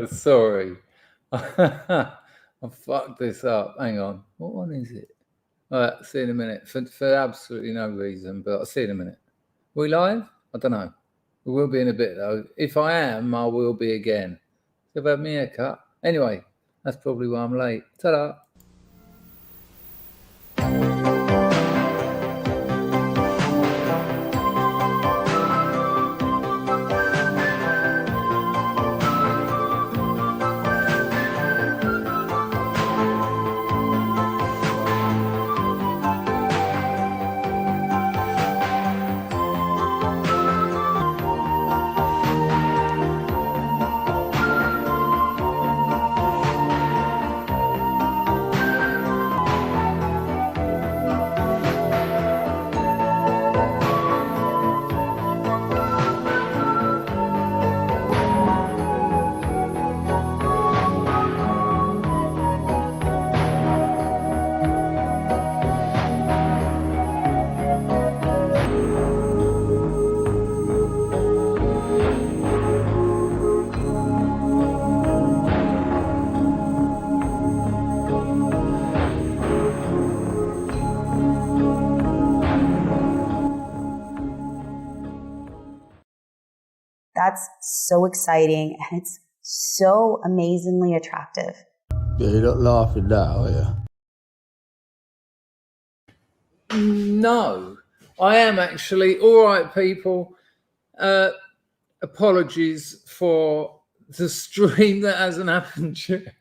Sorry. I fucked this up. Hang on. What one is it? All right, see you in a minute. For absolutely no reason, but I'll see you in a minute. Are we live? I don't know. We will be in a bit, though. If I am, I will be again. So I've had me a cut. Anyway, that's probably why I'm late. Ta-da. That's so exciting, and it's so amazingly attractive. Yeah, you're not laughing now, are you? No, I am actually. All right, people. Apologies for the stream that hasn't happened yet.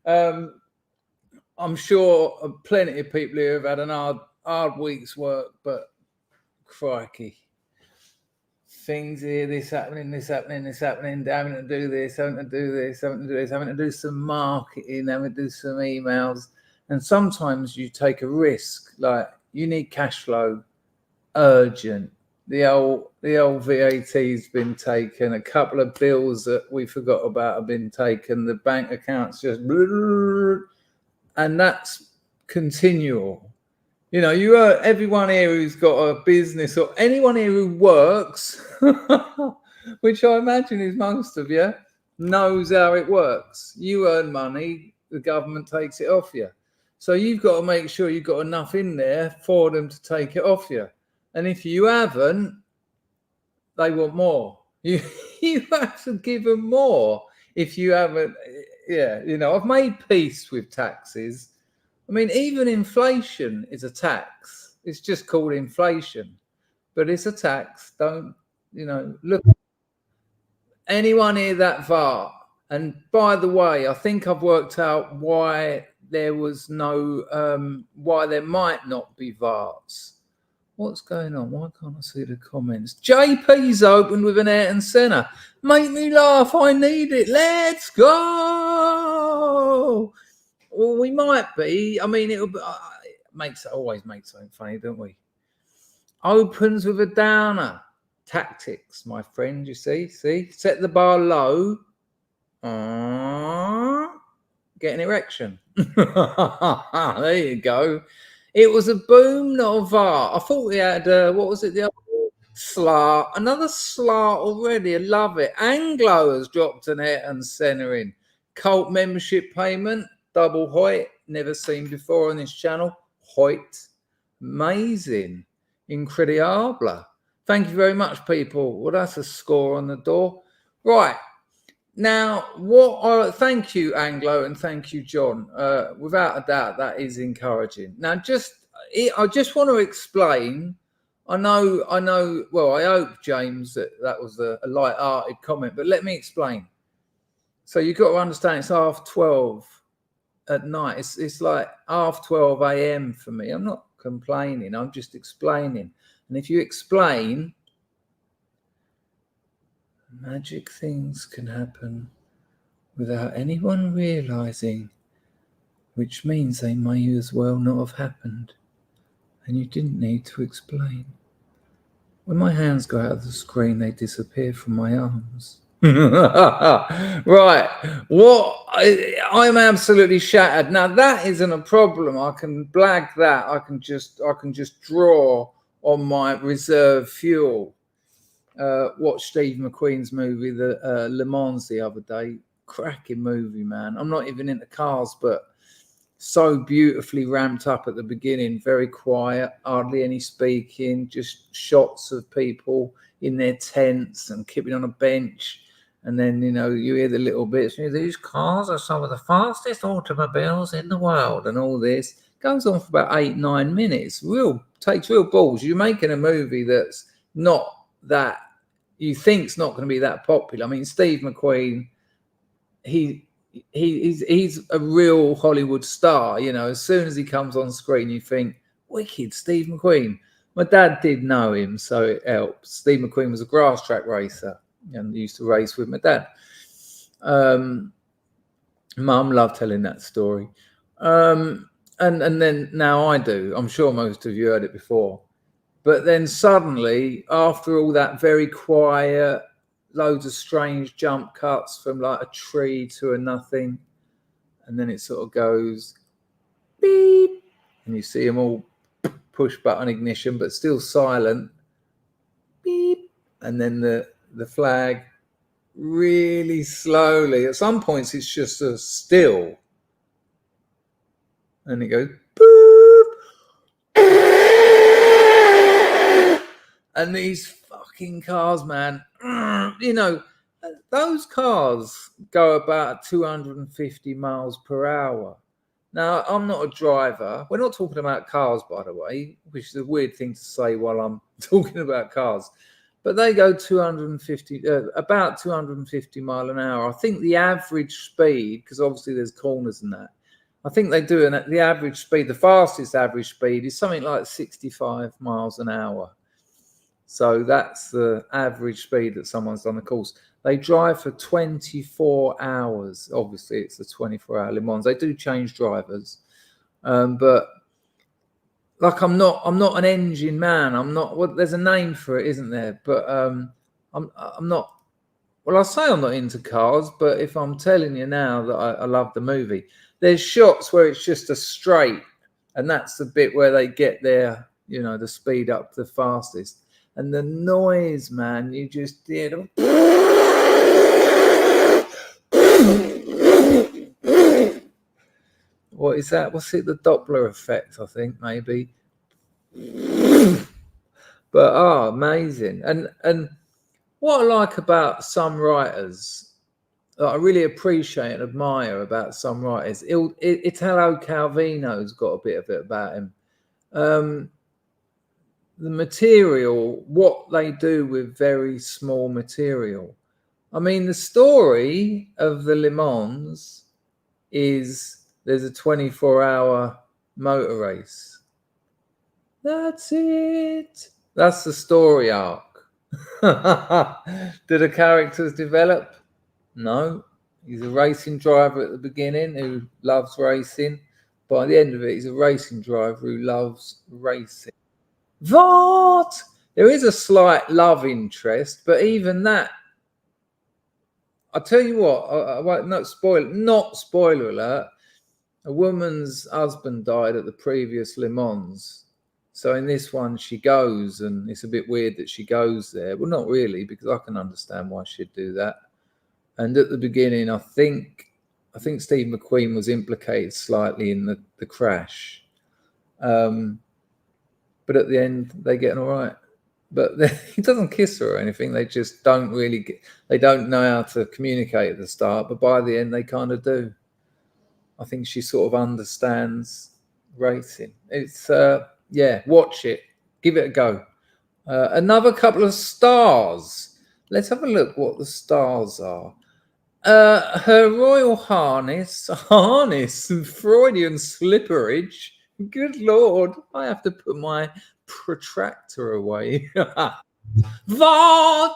I'm sure plenty of people here have had an hard week's work, but crikey. Things here, this happening, having to do this, having to do this, having to do some marketing, having to do some emails. And sometimes you take a risk, like you need cash flow, urgent. The old VAT's been taken, a couple of bills that we forgot about have been taken, the bank accounts just, and that's continual. You know, everyone here who's got a business or anyone here who works, which I imagine is most of you, knows how it works. You earn money, the government takes it off you. So you've got to make sure you've got enough in there for them to take it off you. And if you haven't, they want more. You have to give them more if you haven't. Yeah, you know, I've made peace with taxes. I mean, even inflation is a tax. It's just called inflation, but it's a tax. Don't, you know, look, anyone hear that VAT? And by the way, I think I've worked out why there was no, why there might not be VATs. What's going on? Why can't I see the comments? JP's open with an Ayrton Senna. Make me laugh. I need it. Let's go. Well, we might be. I mean, it'll always makes something funny, don't we? Opens with a downer. Tactics, my friend. You see, set the bar low. Get an erection. There you go. It was a boom, not a VAR. I thought we had what was it? The other Slar, another Slar already. I love it. Anglo has dropped an Ayrton Senna in. Cult membership payment. Double Hoyt, never seen before on this channel. Hoyt, amazing, incredible. Thank you very much, people. Well, that's a score on the door. Right now, thank you, Anglo, and thank you, John. Without a doubt, that is encouraging. Now, I just want to explain. I know. Well, I hope, James, that was a light-hearted comment, but let me explain. So you've got to understand, it's 12:30. At night, it's like 12:30 a.m. for me. I'm not complaining, I'm just explaining. And if you explain, magic things can happen without anyone realizing, which means they may as well not have happened, and you didn't need to explain. When my hands go out of the screen, they disappear from my arms. Right, I'm absolutely shattered. Now that isn't a problem. I can blag that. I can just draw on my reserve fuel. Watched Steve McQueen's movie, the Le Mans, the other day. Cracking movie, man. I'm not even into cars, but so beautifully ramped up at the beginning. Very quiet, hardly any speaking, just shots of people in their tents and keeping on a bench. And then, you hear the little bits. These cars are some of the fastest automobiles in the world, and all this goes on for about 8-9 minutes. Takes real balls. You're making a movie that's not that you think's not going to be that popular. I mean, Steve McQueen, he's a real Hollywood star. As soon as he comes on screen, you think, wicked, Steve McQueen. My dad did know him, so it helps. Steve McQueen was a grass track racer and used to race with my dad. Mum loved telling that story. And then now I do. I'm sure most of you heard it before. But then suddenly, after all that very quiet, loads of strange jump cuts from like a tree to a nothing, and then it sort of goes beep, and you see them all push button ignition, but still silent, beep, and then the flag really slowly. At some points, it's just a still, and it goes boop. And these fucking cars, man, those cars go about 250 miles per hour. Now, I'm not a driver. We're not talking about cars, by the way, which is a weird thing to say while I'm talking about cars. But they go about 250 mile an hour. I think the average speed, because obviously there's corners and that, I think they do the average speed, the fastest average speed is something like 65 miles an hour. So that's the average speed that someone's done the course. They drive for 24 hours. Obviously, it's a 24-hour Le Mans. They do change drivers, but like I'm not an engine man. I'm not. Well, there's a name for it, isn't there? But I'm not. Well, I say I'm not into cars, but if I'm telling you now that I love the movie, there's shots where it's just a straight, and that's the bit where they get their, the speed up the fastest. And the noise, man, you just did. What is that? What's it? The Doppler effect, I think, maybe. But amazing. And what I like about some writers, that I really appreciate and admire about some writers, Italo Calvino's got a bit of it about him. The material, what they do with very small material. I mean, the story of the Le Mans is there's a 24-hour motor race. That's it. That's the story arc. Do the characters develop? No. He's a racing driver at the beginning who loves racing. By the end of it, he's a racing driver who loves racing. What? There is a slight love interest, but even that, I'll tell you what, I won't, not spoiler alert, a woman's husband died at the previous Le Mans. So in this one, she goes, and it's a bit weird that she goes there. Well, not really, because I can understand why she'd do that. And at the beginning, I think Steve McQueen was implicated slightly in the crash. But at the end, they get all right. But he doesn't kiss her or anything. They just don't really they don't know how to communicate at the start. But by the end, they kind of do. I think she sort of understands racing. It's, watch it. Give it a go. Another couple of stars. Let's have a look what the stars are. Her Royal Highness, Freudian slipperage. Good Lord, I have to put my protractor away. What?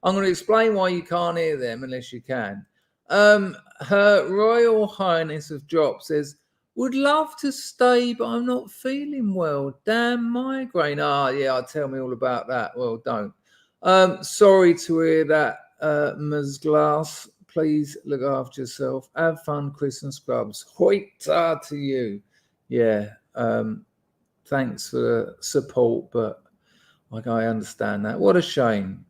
I'm going to explain why you can't hear them unless you can. Her Royal Highness of Drop says, would love to stay, but I'm not feeling well. Damn migraine. Yeah, tell me all about that. Well, don't. Sorry to hear that, Ms. Glass. Please look after yourself. Have fun, Chris and Scrubs. Hoita to you. Yeah. Thanks for the support, but like I understand that. What a shame.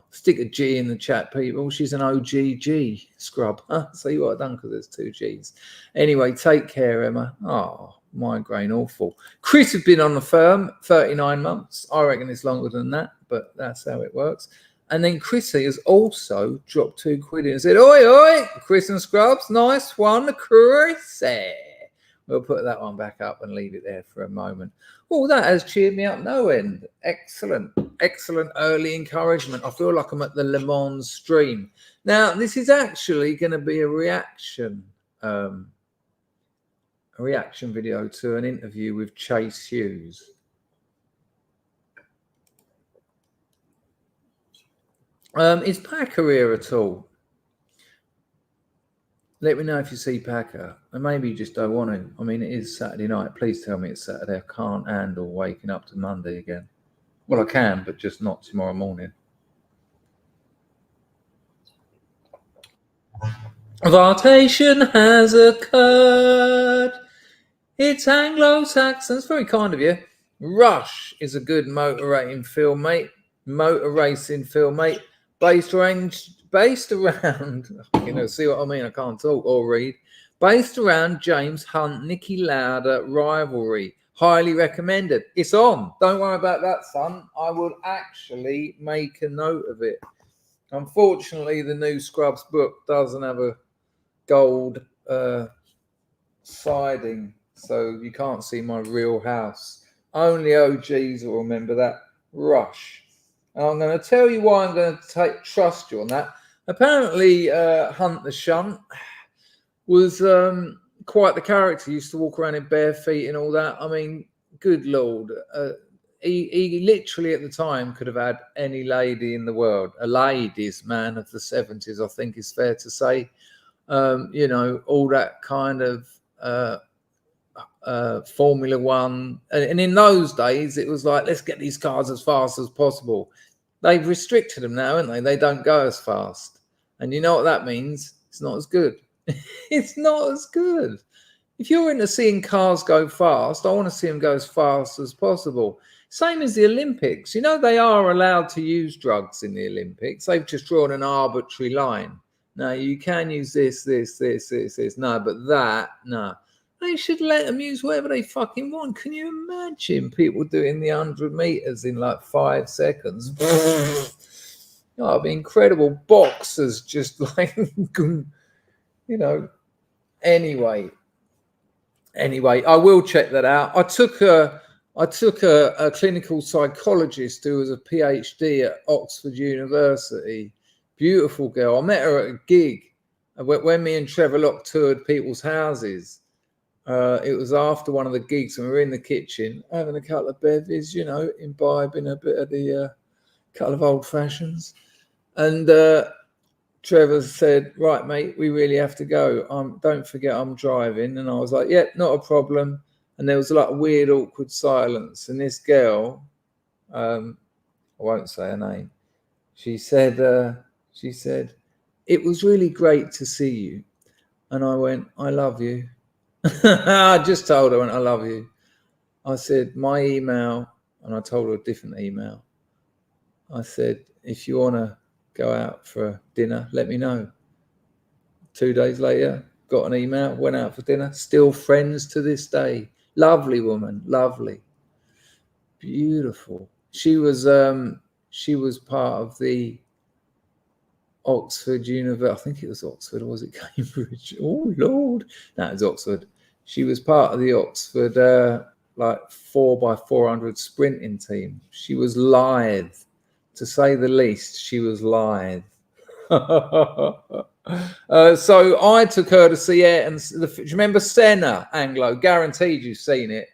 Stick a G in the chat, people. She's an OGG scrub. See what I've done because there's 2 G's. Anyway, take care, Emma. Migraine, awful. Chris has been on the firm 39 months. I reckon it's longer than that, but that's how it works. And then Chrissy has also dropped 2 quid in and said, oi, oi, Chris and Scrubs, nice one, Chrissy. We'll put that one back up and leave it there for a moment. Oh, that has cheered me up no end. Excellent, excellent early encouragement. I feel like I'm at the Le Mans stream. Now, this is actually going to be a reaction video to an interview with Chase Hughes. Is Packer here at all? Let me know if you see Packer. And maybe you just don't want to. I mean, it is Saturday night. Please tell me it's Saturday. I can't handle waking up to Monday again. Well, I can, but just not tomorrow morning. Vartation has occurred. It's Anglo-Saxon. It's very kind of you. Rush is a good motor racing film, mate. Based around, see what I mean? I can't talk or read. Based around James Hunt, Nicky Lauda rivalry. Highly recommended. It's on. Don't worry about that, son. I will actually make a note of it. Unfortunately, the new Scrubs book doesn't have a gold siding, so you can't see my real house. Only OGs will remember that. Rush. And I'm going to tell you why I'm going to trust you on that. Apparently, Hunt the Shunt was quite the character. He used to walk around in bare feet and all that. I mean, good Lord. He literally at the time could have had any lady in the world. A ladies' man of the 70s, I think is fair to say. All that kind of Formula One. And in those days, it was like, let's get these cars as fast as possible. They've restricted them now, haven't they? They don't go as fast. And you know what that means? It's not as good. It's not as good. If you're into seeing cars go fast, I want to see them go as fast as possible. Same as the Olympics. You know, they are allowed to use drugs in the Olympics. They've just drawn an arbitrary line. No, you can use this. No, but that, no. They should let them use whatever they fucking want. Can you imagine people doing the 100 meters in like 5 seconds? It'd be incredible. Boxers just like, Anyway, I will check that out. I took a clinical psychologist who was a PhD at Oxford University. Beautiful girl. I met her at a gig when me and Trevor Locke toured people's houses. It was after one of the gigs and we were in the kitchen having a couple of bevies, imbibing a bit of the couple of old fashions. And Trevor said, right, mate, we really have to go. Don't forget I'm driving. And I was like, yep, not a problem. And there was like a weird, awkward silence. And this girl, I won't say her name, she said, it was really great to see you. And I went, I love you. I just told her, I love you. I said, my email, and I told her a different email. I said, if you want to go out for dinner, let me know. 2 days later, got an email, went out for dinner, still friends to this day. Lovely woman, lovely. Beautiful. She was part of the Oxford University. I think it was Oxford, or was it Cambridge? Oh, Lord. No, it was Oxford. She was part of the Oxford 4x400 sprinting team. She was lithe, to say the least. She was lithe. So I took her to see Ayrton. Do you remember Senna, Anglo? Guaranteed you've seen it.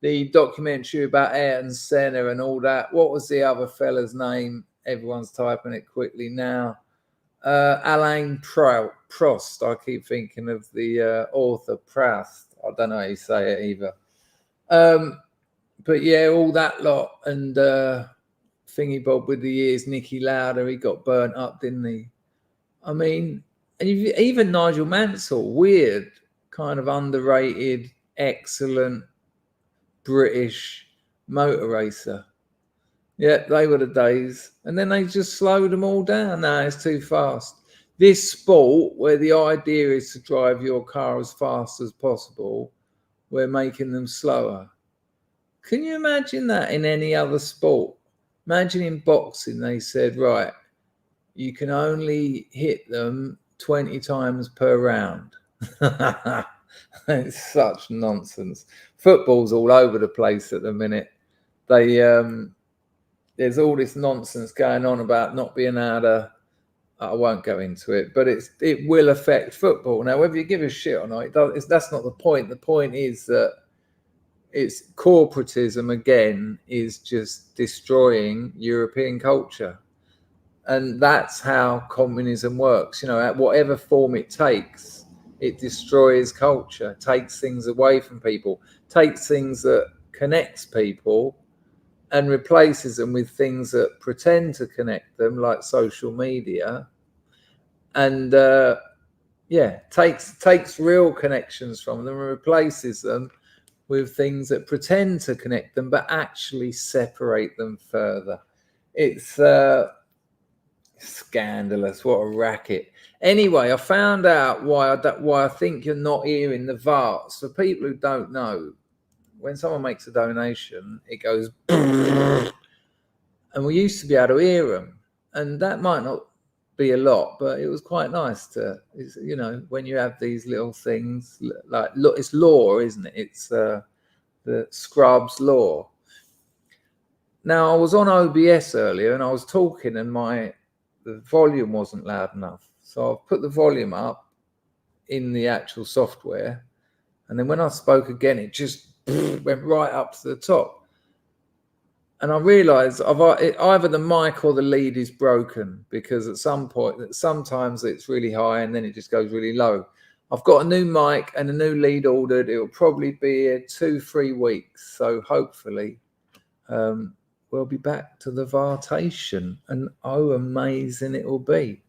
The documentary about Ayrton Senna and all that. What was the other fella's name? Everyone's typing it quickly now. Alain Prost. I keep thinking of the author Proust. I don't know how you say it either. But yeah, all that lot. And Thingy Bob with the ears, Nicky Lauda, he got burnt up, didn't he? I mean, and even Nigel Mansell, weird, kind of underrated, excellent British motor racer. Yeah, they were the days. And then they just slowed them all down. No, it's too fast. This sport, where the idea is to drive your car as fast as possible, we're making them slower. Can you imagine that in any other sport? Imagine in boxing, they said, right, you can only hit them 20 times per round. It's such nonsense. Football's all over the place at the minute. There's all this nonsense going on about not being able to. I won't go into it, but it will affect football. Now, whether you give a shit or not, that's not the point. The point is that it's corporatism again is just destroying European culture. And that's how communism works. At whatever form it takes, it destroys culture, takes things away from people, takes things that connects people and replaces them with things that pretend to connect them, like social media. And takes real connections from them and replaces them with things that pretend to connect them but actually separate them further. It's scandalous. What a racket. Anyway, I found out why I think you're not hearing the VARs. For people who don't know, when someone makes a donation, it goes and we used to be able to hear them, and that might not be a lot, but it was quite nice to, when you have these little things, like, look, it's law, isn't it? It's the Scrubs law. Now, I was on OBS earlier and I was talking and the volume wasn't loud enough, so I've put the volume up in the actual software, and then when I spoke again, it just went right up to the top. And I realised either the mic or the lead is broken, because at some point, sometimes it's really high and then it just goes really low. I've got a new mic and a new lead ordered. It will probably be 2-3 weeks. So hopefully we'll be back to the Vartation. And oh, amazing it will be.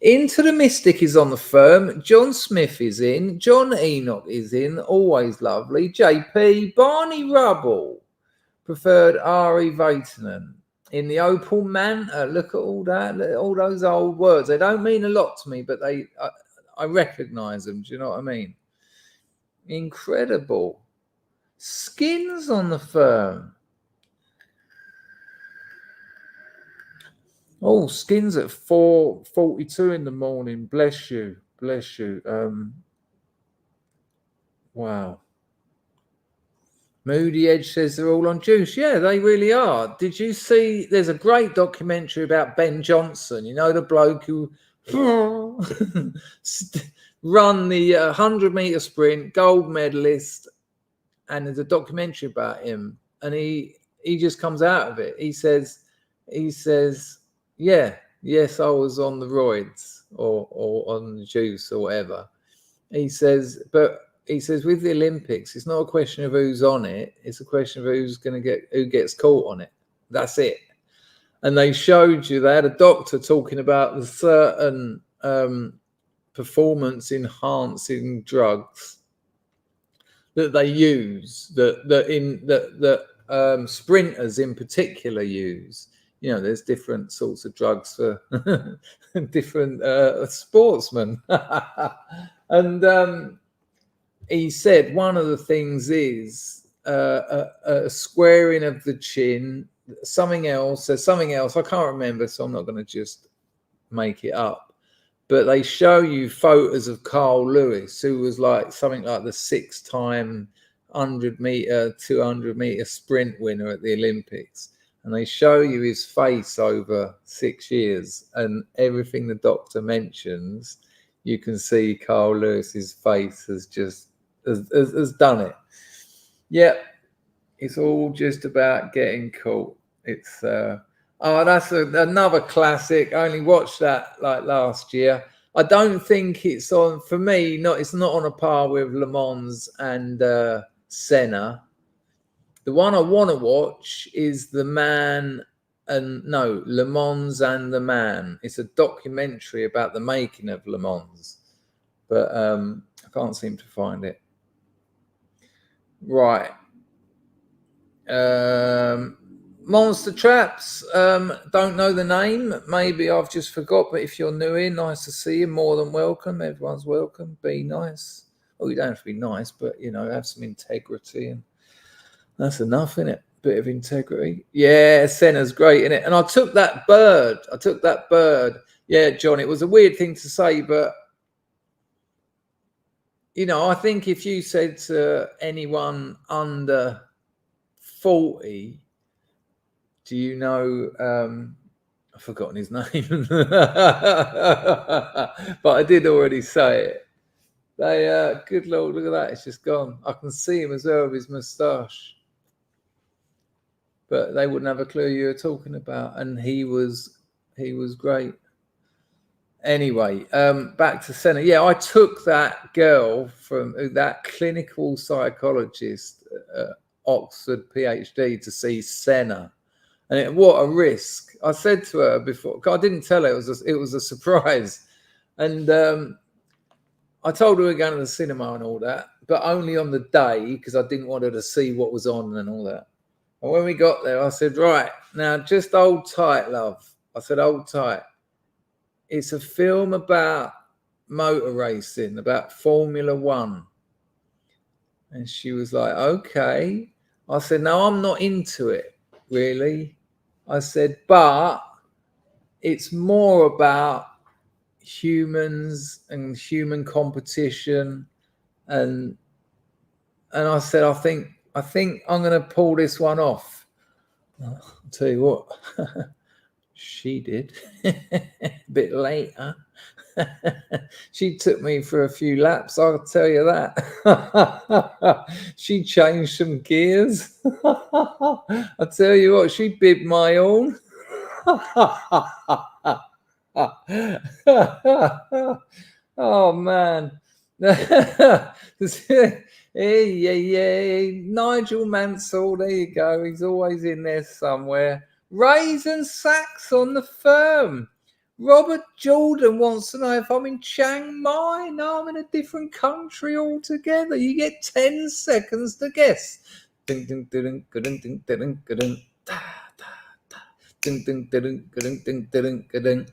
Into the Mystic is on the firm. John Smith is in. John Enoch is in. Always lovely. JP. Barney Rubble. Preferred Ari Vaitanen. In the Opal Manta. Look at all that. All those old words. They don't mean a lot to me, but I recognise them. Do you know what I mean? Incredible. Skins on the firm. Oh, Skins at 4:42 in the morning. Bless you. Bless you. Wow. Moody Edge says they're all on juice. Yeah, they really are. Did you see? There's a great documentary about Ben Johnson. You know, the bloke who run the 100-meter sprint, gold medalist, and there's a documentary about him. And he just comes out of it. He says, yeah, yes, I was on the roids or on the juice or whatever. He says, with the Olympics, it's not a question of who's on it. It's a question of who gets caught on it. That's it. And they showed you, they had a doctor talking about the certain performance enhancing drugs that they use, that sprinters in particular use. There's different sorts of drugs for different sportsmen. And he said one of the things is a squaring of the chin, something else. I can't remember, so I'm not going to just make it up. But they show you photos of Carl Lewis, who was like something like the 6-time 100-meter, 200-meter sprint winner at the Olympics. And they show you his face over 6 years, and everything the doctor mentions, you can see Carl Lewis's face has done it. Yeah, it's all just about getting caught. It's that's another classic. I only watched that like last year. I don't think it's on, for me, it's not on a par with Le Mans and Senna. The one I want to watch is Le Mans and the Man. It's a documentary about the making of Le Mans, but I can't seem to find it. Right. Monster Traps, don't know the name. Maybe I've just forgot, but if you're new here, nice to see you. More than welcome. Everyone's welcome. Be nice. Oh, you don't have to be nice, but, you know, have some integrity, and that's enough, innit? Bit of integrity. Yeah, Senna's great, innit? And I took that bird. Yeah, John, it was a weird thing to say, but, you know, I think if you said to anyone under 40, do you know, I've forgotten his name, but I did already say it. They, good Lord, look at that, it's just gone. I can see him as well with his moustache. But they wouldn't have a clue you were talking about. And he was great. Anyway, back to Senna. Yeah, I took that girl from that clinical psychologist at Oxford PhD to see Senna. And what a risk. I said to her before, I didn't tell her, it was a surprise. And I told her we were going to the cinema and all that, but only on the day, because I didn't want her to see what was on and all that. And when we got there, I said, right, now just hold tight, love. I said, hold tight. It's a film about motor racing, about Formula One. And she was like, okay. I said, no, I'm not into it, really. I said, but it's more about humans and human competition. And I said, I think I'm going to pull this one off. I'll tell you what, she did. A bit later. She took me for a few laps, I'll tell you that. She changed some gears. I'll tell you what, she bibbed my horn. Oh man. Yeah. Nigel Mansell, there you go. He's always in there somewhere. Raisin sacks on the firm. Robert Jordan wants to know if I'm in Chiang Mai. No, I'm in a different country altogether. You get 10 seconds to guess. Ding ding ding ding ding ding ding ding da da da ding ding ding ding ding ding ding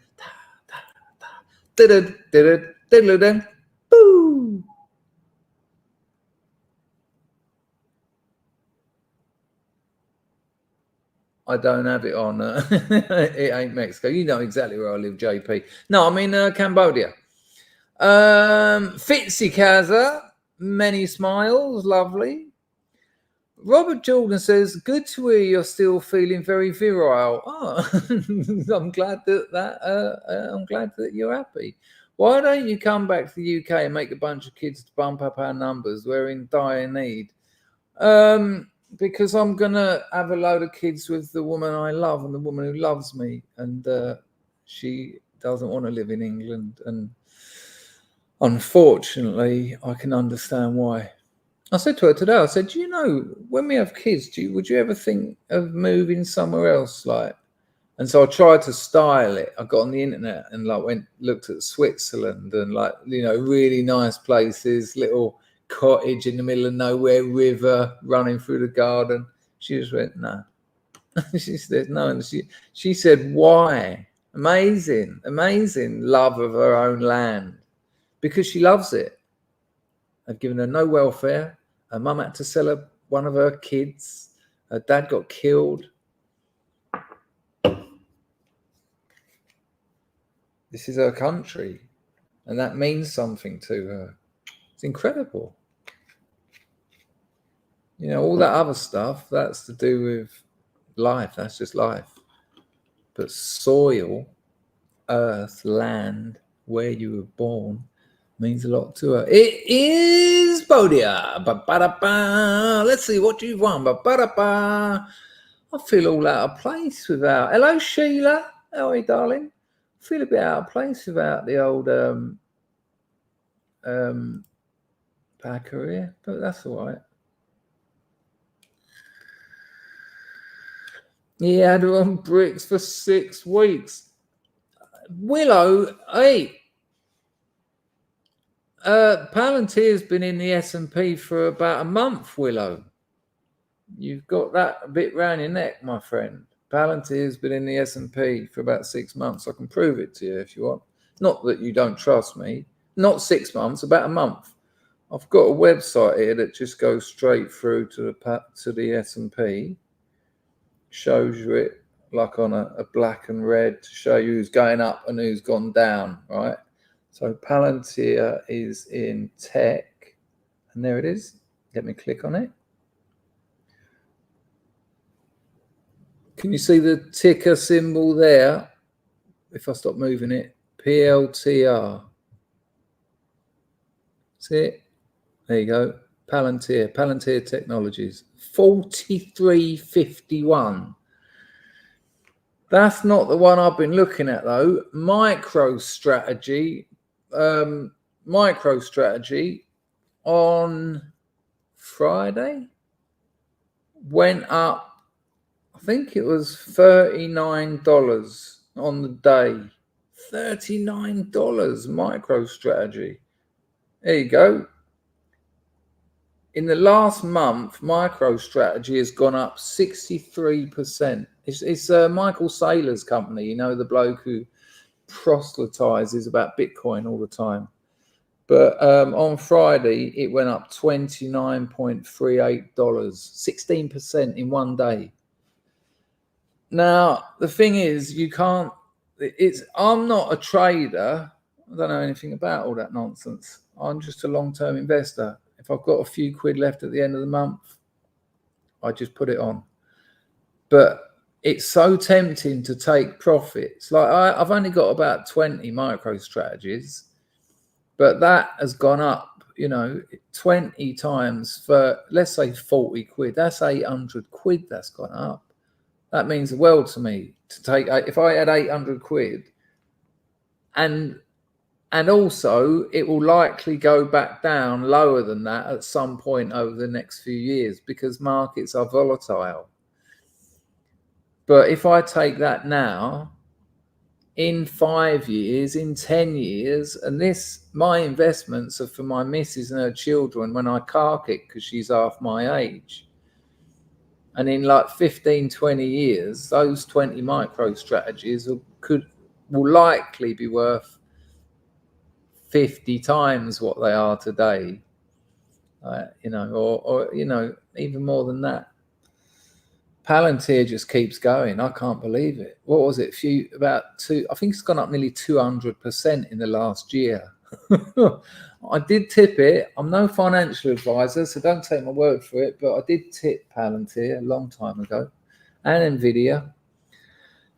da da da da da. Boo! I don't have it on. It ain't Mexico. You know exactly where I live, JP. No, I'm in Cambodia. Fitzy Kaza, many smiles, lovely. Robert Jordan says, good to hear you're still feeling very virile. Oh, I'm glad that you're happy. Why don't you come back to the UK and make a bunch of kids to bump up our numbers? We're in dire need. Because I'm going to have a load of kids with the woman I love and the woman who loves me. And she doesn't want to live in England. And unfortunately, I can understand why. I said to her today, I said, do you know, when we have kids, would you ever think of moving somewhere else? And so I tried to style it. I got on the internet and looked at Switzerland and really nice places, little cottage in the middle of nowhere, river running through the garden. She just went, no. She said no. And she said, why? Amazing love of her own land, because she loves it. They've given her no welfare. Her mum had to sell her one of her kids. Her dad got killed. This is her country, and that means something to her. It's incredible. All that other stuff, that's to do with life. That's just life. But soil, earth, land, where you were born, means a lot to her. It is Bodia. Ba-ba-da-ba. Let's see what you've won. Ba-ba-da-ba. I feel all out of place without. Hello, Sheila. How are you, darling? I feel a bit out of place without the old Packer here, but that's all right. He had her on bricks for 6 weeks. Willow, hey. Palantir's been in the S&P for about a month, Willow. You've got that a bit round your neck, my friend. Palantir's been in the S&P for about 6 months. I can prove it to you if you want. Not that you don't trust me. Not 6 months, about a month. I've got a website here that just goes straight through to the S&P. Shows you it like on a black and red to show you who's going up and who's gone down, right? So Palantir is in tech, and there it is. Let me click on it. Can you see the ticker symbol there? If I stop moving it, PLTR. See it? There you go. Palantir Technologies. 43.51. That's not the one I've been looking at though. MicroStrategy on Friday went up. I think it was $39 on the day. $39 MicroStrategy. There you go. In the last month, MicroStrategy has gone up 63%. It's Michael Saylor's company, you know, the bloke who proselytizes about Bitcoin all the time. But on Friday, it went up $29.38, 16% in one day. Now, the thing is, I'm not a trader. I don't know anything about all that nonsense. I'm just a long-term investor. If I've got a few quid left at the end of the month, I just put it on. But it's so tempting to take profits. Like I've only got about 20 MicroStrategies, but that has gone up, 20 times for, let's say 40 quid. That's 800 quid that's gone up. That means the world to me to take, if I had 800 quid and also, it will likely go back down lower than that at some point over the next few years because markets are volatile. But if I take that now, in 5 years, in 10 years, and my investments are for my missus and her children when I car kick because she's half my age. And in like 15, 20 years, those 20 MicroStrategies will likely be worth 50 times what they are today, or even more than that. Palantir just keeps going. I can't believe it. What was it? I think it's gone up nearly 200% in the last year. I did tip it. I'm no financial advisor, so don't take my word for it, but I did tip Palantir a long time ago, and Nvidia.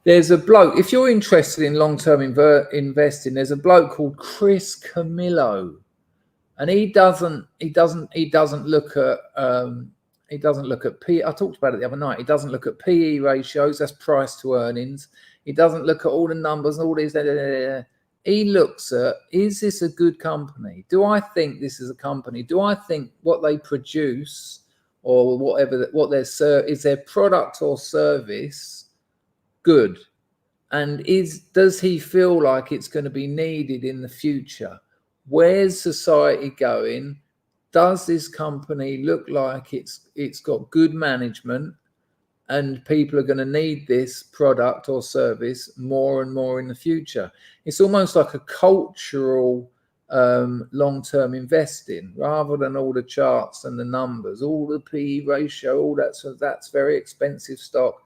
There's a bloke, if you're interested in long-term investing, there's a bloke called Chris Camillo, and he doesn't look at P. I talked about it the other night. He doesn't look at PE ratios, that's price to earnings. He doesn't look at all the numbers and all these. He looks at, is this a good company? Do I think this is a company? Do I think what they produce or whatever, is their product or service good? And does he feel like it's going to be needed in the future? Where's society going? Does this company look like it's got good management and people are going to need this product or service more and more in the future? It's almost like a cultural long-term investing rather than all the charts and the numbers, all the PE ratio, all that. So that's very expensive stock.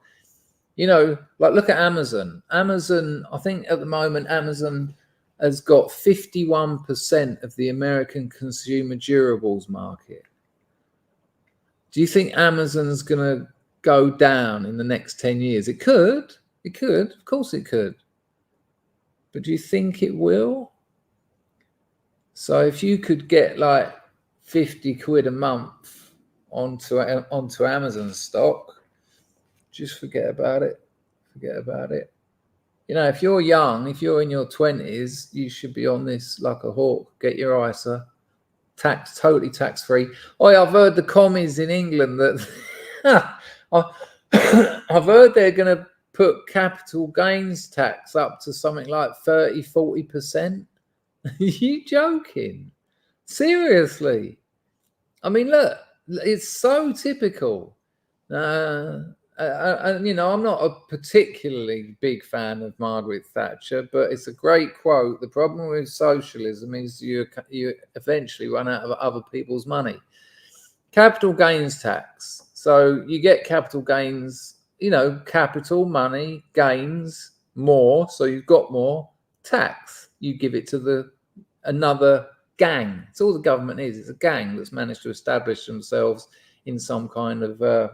Like look at Amazon. Amazon, I think at the moment, Amazon has got 51% of the American consumer durables market. Do you think Amazon's going to go down in the next 10 years? It could. Of course it could. But do you think it will? So if you could get like 50 quid a month onto Amazon stock, just forget about it. If you're young, if you're in your 20s, you should be on this like a hawk. Get your ISA, totally tax-free. I've heard the commies in England that I've heard they're going to put capital gains tax up to something like 30-40%. Are you joking? Seriously? I mean, look, it's so typical. And you know, I'm not a particularly big fan of Margaret Thatcher, but it's a great quote. The problem with socialism is you eventually run out of other people's money. Capital gains tax. So you get capital gains, you know, capital money gains more, so you've got more tax. You give it to another gang. It's all the government is. It's a gang that's managed to establish themselves in some kind of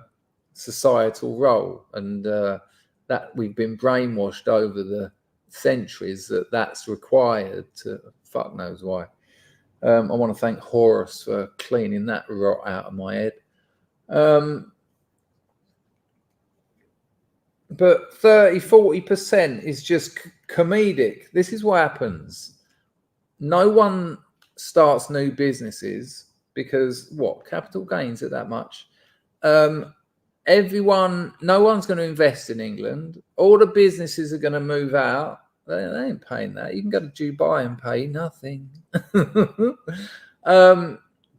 societal role, and that we've been brainwashed over the centuries that that's required to fuck knows why. I want to thank Horus for cleaning that rot out of my head. But 30-40% is just comedic. This is what happens. No one starts new businesses because what? Capital gains at that much. No one's going to invest in England. All the businesses are going to move out. They ain't paying that. You can go to Dubai and pay nothing.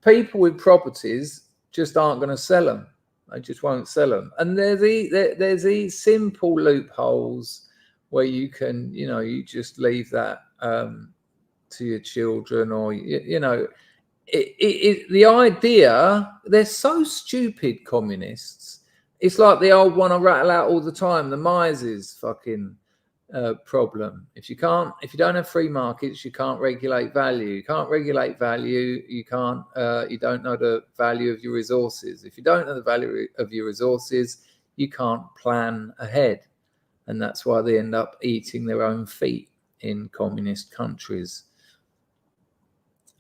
People with properties just aren't going to sell them. They just won't sell them. And there's these simple loopholes where you can, you know, you just leave that to your children, or you know, the idea, they're so stupid, communists. It's like the old one I rattle out all the time, the Mises fucking problem. If you don't have free markets, you can't regulate value. You can't regulate value. You don't know the value of your resources. If you don't know the value of your resources, you can't plan ahead. And that's why they end up eating their own feet in communist countries.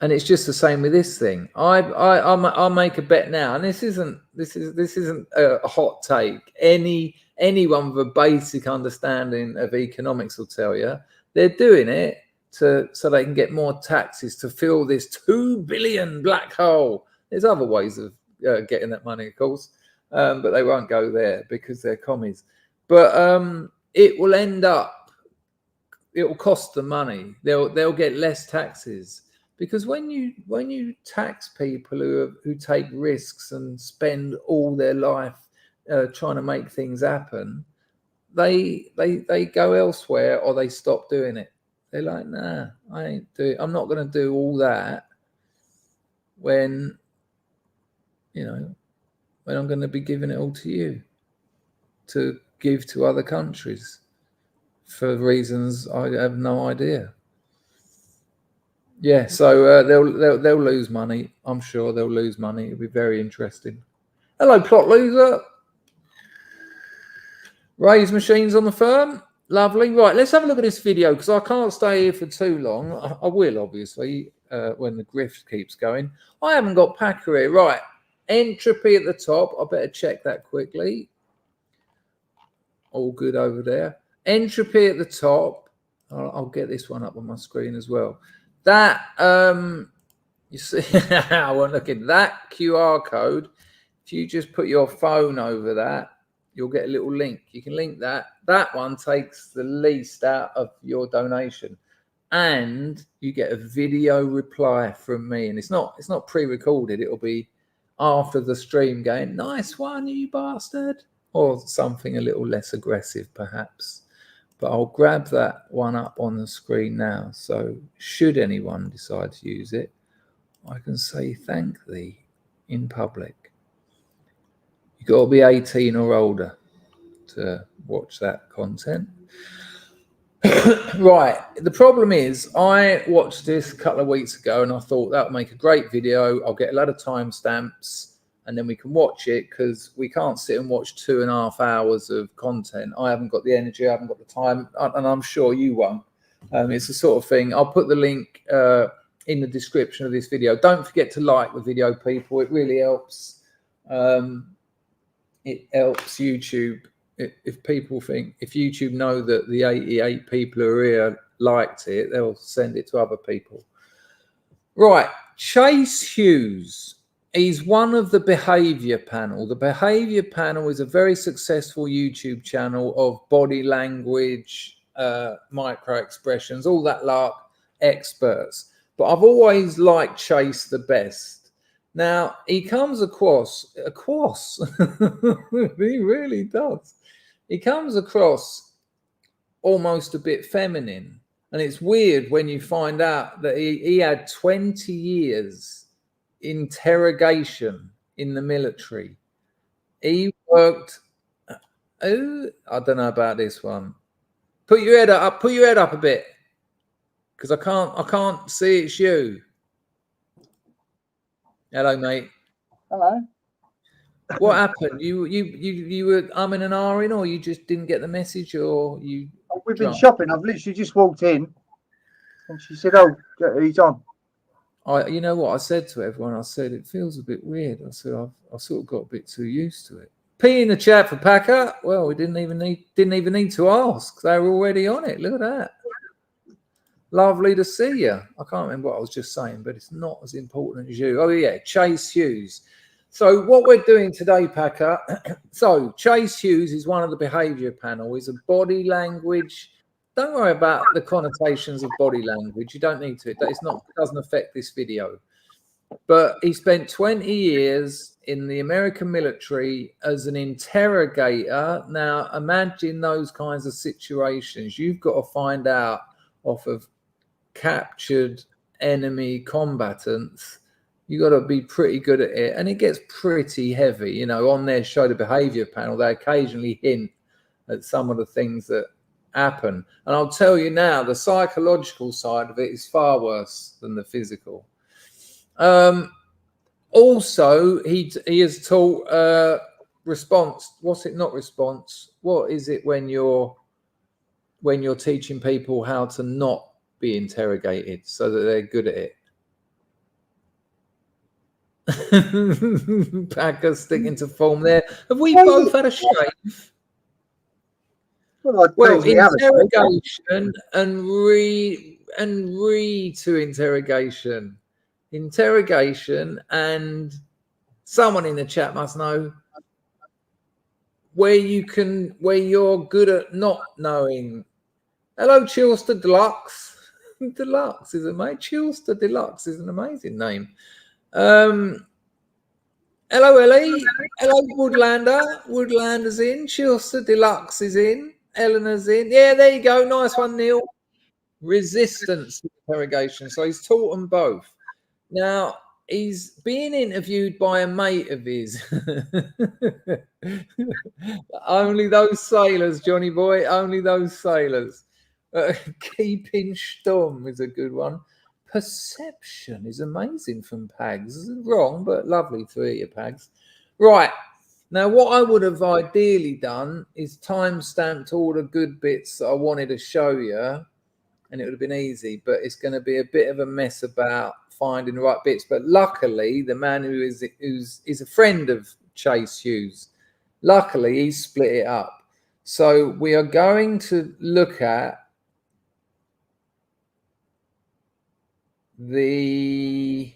And it's just the same with this thing. I'll make a bet now, and this isn't a hot take. Anyone with a basic understanding of economics will tell you they're doing it so they can get more taxes to fill this 2 billion black hole. There's other ways of getting that money, of course, but they won't go there because they're commies. But it will end up. It will cost them money. They'll get less taxes. Because when you tax people who take risks and spend all their life trying to make things happen, they go elsewhere, or they stop doing it. They're like, nah, I'm not going to do all that when I'm going to be giving it all to you to give to other countries for reasons I have no idea. Yeah, so they'll lose money. I'm sure they'll lose money. It'll be very interesting. Hello, plot loser. Raise machines on the firm. Lovely. Right, let's have a look at this video because I can't stay here for too long. I will, obviously, when the grift keeps going. I haven't got Packer here. Right, entropy at the top. I better check that quickly. All good over there. Entropy at the top. I'll get this one up on my screen as well. That you see, I won't look at that QR code. If you just put your phone over that, you'll get a little link. You can link that. That one takes the least out of your donation, and you get a video reply from me. And it's not pre-recorded. It'll be after the stream, going, "Nice one, you bastard," or something a little less aggressive, perhaps. But I'll grab that one up on the screen now. So should anyone decide to use it, I can say thank thee in public. You've got to be 18 or older to watch that content. Right. The problem is I watched this a couple of weeks ago and I thought that would make a great video. I'll get a lot of timestamps and then we can watch it, because we can't sit and watch 2.5 hours of content. I haven't got the energy, I haven't got the time, and I'm sure you won't. It's the sort of thing. I'll put the link in the description of this video. Don't forget to like the video, people. It really helps. It helps YouTube. If YouTube know that the 88 people who are here liked it, they'll send it to other people. Right, Chase Hughes. He's one of the Behavior Panel. The Behavior Panel is a very successful YouTube channel of body language, micro expressions, all that lark, experts. But I've always liked Chase the best. Now, he comes across, he really does. He comes across almost a bit feminine. And it's weird when you find out that he had 20 years interrogation in the military. He worked, I don't know about this one. Put your head up a bit. Because I can't see it's you. Hello, mate. Hello. What happened? You were umming and ahhing, or you just didn't get the message, or you? We've been shopping. I've literally just walked in, and she said, "Oh, he's on." You know what I said to everyone? I said it feels a bit weird. I said I sort of got a bit too used to it. P in the chat for Packer. Well, we didn't even need to ask. They were already on it. Look at that. Lovely to see you. I can't remember what I was just saying, but it's not as important as you. Oh, yeah, Chase Hughes. So what we're doing today, Packer, so Chase Hughes is one of the behaviour panel. He's a body language. Don't worry about the connotations of body language. You don't need to. It doesn't affect this video. But he spent 20 years in the American military as an interrogator. Now, imagine those kinds of situations. You've got to find out off of captured enemy combatants. You got to be pretty good at it, and it gets pretty heavy. You know, on their show, the behavior panel, they occasionally hint at some of the things that happen. And I'll tell you now, the psychological side of it is far worse than the physical. Also, he has taught response. What's it? Not response. What is it when you're teaching people how to not be interrogated so that they're good at it? Packer sticking to form there. Have we both had a shave? Well, interrogation and to interrogation. Interrogation, and someone in the chat must know where you're good at not knowing. Hello, Chilster Deluxe. Deluxe is amazing. Chilster Deluxe is an amazing name. Hello, Ellie. Hello, Woodlander. Woodlander's in. Chilster Deluxe is in. Eleanor's in. Yeah, there you go. Nice one, Neil. Resistance interrogation. So he's taught them both. Now, he's being interviewed by a mate of his. Only those sailors, Johnny boy. Only those sailors. Keeping Sturm is a good one. Perception is amazing from Pags. Wrong, but lovely to hear you, Pags. Right. Now, what I would have ideally done is time-stamped all the good bits that I wanted to show you, and it would have been easy, but it's going to be a bit of a mess about finding the right bits. But luckily, the man who's a friend of Chase Hughes, luckily, he split it up. So we are going to look at the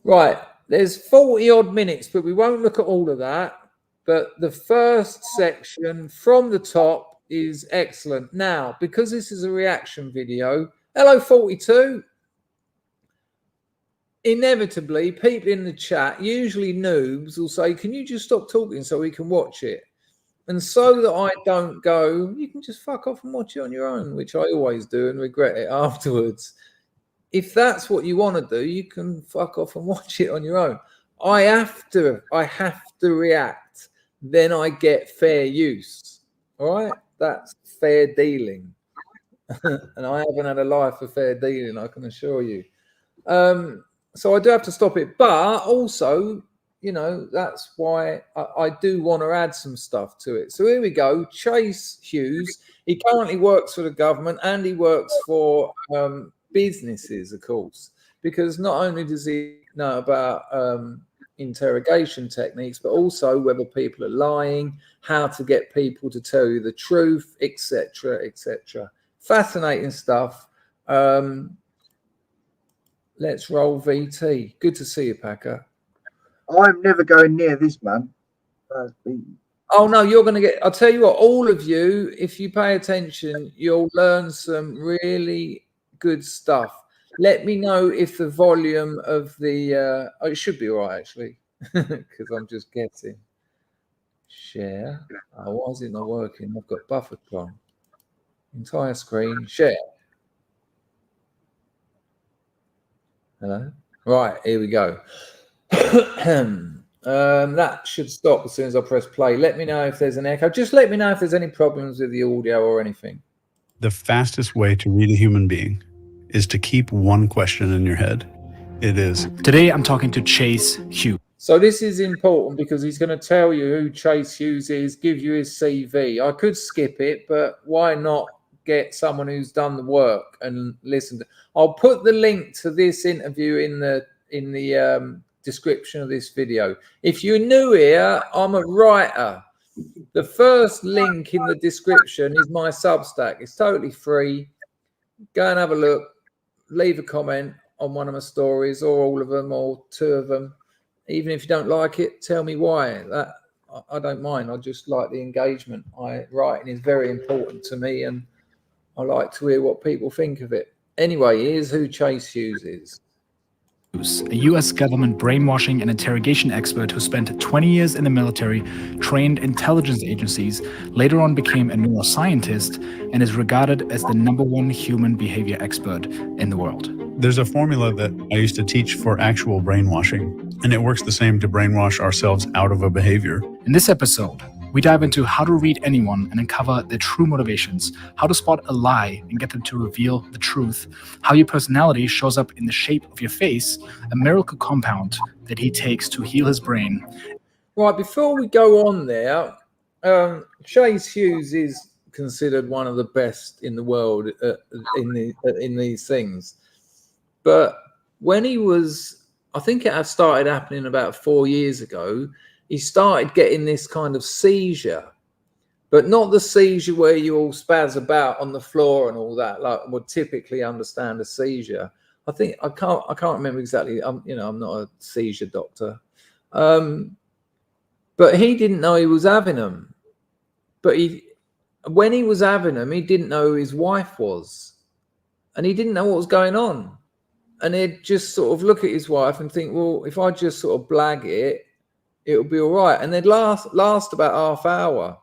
right. There's 40 odd minutes, but we won't look at all of that. But the first section from the top is excellent. Now, because this is a reaction video, hello 42. Inevitably, people in the chat, usually noobs, will say, can you just stop talking so we can watch it? And so that I don't go, you can just fuck off and watch it on your own, which I always do and regret it afterwards. If that's what you want to do, you can fuck off and watch it on your own. I have to react. Then I get fair use. All right? That's fair dealing. And I haven't had a life of fair dealing, I can assure you. So I do have to stop it. But also, you know, that's why I do want to add some stuff to it. So here we go. Chase Hughes. He currently works for the government and he works for businesses, of course, because not only does he know about interrogation techniques, but also whether people are lying, how to get people to tell you the truth, etc., etc. Fascinating stuff. Let's roll VT. Good to see you, Packer. I'm never going near this man. Oh no, you're going to get. I'll tell you what. All of you, if you pay attention, you'll learn some really good stuff. Let me know if the volume of the. Oh, it should be all right actually, because I'm just guessing. Share. Oh, why is it not working? I've got buffered on. Entire screen. Share. Hello. Right, here we go. That should stop as soon as I press play. Let me know if there's an echo. Just let me know if there's any problems with the audio or anything. The fastest way to read a human being is to keep one question in your head. It is. Today I'm talking to Chase Hughes. So this is important because he's going to tell you who Chase Hughes is, give you his CV. I could skip it, but why not get someone who's done the work and listen to. I'll put the link to this interview in the description of this video. If you're new here, I'm a writer. The first link in the description is my Substack. It's totally free. Go and have a look. Leave a comment on one of my stories, or all of them, or two of them. Even if you don't like it, tell me why. That I don't mind. I just like the engagement. Writing is very important to me, and I like to hear what people think of it. Anyway, here's who Chase Hughes is. A US government brainwashing and interrogation expert who spent 20 years in the military, trained intelligence agencies, later on became a neuroscientist, and is regarded as the #1 human behavior expert in the world. There's a formula that I used to teach for actual brainwashing, and it works the same to brainwash ourselves out of a behavior. In this episode, we dive into how to read anyone and uncover their true motivations, how to spot a lie and get them to reveal the truth, how your personality shows up in the shape of your face, a miracle compound that he takes to heal his brain. Right, before we go on there, Chase Hughes is considered one of the best in the world in these things. But when he was, I think it had started happening about 4 years ago, he started getting this kind of seizure, but not the seizure where you all spaz about on the floor and all that, like would typically understand a seizure. I think I can't remember exactly. I'm not a seizure doctor, but he didn't know he was having them. But when he was having them, he didn't know who his wife was, and he didn't know what was going on. And he'd just sort of look at his wife and think, well, if I just sort of blag it, it'll be all right. And they'd last about half hour,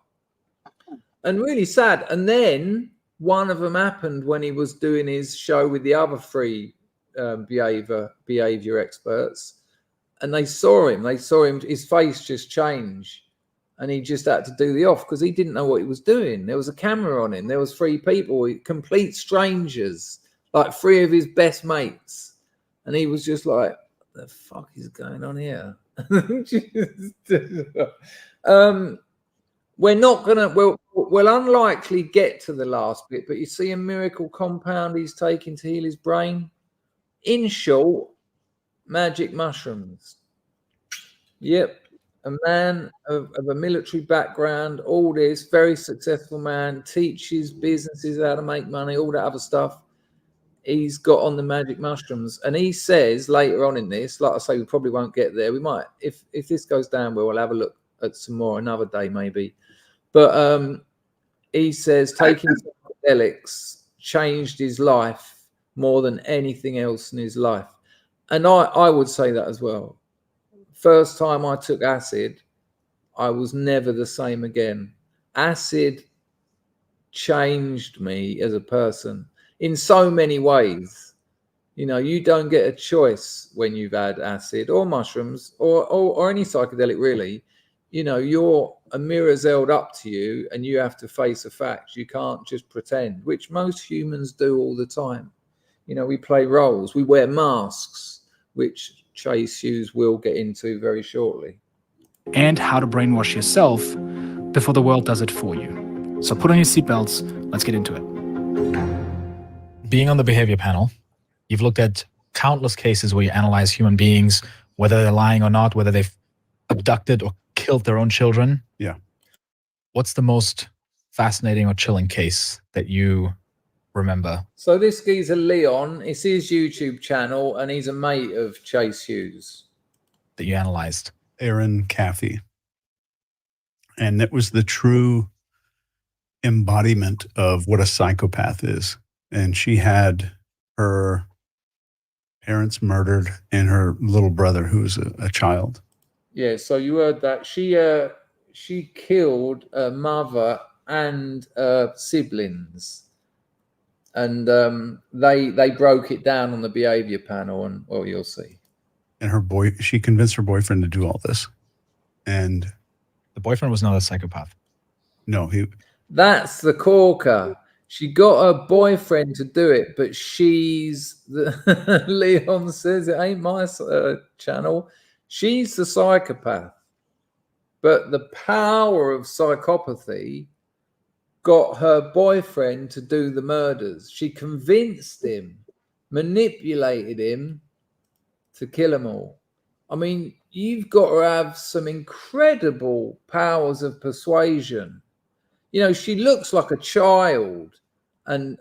and really sad. And then one of them happened when he was doing his show with the other three behavior experts, and they saw him, his face just changed, and he just had to do the off because he didn't know what he was doing. There was a camera on him. There was 3 people, complete strangers, like 3 of his best mates. And he was just like, the fuck is going on here? We're not gonna we'll unlikely get to the last bit, but you see a miracle compound he's taking to heal his brain. In short, magic mushrooms. Yep, a man of a military background, all this, very successful man, teaches businesses how to make money, all that other stuff. He's got on the magic mushrooms, and he says later on in this, like I say, we probably won't get there. We might, if this goes down well, we'll have a look at some more another day maybe. But he says taking psychedelics changed his life more than anything else in his life, and I would say that as well. First time I took acid, I was never the same again. Acid changed me as a person in so many ways. You know, you don't get a choice when you've had acid or mushrooms or any psychedelic really. You know, a mirror's held up to you and you have to face a fact. You can't just pretend, which most humans do all the time. You know, we play roles, we wear masks, which Chase Hughes will get into very shortly. And how to brainwash yourself before the world does it for you. So put on your seatbelts, let's get into it. Being on the behavior panel, you've looked at countless cases where you analyze human beings, whether they're lying or not, whether they've abducted or killed their own children. Yeah. What's the most fascinating or chilling case that you remember? So this geezer Leon, it's his YouTube channel, and he's a mate of Chase Hughes. That you analyzed? Aaron Caffey. And that was the true embodiment of what a psychopath is. And she had her parents murdered and her little brother, who was a child. Yeah, so you heard that she killed a mother and siblings, and they broke it down on the behavior panel, and well, you'll see. And she convinced her boyfriend to do all this, and The boyfriend was not a psychopath. no, That's the corker. She got her boyfriend to do it, but she's the Leon says it ain't my channel. She's the psychopath. But the power of psychopathy got her boyfriend to do the murders. She convinced him, manipulated him to kill them all. I mean, you've got to have some incredible powers of persuasion. You know, she looks like a child, and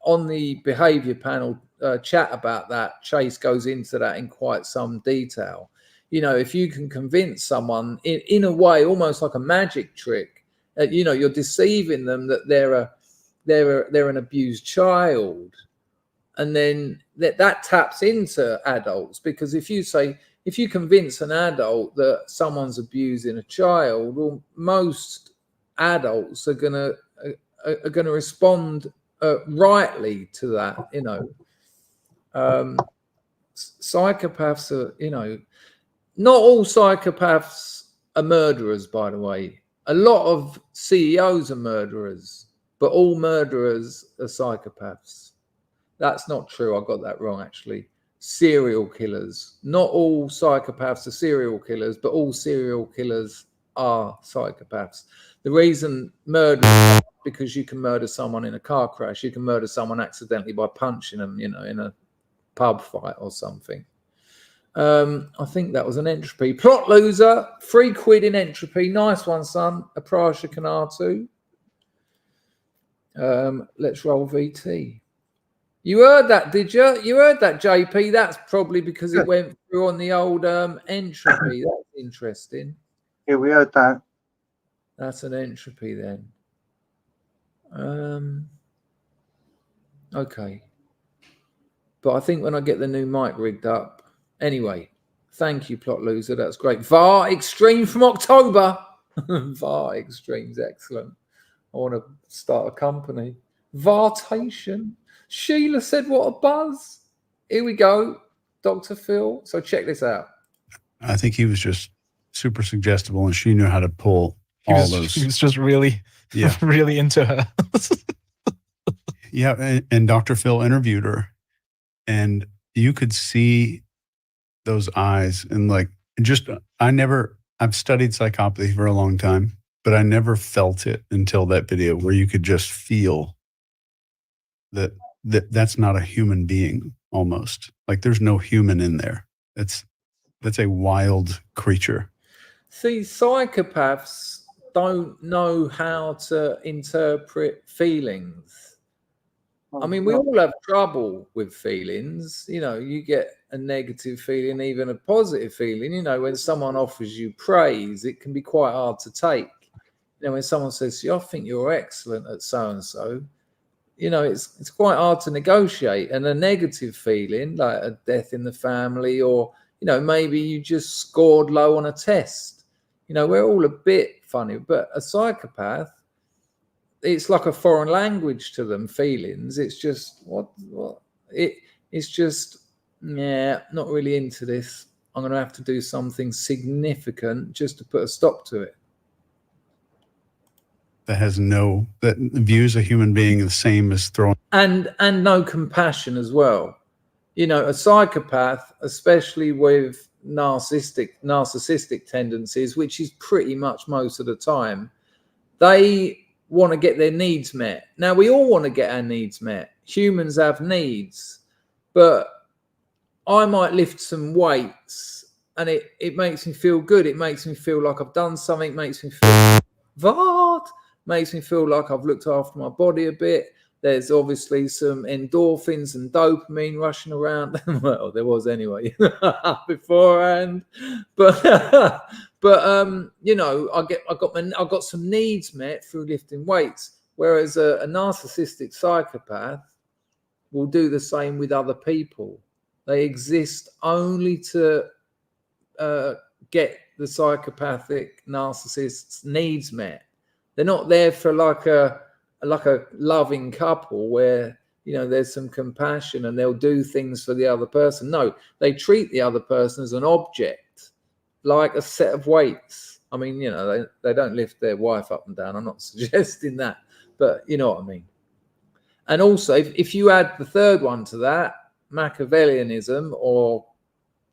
on the behavior panel chat about that, Chase goes into that in quite some detail. You know, if you can convince someone in a way, almost like a magic trick, you know, you're deceiving them that they're an abused child, and then that taps into adults, because if you convince an adult that someone's abusing a child, well, most adults are gonna respond rightly to that. You know, psychopaths are, you know, not all psychopaths are murderers, by the way. A lot of CEOs are murderers, but all murderers are psychopaths. That's not true. I got that wrong, actually. Serial killers. Not all psychopaths are serial killers, but all serial killers are psychopaths. The reason murder is because you can murder someone in a car crash. You can murder someone accidentally by punching them, you know, in a pub fight or something. I think that was an entropy. Plot loser, £3 in entropy. Nice one, son. Aprasha Kanatu. Let's roll VT. You heard that, did you? You heard that, JP? That's probably because it went through on the old entropy. That's interesting. Yeah, we heard that. That's an entropy then. Okay. But I think when I get the new mic rigged up. Anyway, thank you, Plot Loser. That's great. VAR Extreme from October. VAR Extreme's excellent. I want to start a company. Vartation. Sheila said, what a buzz. Here we go. Dr. Phil. So check this out. I think he was just super suggestible, and she knew how to pull all those. He was just really, yeah, really into her. Yeah, and Dr. Phil interviewed her, and you could see those eyes, and like, just, I've studied psychopathy for a long time, but I never felt it until that video, where you could just feel that's not a human being, almost. Like there's no human in there. That's a wild creature. See, psychopaths don't know how to interpret feelings. I mean, we all have trouble with feelings. You know, you get a negative feeling, even a positive feeling. You know, when someone offers you praise, it can be quite hard to take. You know, when someone says, I think you're excellent at so-and-so, you know, it's quite hard to negotiate. And a negative feeling, like a death in the family, or, you know, maybe you just scored low on a test. You know, we're all a bit funny, but a psychopath, it's like a foreign language to them, feelings. It's just, it's just, yeah, not really into this. I'm going to have to do something significant just to put a stop to it. That views a human being the same as throwing. And no compassion as well. You know, a psychopath, especially with narcissistic tendencies, which is pretty much most of the time, they want to get their needs met. Now, we all want to get our needs met. Humans have needs, but I might lift some weights and it makes me feel good. It makes me feel like I've done something, makes me feel makes me feel like I've looked after my body a bit. There's obviously some endorphins and dopamine rushing around. Well, there was anyway beforehand. But But you know, I got some needs met through lifting weights, whereas a narcissistic psychopath will do the same with other people. They exist only to get the psychopathic narcissist's needs met. They're not there for like a loving couple where, you know, there's some compassion and they'll do things for the other person. No, they treat the other person as an object, like a set of weights. I mean, you know, they don't lift their wife up and down. I'm not suggesting that, but you know what I mean. And also, if you add the third one to that, Machiavellianism, or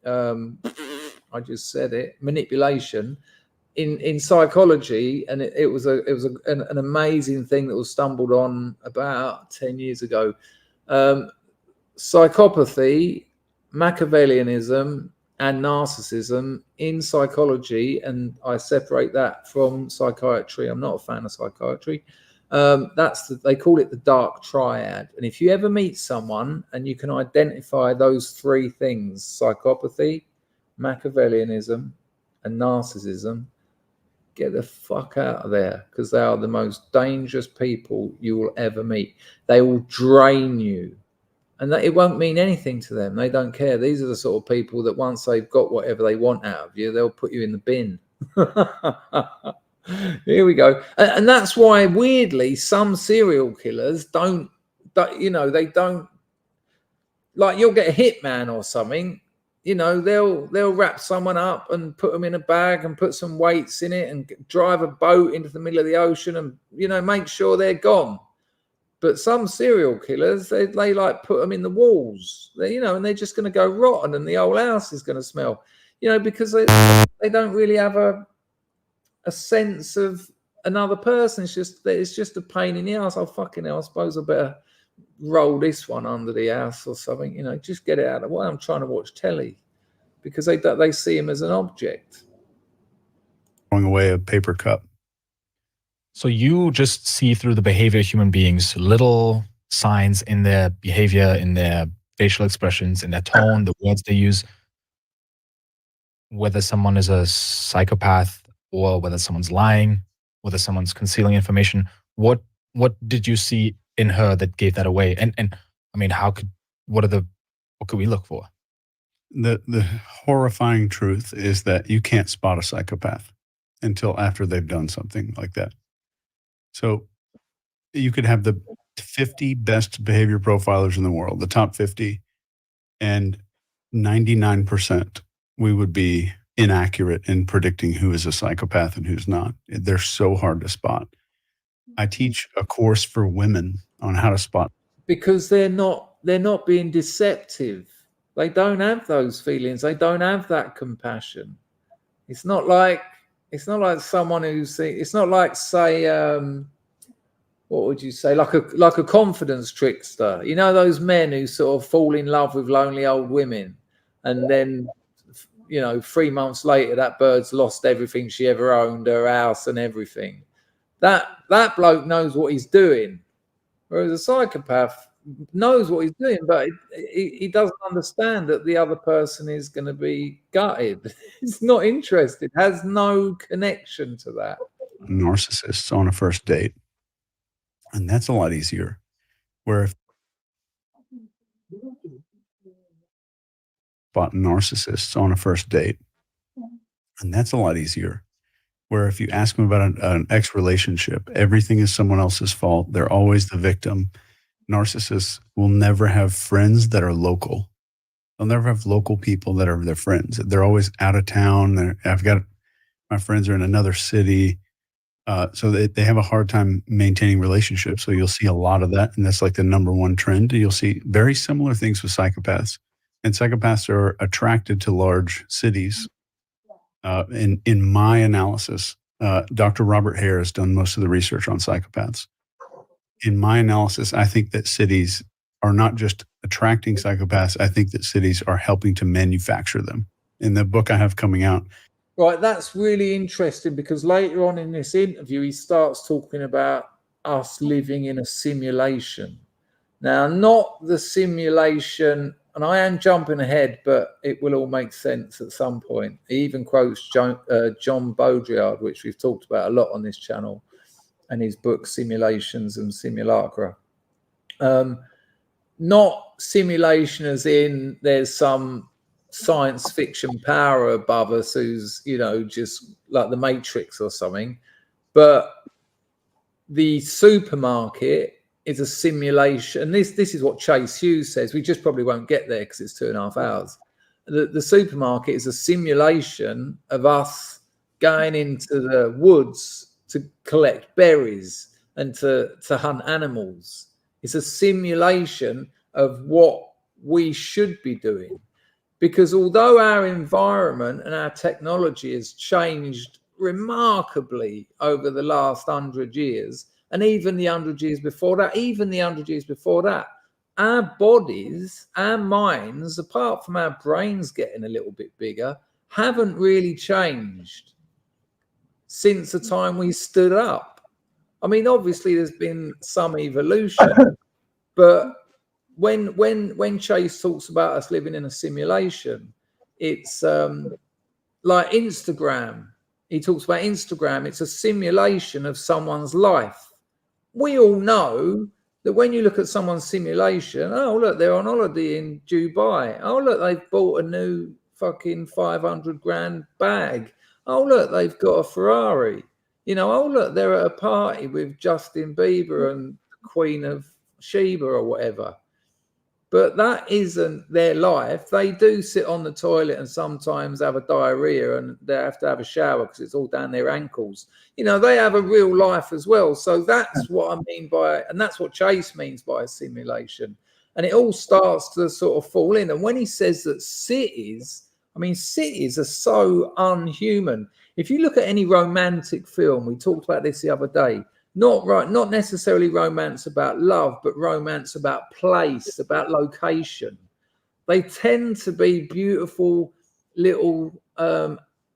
I just said it, manipulation in psychology, and it was an amazing thing that was stumbled on about 10 years ago. Psychopathy, Machiavellianism, and narcissism in psychology, and I separate that from psychiatry. I'm not a fan of psychiatry. They call it the dark triad. And if you ever meet someone and you can identify those three things, psychopathy, Machiavellianism, and narcissism, get the fuck out of there, because they are the most dangerous people you will ever meet. They will drain you, and it won't mean anything to them. They don't care. These are the sort of people that once they've got whatever they want out of you, they'll put you in the bin. Here we go. And that's why, weirdly, some serial killers don't, you know, they don't, like, you'll get a hitman or something, you know, they'll wrap someone up and put them in a bag and put some weights in it and drive a boat into the middle of the ocean and, you know, make sure they're gone. But some serial killers, they like put them in the walls, you know, and they're just going to go rotten and the whole house is going to smell, you know, because they don't really have a sense of another person. It's just a pain in the ass. Oh, fucking hell, I suppose I better roll this one under the house or something, you know, just get it out of the way. I'm trying to watch telly, because they see him as an object. Throwing away a paper cup. So you just see through the behavior of human beings, little signs in their behavior, in their facial expressions, in their tone, the words they use, whether someone is a psychopath or whether someone's lying, whether someone's concealing information. What did you see in her that gave that away? And I mean, what could we look for? The horrifying truth is that you can't spot a psychopath until after they've done something like that. So you could have the 50 best behavior profilers in the world, the top 50, and 99% we would be inaccurate in predicting who is a psychopath and who's not. They're so hard to spot. I teach a course for women on how to spot. Because they're not being deceptive. They don't have those feelings. They don't have that compassion. It's not like someone who's, it's not like, say, what would you say, like a confidence trickster. You know, those men who sort of fall in love with lonely old women, and then, you know, 3 months later, that bird's lost everything she ever owned, her house and everything. That bloke knows what he's doing, whereas a psychopath knows what he's doing, but he doesn't understand that the other person is going to be gutted. He's not interested, has no connection to that. Narcissists on a first date, and that's a lot easier. Where if spot narcissists on a first date, and that's a lot easier. Where if you ask them about an ex relationship, everything is someone else's fault. They're always the victim. Narcissists will never have friends that are local. They'll never have local people that are their friends. They're always out of town. My friends are in another city. So they have a hard time maintaining relationships. So you'll see a lot of that. And that's like the number one trend. You'll see very similar things with psychopaths. And psychopaths are attracted to large cities. In my analysis, Dr. Robert Hare has done most of the research on psychopaths. In my analysis, I think that cities are not just attracting psychopaths. I think that cities are helping to manufacture them. In the book I have coming out. Right, that's really interesting, because later on in this interview, he starts talking about us living in a simulation. Now, not the simulation and I am jumping ahead, but it will all make sense at some point. He even quotes John Baudrillard, which we've talked about a lot on this channel, and his book Simulations and Simulacra. Not simulation as in there's some science fiction power above us who's, you know, just like the Matrix or something, but the supermarket is a simulation. And this is what Chase Hughes says. We just probably won't get there because it's 2.5 hours. The supermarket is a simulation of us going into the woods to collect berries and to hunt animals. It's a simulation of what we should be doing. Because although our environment and our technology has changed remarkably over the last 100 years, and even the 100 years before that, our bodies, our minds, apart from our brains getting a little bit bigger, haven't really changed since the time we stood up. I mean, obviously there's been some evolution, but when Chase talks about us living in a simulation, it's like Instagram. He talks about Instagram. It's a simulation of someone's life. We all know that when you look at someone's simulation, oh, look, they're on holiday in Dubai. Oh, look, they've bought a new fucking 500 grand bag. Oh, look, they've got a Ferrari. You know, oh, look, they're at a party with Justin Bieber and Queen of Sheba or whatever. But that isn't their life. They do sit on the toilet and sometimes have a diarrhea and they have to have a shower because it's all down their ankles. You know, they have a real life as well. So that's what I mean by, and that's what Chase means by a simulation. And it all starts to sort of fall in. And when he says that cities, I mean, cities are so unhuman. If you look at any romantic film, we talked about this the other day, not necessarily romance about love, but romance about place, about location. They tend to be beautiful little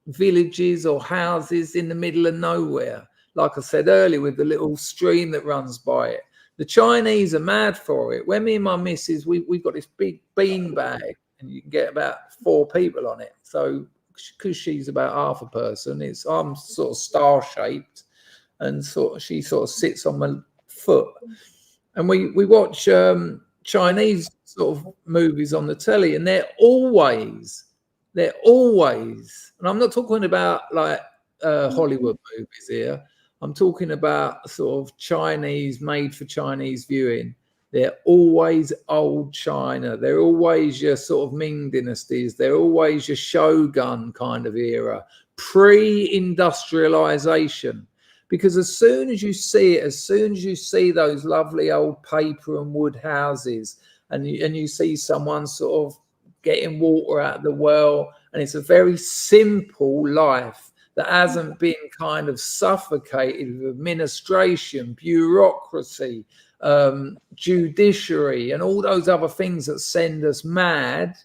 villages or houses in the middle of nowhere. Like I said earlier, with the little stream that runs by it. The Chinese are mad for it. When me and my missus, we've got this big bean bag and you can get about 4 people on it. So because she's about half a person, I'm sort of star-shaped. And she sort of sits on my foot, and we watch Chinese sort of movies on the telly, and they're always, and I'm not talking about like Hollywood movies here. I'm talking about sort of Chinese, made for Chinese viewing. They're always old China. They're always your sort of Ming dynasties. They're always your Shogun kind of era, pre-industrialization. Because as soon as you see it, as soon as you see those lovely old paper and wood houses, and you see someone sort of getting water out of the well, and it's a very simple life that hasn't been kind of suffocated with administration, bureaucracy, judiciary, and all those other things that send us mad.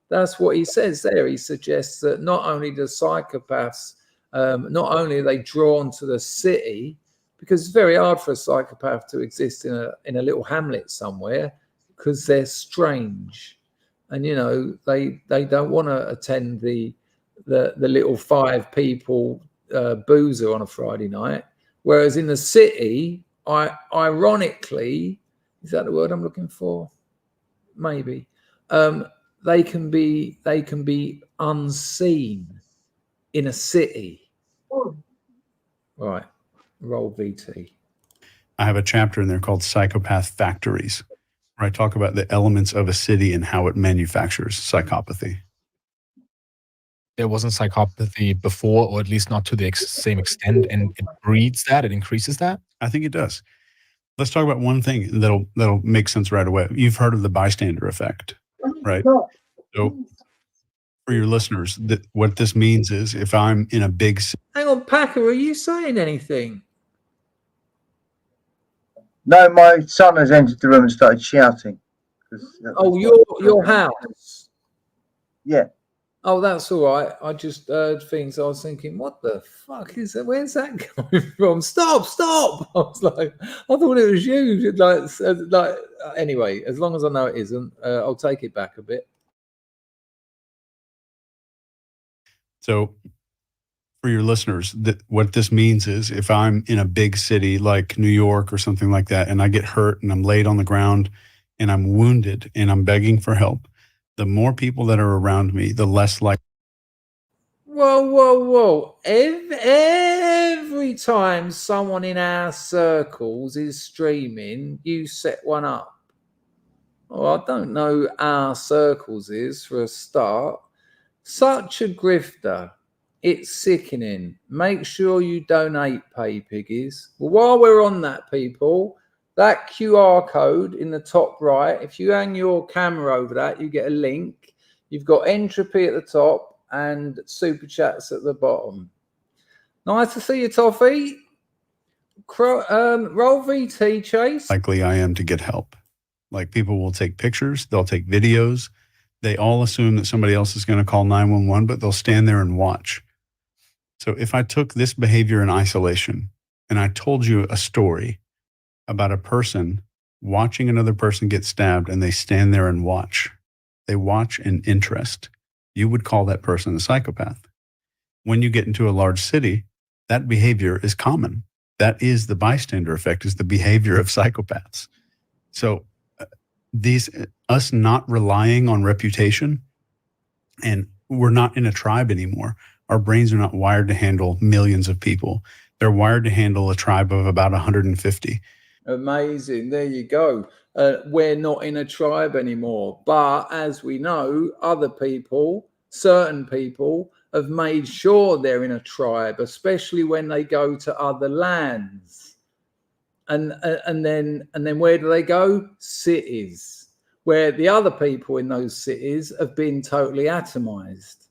That's what he says there. He suggests that not only do psychopaths, not only are they drawn to the city, because it's very hard for a psychopath to exist in a little hamlet somewhere because they're strange, and you know they don't want to attend the little 5 people boozer on a Friday night. Whereas in the city, ironically, is that the word I'm looking for? Maybe they can be unseen in a city. Right. Roll VT. I have a chapter in there called Psychopath Factories, where I talk about the elements of a city and how it manufactures psychopathy. There wasn't psychopathy before, or at least not to the same extent, and it breeds that, it increases that? I think it does. Let's talk about one thing that'll make sense right away. You've heard of the bystander effect, right? So for your listeners, what this means is if I'm in a big city. Hang on, Packer, are you saying anything? No, my son has entered the room and started shouting. Oh, your house. Yeah. Oh, that's all right. I just heard things. I was thinking, what the fuck is that? Where's that coming from? Stop! I was like, I thought it was you. Like. Anyway, as long as I know it isn't, I'll take it back a bit. So, for your listeners, what this means is if I'm in a big city like New York or something like that, and I get hurt and I'm laid on the ground and I'm wounded and I'm begging for help, the more people that are around me, the less like. Whoa. Every time someone in our circles is streaming, you set one up. Well, I don't know our circles is for a start. Such a grifter. It's sickening. Make sure you donate, pay piggies. Well, while we're on that, people, that QR code in the top right, if you hang your camera over that, you get a link. You've got entropy at the top and super chats at the bottom. Nice to see you, Toffee. Roll VT, Chase. Likely I am to get help. Like, people will take pictures, they'll take videos. They all assume that somebody else is going to call 911, but they'll stand there and watch. So if I took this behavior in isolation and I told you a story about a person watching another person get stabbed and they stand there and watch, they watch in interest, you would call that person a psychopath. When you get into a large city, that behavior is common. That is the bystander effect, is the behavior of psychopaths. So us not relying on reputation, and we're not in a tribe anymore. Our brains are not wired to handle millions of people. They're wired to handle a tribe of about 150. Amazing. There you go. We're not in a tribe anymore. But as we know, other people, certain people, have made sure they're in a tribe, especially when they go to other lands. And then where do they go? Cities, where the other people in those cities have been totally atomized.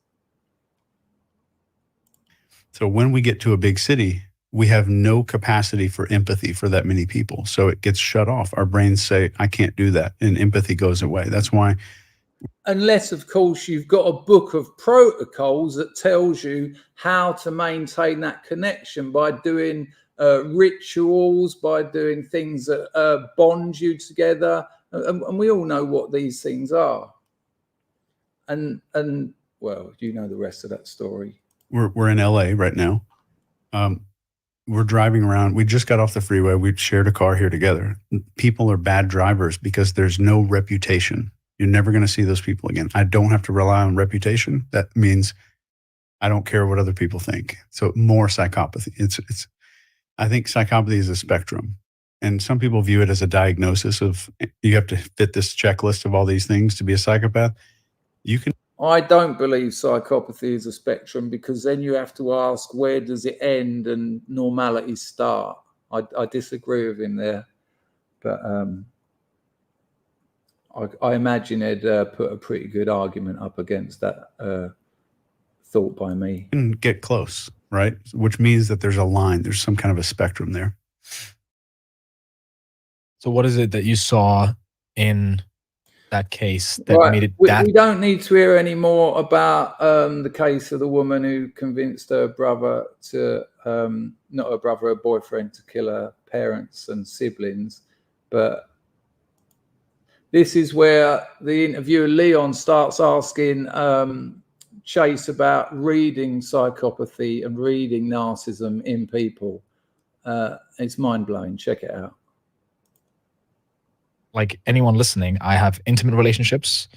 So when we get to a big city, we have no capacity for empathy for that many people. So it gets shut off. Our brains say, I can't do that. And empathy goes away. That's why. Unless, of course, you've got a book of protocols that tells you how to maintain that connection by doing rituals, by doing things that bond you together. And we all know what these things are. And well, you know the rest of that story. We're in LA right now. We're driving around. We just got off the freeway. We shared a car here together. People are bad drivers because there's no reputation. You're never going to see those people again. I don't have to rely on reputation. That means I don't care what other people think. So more psychopathy. I think psychopathy is a spectrum. And some people view it as a diagnosis of, you have to fit this checklist of all these things to be a psychopath. I don't believe psychopathy is a spectrum, because then you have to ask, where does it end and normality start? I disagree with him there. But I imagine Ed put a pretty good argument up against that thought by me. Can get close, right? Which means that there's a line, there's some kind of a spectrum there. So what is it that you saw in that case that made it we don't need to hear any more about the case of the woman who convinced her brother to, not her brother, her boyfriend, to kill her parents and siblings. But this is where the interviewer Leon starts asking Chase about reading psychopathy and reading narcissism in people. It's mind-blowing. Check it out. Like anyone listening, I have intimate relationships,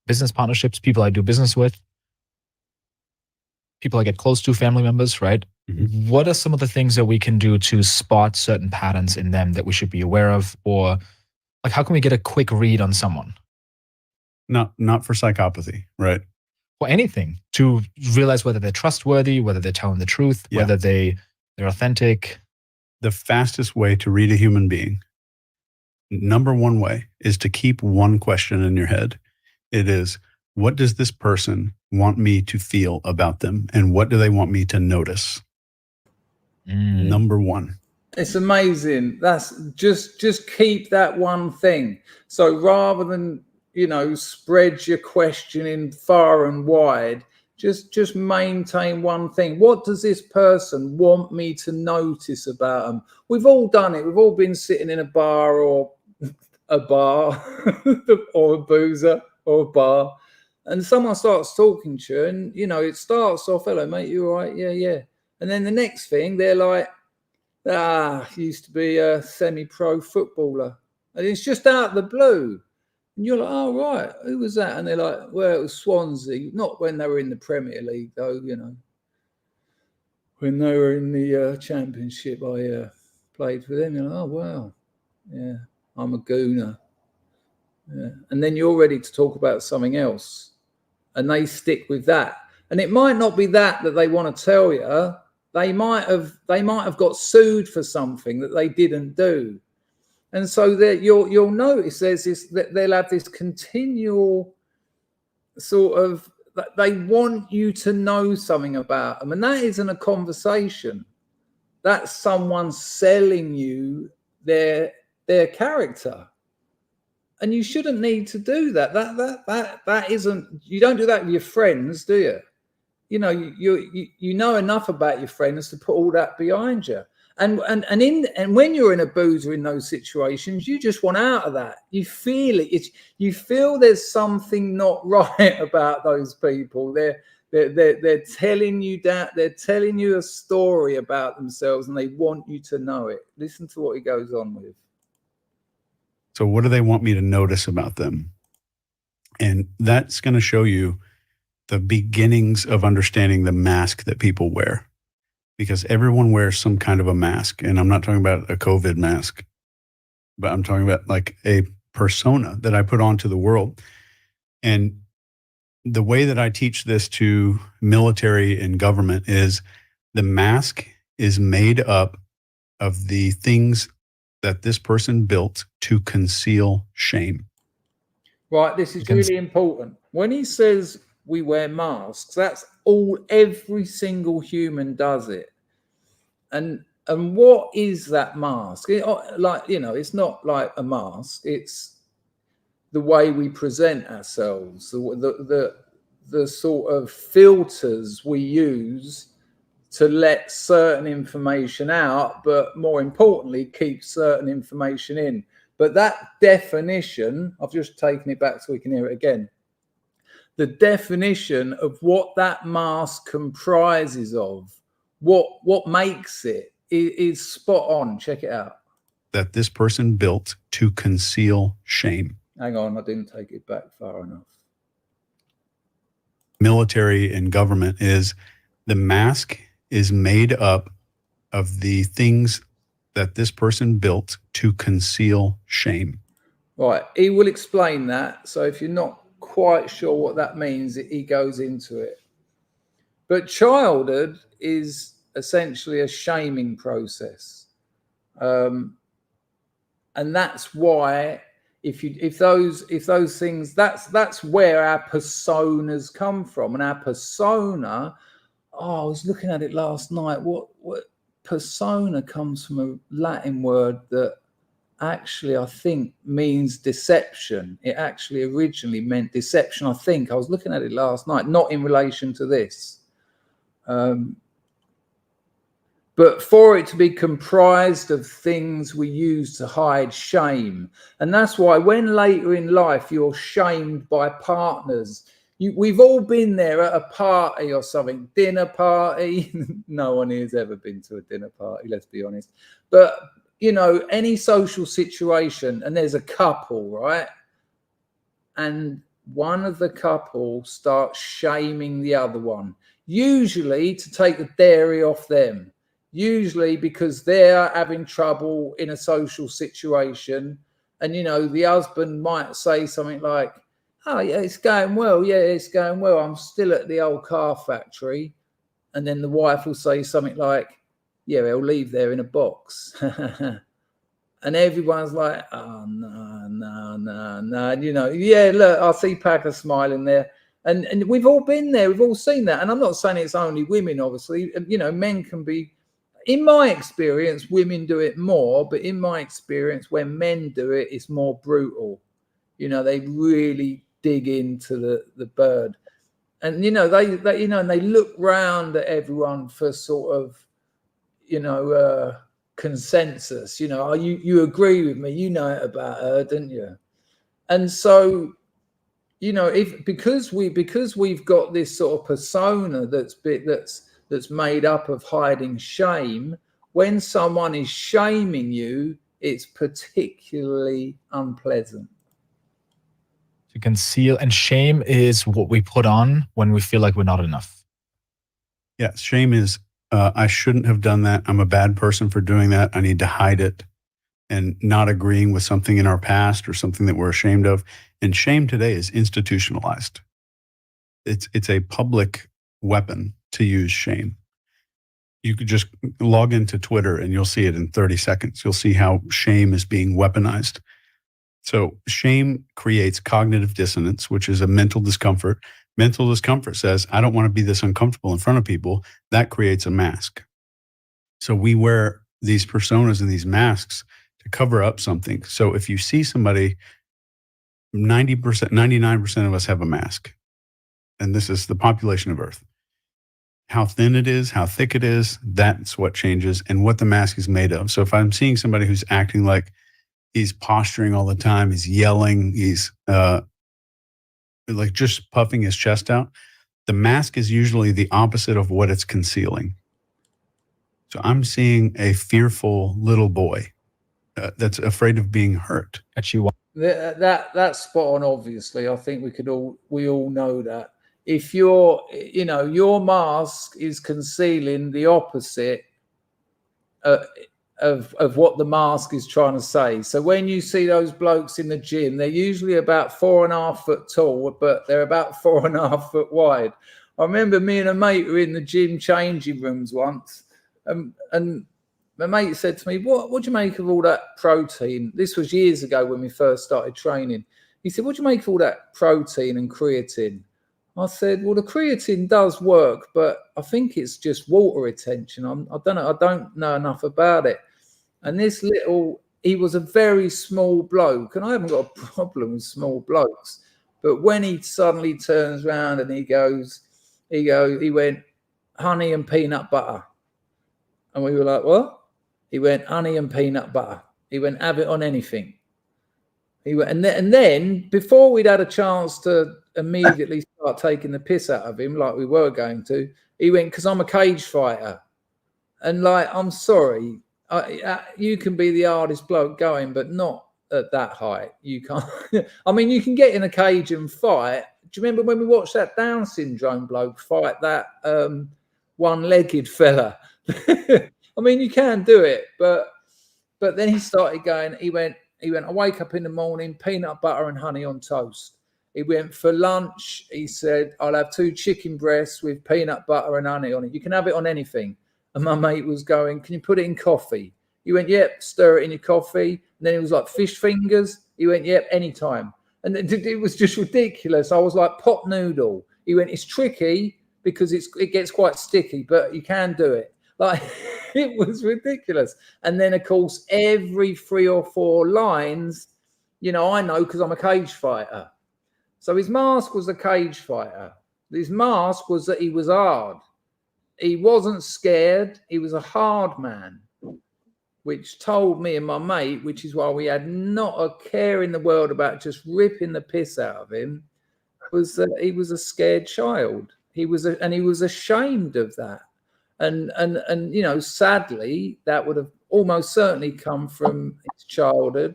business partnerships, people I do business with, people I get close to, family members, right? Mm-hmm. What are some of the things that we can do to spot certain patterns in them that we should be aware of? Or like, how can we get a quick read on someone? Not for psychopathy, right? Or anything, to realize whether they're trustworthy, whether they're telling the truth, whether they're authentic. The fastest way to read a human being, number one way, is to keep one question in your head. It is, what does this person want me to feel about them? And what do they want me to notice? Number one. It's amazing. That's just keep that one thing. So rather than, spread your questioning far and wide, Just maintain one thing. What does this person want me to notice about them? We've all done it. We've all been sitting in a bar or a or a boozer or a bar, and someone starts talking to you, and you know, it starts off, hello mate, you all right? Yeah. And then the next thing they're like, used to be a semi-pro footballer, and it's just out of the blue. And you're like, oh, right, who was that? And they're like, well, it was Swansea. Not when they were in the Premier League, though, you know. When they were in the Championship, I played for them. You're like, oh, wow. Yeah, I'm a gooner. Yeah. And then you're ready to talk about something else. And they stick with that. And it might not be that they want to tell you. They might have got sued for something that they didn't do. And so that you'll notice there's this, that they'll have this continual sort of, they want you to know something about them. And that isn't a conversation. That's someone selling you their character. And you shouldn't need to do that. That isn't, you don't do that with your friends, do you? You know, you know enough about your friends to put all that behind you. And when you're in a boozer in those situations, you just want out of that. You feel it. You feel there's something not right about those people. They're telling you that. They're telling you a story about themselves, and they want you to know it. Listen to what he goes on with. So what do they want me to notice about them? And that's going to show you the beginnings of understanding the mask that people wear. Because everyone wears some kind of a mask. And I'm not talking about a COVID mask, but I'm talking about like a persona that I put onto the world. And the way that I teach this to military and government is the mask is made up of the things that this person built to conceal shame. Right, this is really important. When he says we wear masks, that's all, every single human does it. And what is that mask? Like, you know, it's not like a mask. It's the way we present ourselves, the sort of filters we use to let certain information out, but more importantly, keep certain information in. But that definition, I've just taken it back so we can hear it again. The definition of what that mask comprises of, what makes it, is spot on. Check it out. That this person built to conceal shame. Hang on, I didn't take it back far enough. Military and government is the mask is made up of the things that this person built to conceal shame. Right, he will explain that. So if you're not quite sure what that means, he goes into it. But childhood is essentially a shaming process, and that's why if those things, that's where our personas come from. And our persona, I was looking at it last night. What persona comes from a Latin word that actually I think means deception. It actually originally meant deception. I think I was looking at it last night, not in relation to this. But for it to be comprised of things we use to hide shame. And that's why when later in life you're shamed by partners, we've all been there at a party or something, dinner party. No one here's ever been to a dinner party, let's be honest. But, you know, any social situation, and there's a couple, right? And one of the couple starts shaming the other one, usually to take the dairy off them. Usually because they're having trouble in a social situation. And, you know, the husband might say something like, oh, yeah, it's going well. Yeah, it's going well. I'm still at the old car factory. And then the wife will say something like, yeah, he'll leave there in a box. And everyone's like, oh, no. And, you know, yeah, look, I see Packer smiling there. And we've all been there. We've all seen that. And I'm not saying it's only women, obviously. You know, men can be, in my experience, women do it more, but in my experience, when men do it, it's more brutal. You know, they really dig into the bird. and you know they you know, and they look round at everyone for sort of, you know, consensus. You know, you agree with me? You know it about her, didn't you? And so, you know, because we've got this sort of persona that's made up of hiding shame. When someone is shaming you, it's particularly unpleasant. To conceal, and shame is what we put on when we feel like we're not enough. Yeah, shame is, I shouldn't have done that. I'm a bad person for doing that. I need to hide it, and not agreeing with something in our past or something that we're ashamed of. And shame today is institutionalized. It's a public weapon to use shame. You could just log into Twitter and you'll see it in 30 seconds. You'll see how shame is being weaponized. So shame creates cognitive dissonance, which is a mental discomfort. Mental discomfort says, I don't want to be this uncomfortable in front of people. That creates a mask. So we wear these personas and these masks to cover up something. So if you see somebody, 90%, 99% of us have a mask. And this is the population of Earth. How thin it is, how thick it is, that's what changes, and what the mask is made of. So if I'm seeing somebody who's acting like he's posturing all the time, he's yelling, he's like just puffing his chest out, the mask is usually the opposite of what it's concealing. So I'm seeing a fearful little boy that's afraid of being hurt. That's spot on. Obviously, I think we all know that. If your mask is concealing the opposite of what the mask is trying to say. So when you see those blokes in the gym, they're usually about 4.5 foot tall, but they're about 4.5 foot wide. I remember me and a mate were in the gym changing rooms once, and my mate said to me, what do you make of all that protein? This was years ago when we first started training. He said, what do you make of all that protein and creatine? I said, well, the creatine does work, but I think it's just water retention. I don't know enough about it. And he was a very small bloke, and I haven't got a problem with small blokes. But when he suddenly turns around and he went, honey and peanut butter. And we were like, what? He went, honey and peanut butter. He went, have it on anything. He went, and then before we'd had a chance to immediately start taking the piss out of him like we were going to, he went, because I'm a cage fighter. And like, I'm sorry, you can be the hardest bloke going, but not at that height. You can't. I mean, you can get in a cage and fight. Do you remember when we watched that Down syndrome bloke fight that one-legged fella? I mean, you can do it, but then he started going. He went, I wake up in the morning, peanut butter and honey on toast. He went, for lunch, he said, I'll have 2 chicken breasts with peanut butter and honey on it. You can have it on anything. And my mate was going, can you put it in coffee? He went, yep, stir it in your coffee. And then it was like fish fingers. He went, yep, anytime. And it was just ridiculous. I was like, pot noodle. He went, it's tricky because it gets quite sticky, but you can do it. Like, it was ridiculous. And then, of course, every 3 or 4 lines, I know because I'm a cage fighter. So his mask was a cage fighter. His mask was that he was hard. He wasn't scared. He was a hard man, which told me and my mate, which is why we had not a care in the world about just ripping the piss out of him, was that he was a scared child. He was ashamed of that. And sadly, that would have almost certainly come from his childhood,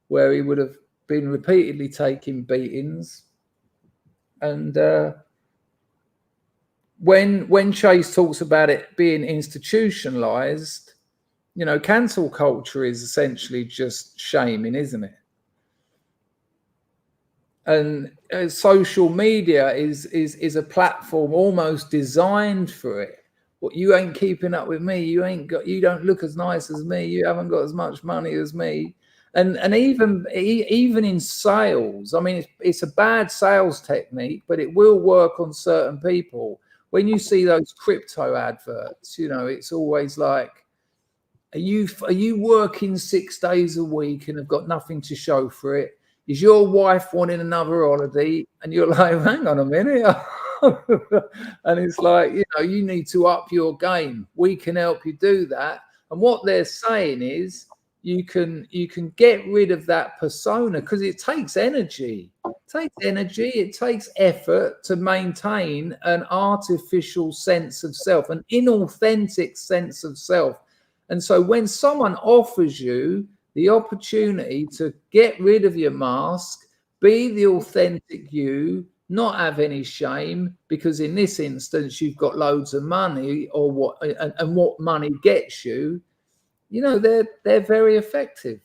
where he would have been repeatedly taking beatings. And when Chase talks about it being institutionalized, cancel culture is essentially just shaming, isn't it? And social media is a platform almost designed for it. What, you ain't keeping up with me. You don't look as nice as me. You haven't got as much money as me. And even in sales, I mean, it's a bad sales technique, but it will work on certain people. When you see those crypto adverts, it's always like, are you working 6 days a week and have got nothing to show for it? Is your wife wanting another holiday? And you're like, hang on a minute, And it's like, you know, you need to up your game. We can help you do that. And what they're saying is you can get rid of that persona, because it takes energy. It takes effort to maintain an artificial sense of self, an inauthentic sense of self. And so when someone offers you the opportunity to get rid of your mask, be the authentic you, not have any shame, because in this instance you've got loads of money, or what, and what money gets you, you know, they're very effective.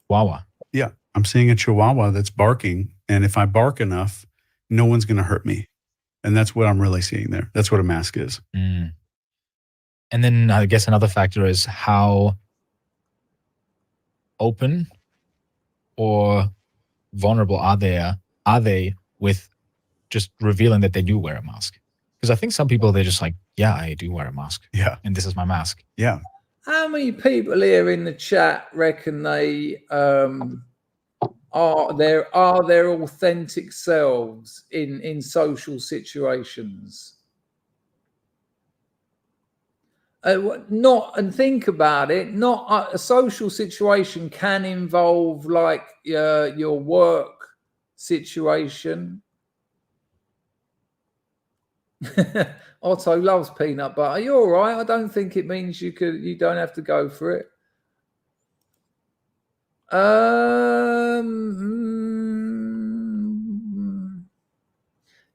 Wawa. Yeah, I'm seeing a chihuahua that's barking, and if I bark enough, no one's going to hurt me. And that's what I'm really seeing there. That's what a mask is. Mm. And then I guess another factor is how open or vulnerable are they with just revealing that they do wear a mask? Because I think some people, they're just like, yeah, I do wear a mask. Yeah. And this is my mask. Yeah. How many people here in the chat reckon they are their authentic selves in social situations? Not, and think about it, not a social situation can involve like your work situation. Otto loves peanut butter. You're all right. I don't think it means you don't have to go for it.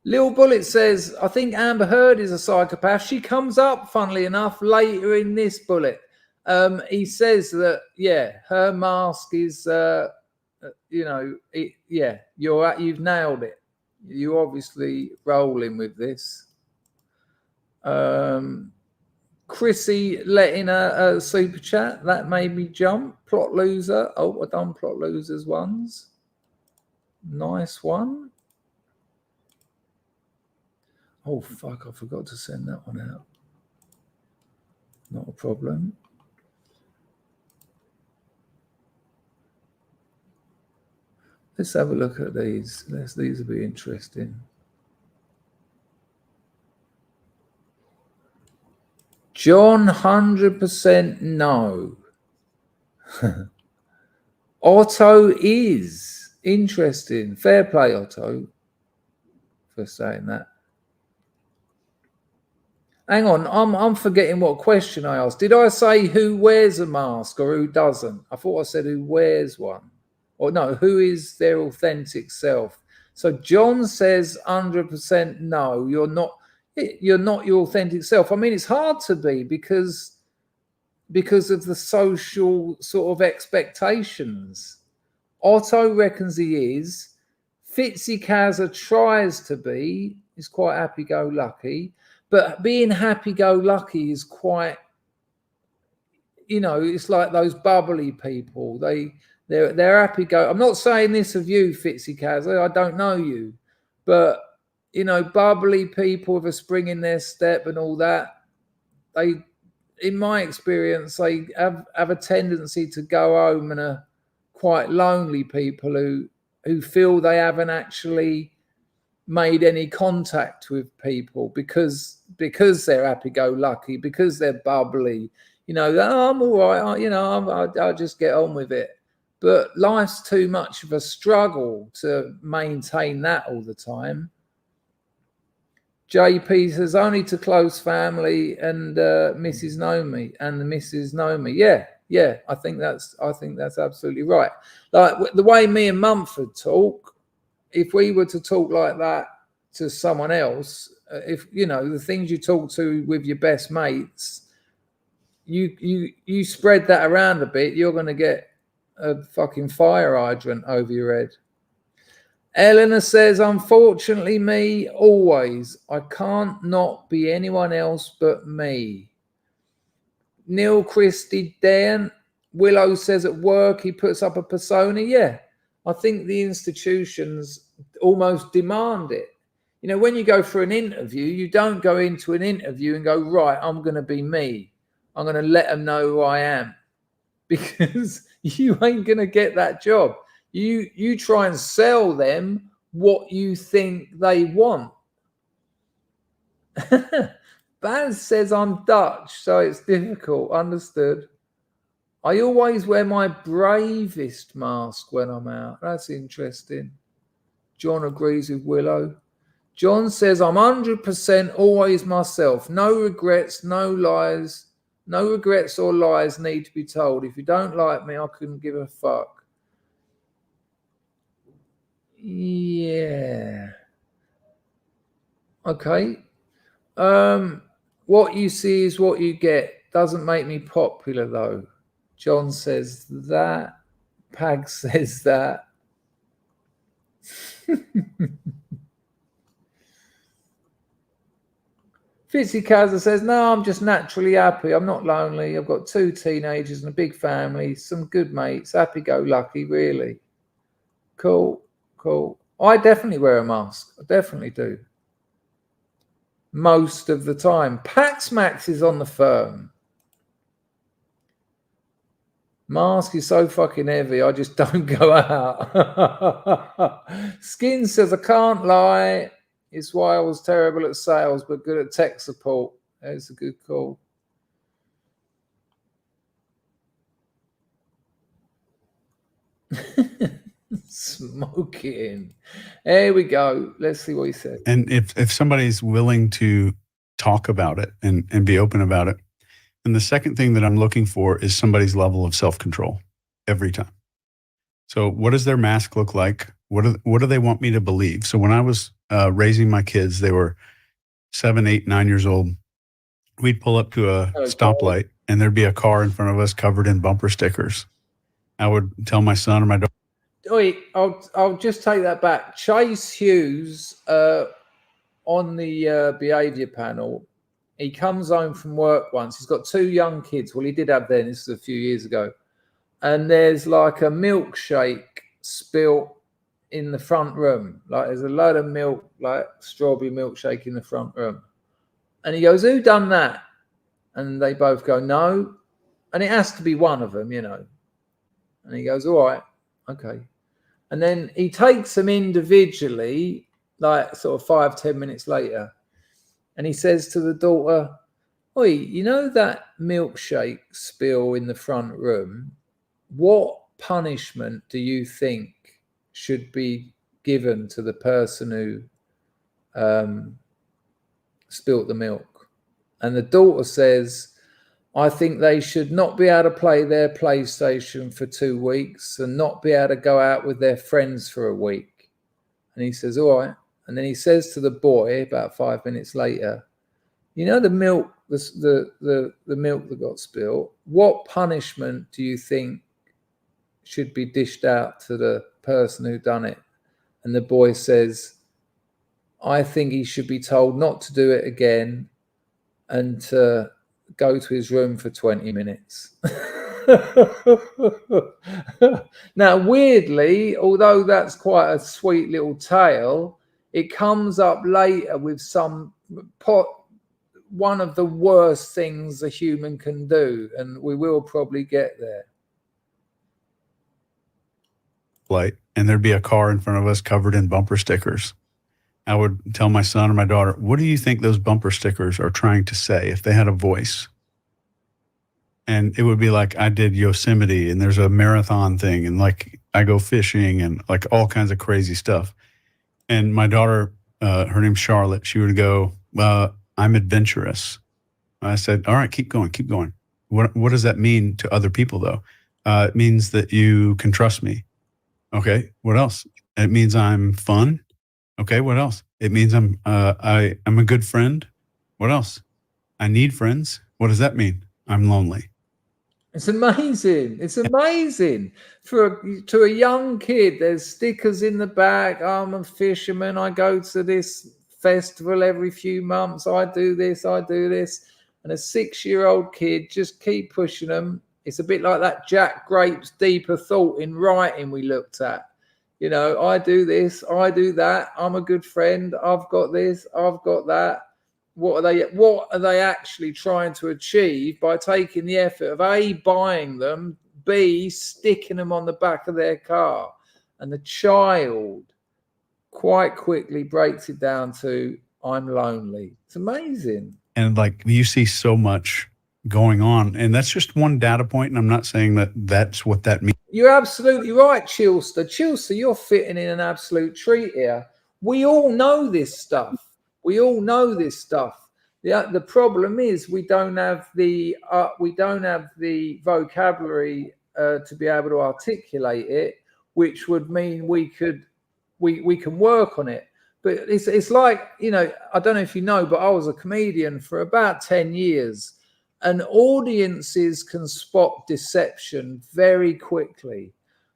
Lil Bullet says, I think Amber Heard is a psychopath. She comes up, funnily enough, later in this bullet. He says that, yeah, her mask is, you know, yeah, you've nailed it. You're obviously rolling with this. Chrissy letting a super chat. That made me jump. Plot loser. Oh, I've done plot losers ones. Nice one. Oh, fuck, I forgot to send that one out. Not a problem. Let's have a look at these. These will be interesting. John, 100% no. Otto is. Interesting. Fair play, Otto, for saying that. Hang on, I'm forgetting what question I asked. Did I say who wears a mask or who doesn't? I thought I said who wears one. Or no, who is their authentic self? So John says 100% no, you're not your authentic self. I mean, it's hard to be because of the social sort of expectations. Otto reckons he is. Fitzy Kazza tries to be. He's quite happy-go-lucky. But being happy-go-lucky is quite, you know, it's like those bubbly people. They're happy-go. I'm not saying this of you, Fitzy Kazza. I don't know you. But, you know, bubbly people with a spring in their step and all that, they, in my experience, they have a tendency to go home and are quite lonely people who feel they haven't actually made any contact with people because they're happy-go-lucky, because they're bubbly. You know, oh, I'm all right. You know, I'll just get on with it. But life's too much of a struggle to maintain that all the time. JP says only to close family and Mrs. know me, and the Mrs. know me. Yeah. I think that's absolutely right. Like the way me and Mumford talk. If we were to talk like that to someone else, if you know the things you talk to with your best mates, you spread that around a bit, you're going to get a fucking fire hydrant over your head. Eleanor says, unfortunately, me always. I can't not be anyone else but me. Neil Christie, Dan Willow says at work he puts up a persona. Yeah, I think the institutions almost demand it. You know, when you go for an interview, you don't go into an interview and go, right, I'm going to be me. I'm going to let them know who I am, because you ain't going to get that job. You try and sell them what you think they want. Baz says I'm Dutch, so it's difficult. Understood. I always wear my bravest mask when I'm out. That's interesting. John agrees with Willow. John says I'm 100% always myself. No regrets, no lies. No regrets or lies need to be told. If you don't like me, I couldn't give a fuck. Yeah. Okay. What you see is what you get. Doesn't make me popular though. John says that. Pag says that. Fitzy Kaza says, no, I'm just naturally happy. I'm not lonely. I've got 2 teenagers and a big family, some good mates, happy-go-lucky, really. Cool, cool. I definitely wear a mask. I definitely do. Most of the time. Pax Max is on the firm. Mask is so fucking heavy, I just don't go out. Skin says, I can't lie. It's why I was terrible at sales, but good at tech support. That's a good call. Smoking. There we go. Let's see what he said. And if somebody's willing to talk about it and be open about it, and the second thing that I'm looking for is somebody's level of self-control every time. So what does their mask look like? What do they want me to believe? So when I was raising my kids, they were 7, 8, 9 years old. We'd pull up to a stoplight and there'd be a car in front of us covered in bumper stickers. I would tell my son or my daughter. Wait, I'll just take that back. Chase Hughes on the behaviour panel, he comes home from work once. He's got 2 young kids. Well, he did have then. This is a few years ago. And there's like a milkshake spilt in the front room. Like there's a load of milk, like strawberry milkshake in the front room. And he goes, who done that? And they both go, no. And it has to be one of them, you know. And he goes, all right, okay. And then he takes them individually, like sort of 5-10 minutes later. And he says to the daughter, oi, you know that milkshake spill in the front room? What punishment do you think should be given to the person who spilt the milk? And the daughter says, I think they should not be able to play their PlayStation for 2 weeks and not be able to go out with their friends for a week. And he says, all right. And then he says to the boy about 5 minutes later, you know the milk, the milk that got spilled, what punishment do you think should be dished out to the person who done it? And the boy says, I think he should be told not to do it again and to go to his room for 20 minutes. Now, weirdly, although that's quite a sweet little tale, it comes up later with one of the worst things a human can do, and we will probably get there. And there'd be a car in front of us covered in bumper stickers. I would tell my son or my daughter, what do you think those bumper stickers are trying to say if they had a voice? And it would be like, I did Yosemite and there's a marathon thing and like I go fishing and like all kinds of crazy stuff. And my daughter, her name's Charlotte, she would go, I'm adventurous. I said, all right, keep going, keep going. What does that mean to other people though? It means that you can trust me. Okay, what else? It means I'm fun. Okay, what else? It means I'm a good friend. What else? I need friends. What does that mean? I'm lonely. It's amazing. It's amazing. To a young kid, there's stickers in the back. I'm a fisherman. I go to this festival every few months. I do this, I do this. And a 6-year-old kid, just keep pushing them. It's a bit like that Jack Grape's deeper thought in writing we looked at. You know, I do this, I do that. I'm a good friend. I've got this, I've got that. What are they actually trying to achieve by taking the effort of A, buying them, B, sticking them on the back of their car? And the child quite quickly breaks it down to, I'm lonely. It's amazing. And like you see so much going on, and that's just one data point. And I'm not saying that that's what that means. You're absolutely right, Chilster. Chilster, you're fitting in an absolute treat here. We all know this stuff. We all know this stuff. The problem is we don't have the vocabulary to be able to articulate it, which would mean we can work on it. But it's like, you know, I don't know if you know, but I was a comedian for about 10 years. And audiences can spot deception very quickly.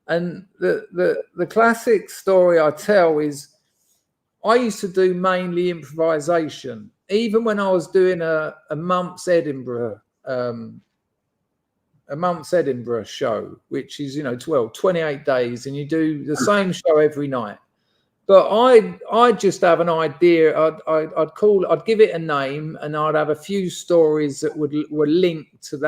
And the classic story I tell is I used to do mainly improvisation. Even when I was doing a month's Edinburgh show, which is, you know, 28 days, and you do the same show every night. But I'd just have an idea. I'd give it a name, and I'd have a few stories that were linked to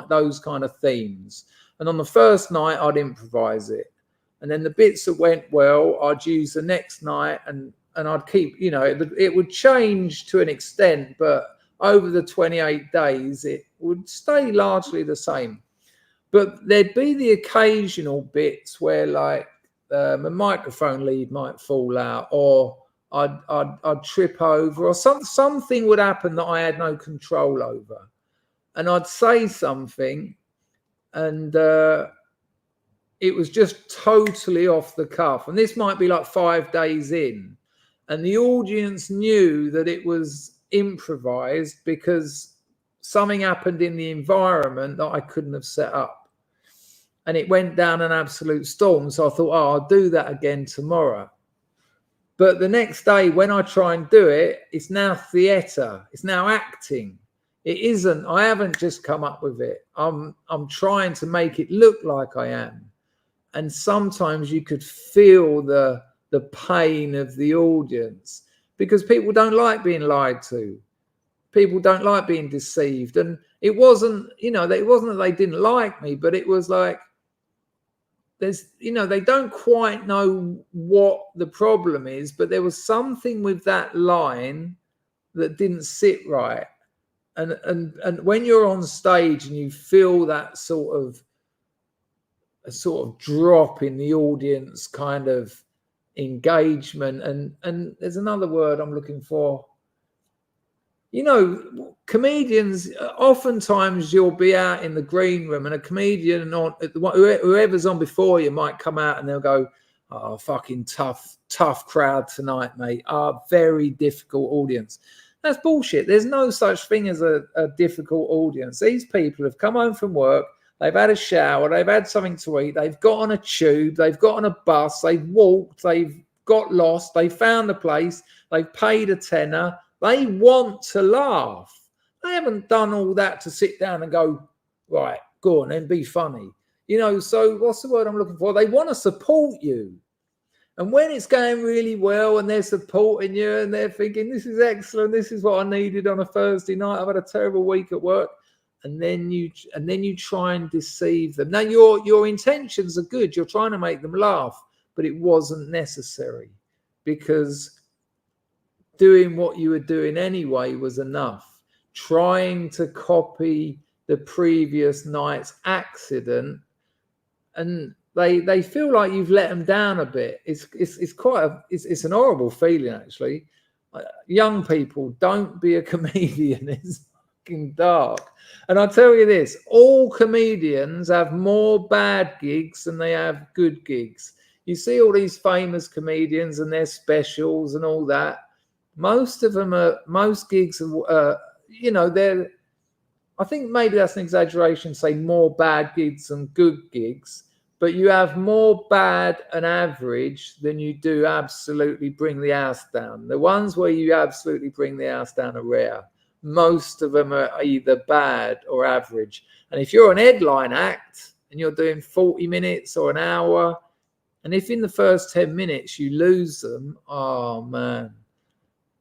those kind of themes. And on the first night, I'd improvise it, and then the bits that went well, I'd use the next night, and I'd keep, you know, it would change to an extent, but over the 28 days, it would stay largely the same. But there'd be the occasional bits where, like, a microphone lead might fall out, or I'd trip over, or something would happen that I had no control over, and I'd say something, and it was just totally off the cuff. And this might be like 5 days in, and the audience knew that it was improvised because something happened in the environment that I couldn't have set up. And it went down an absolute storm. So I thought, oh, I'll do that again tomorrow. But the next day, when I try and do it, it's now theatre. It's now acting. It isn't. I haven't just come up with it. I'm trying to make it look like I am. And sometimes you could feel the pain of the audience, because people don't like being lied to. People don't like being deceived. And it wasn't, you know, it wasn't that they didn't like me, but it was like, there's, you know, they don't quite know what the problem is, but there was something with that line that didn't sit right. And when you're on stage and you feel that sort of drop in the audience kind of engagement, and there's another word I'm looking for. You know, comedians, oftentimes you'll be out in the green room and a comedian, whoever's on before you, might come out and they'll go, oh, fucking tough crowd tonight, mate. Very difficult audience. That's bullshit. There's no such thing as a difficult audience. These people have come home from work, they've had a shower, they've had something to eat, they've got on a tube, they've got on a bus, they've walked, they've got lost, they found a place, they've paid a tenner. They want to laugh. They haven't done all that to sit down and go, right, go on and be funny. You know, so what's the word I'm looking for? They want to support you. And when it's going really well and they're supporting you and they're thinking, this is excellent, this is what I needed on a Thursday night, I've had a terrible week at work. And then you try and deceive them. Now, your intentions are good. You're trying to make them laugh, but it wasn't necessary, because doing what you were doing anyway was enough. Trying to copy the previous night's accident, and they feel like you've let them down a bit. It's an horrible feeling, actually. Young people, don't be a comedian. It's fucking dark. And I tell you this, all comedians have more bad gigs than they have good gigs. You see all these famous comedians and their specials and all that. Most gigs are, you know, I think maybe that's an exaggeration, say more bad gigs than good gigs, but you have more bad and average than you do absolutely bring the house down. The ones where you absolutely bring the house down are rare. Most of them are either bad or average. And if you're an headline act and you're doing 40 minutes or an hour, and if in the first 10 minutes you lose them, oh man,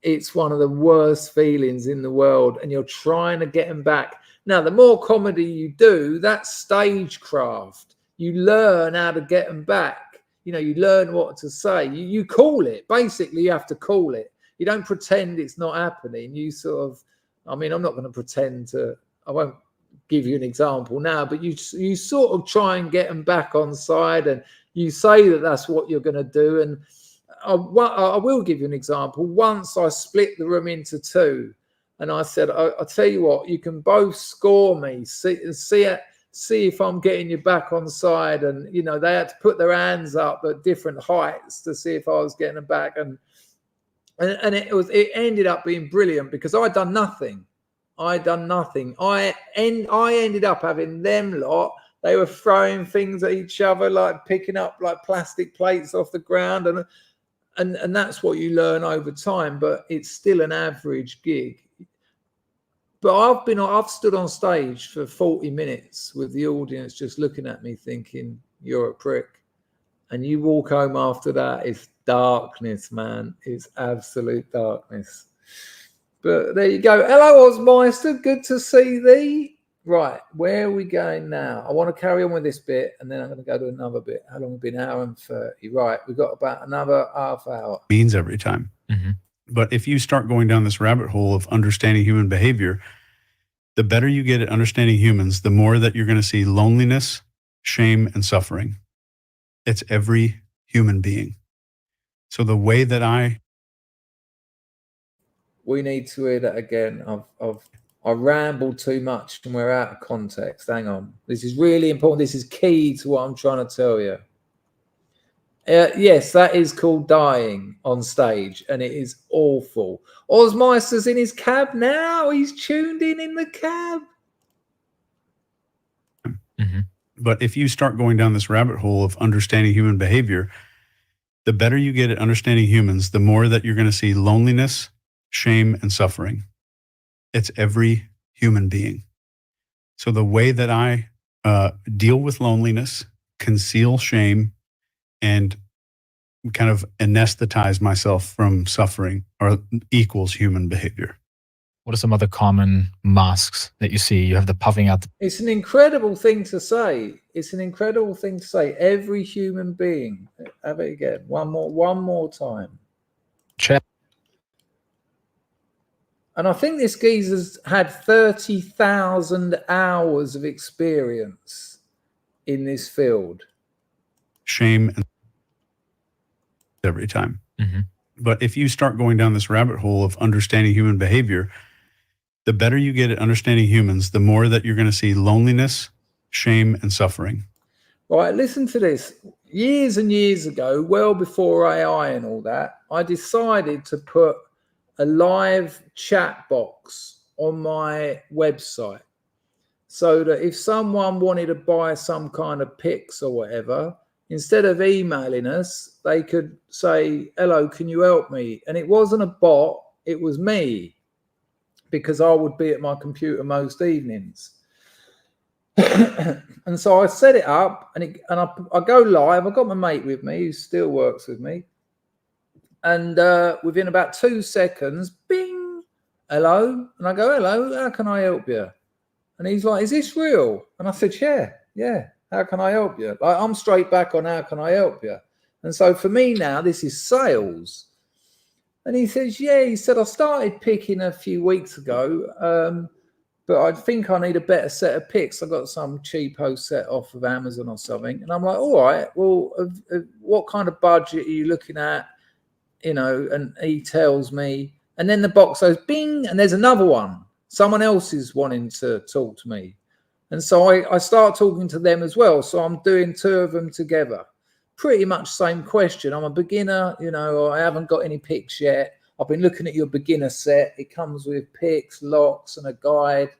it's one of the worst feelings in the world, and you're trying to get them back. Now, the more comedy you do, that's stagecraft. You learn how to get them back. You know, you learn what to say. You call it. Basically, you have to call it. You don't pretend it's not happening. You sort of, I mean, I'm not going to pretend to, I won't give you an example now, but you sort of try and get them back on side, and you say that that's what you're going to do. And I will give you an example. Once I split the room into two, and I said, I'll tell you what, you can both score me, see if I'm getting you back on side. And, you know, they had to put their hands up at different heights to see if I was getting them back. And it ended up being brilliant because I'd done nothing. I ended up having them lot. They were throwing things at each other, like picking up like plastic plates off the ground. And that's what you learn over time, but it's still an average gig. But I've stood on stage for 40 minutes with the audience just looking at me thinking, you're a prick. And you walk home after that, it's darkness, man. It's absolute darkness. But there you go. Hello, Osmeister. Good to see thee. Right, where are we going now? I want to carry on with this bit, and then I'm going to go to another bit. How long have we been? Hour and 30. Right, we've got about another half hour. Means every time. Mm-hmm. But if you start going down this rabbit hole of understanding human behavior, the better you get at understanding humans, the more that you're going to see loneliness, shame, and suffering. It's every human being. So the way that we need to hear that again. I rambled too much and we're out of context. Hang on. This is really important. This is key to what I'm trying to tell you. Yes, that is called dying on stage, and it is awful. Osmeister's in his cab now. He's tuned in the cab. Mm-hmm. But if you start going down this rabbit hole of understanding human behavior, the better you get at understanding humans, the more that you're going to see loneliness, shame, and suffering. It's every human being. So the way that I deal with loneliness, conceal shame, and kind of anesthetize myself from suffering equals human behavior. What are some other common masks that you see? You have the puffing out. It's an incredible thing to say. It's an incredible thing to say. Every human being. Have it again. One more time. Check. And I think this geezer's had 30,000 hours of experience in this field. Shame and every time. Mm-hmm. But if you start going down this rabbit hole of understanding human behavior, the better you get at understanding humans, the more that you're going to see loneliness, shame, and suffering. Right, listen to this. Years and years ago, well before AI and all that, I decided to put a live chat box on my website so that if someone wanted to buy some kind of pics or whatever, instead of emailing us, they could say, hello, can you help me? And it wasn't a bot, it was me, because I would be at my computer most evenings. And so I set it up, and I go live. I've got my mate with me who still works with me. And within about 2 seconds, bing, hello. And I go, hello, how can I help you? And he's like, is this real? And I said, yeah. How can I help you? Like, I'm straight back on how can I help you? And so for me now, this is sales. And he says, yeah, he said, I started picking a few weeks ago, but I think I need a better set of picks. I got some cheapo set off of Amazon or something. And I'm like, all right, well, what kind of budget are you looking at? You know, and he tells me, and then the box goes bing, and there's another one. Someone else is wanting to talk to me. And so I start talking to them as well. So I'm doing 2 of them together. Pretty much same question. I'm a beginner, you know, I haven't got any picks yet. I've been looking at your beginner set. It comes with picks, locks, and a guide.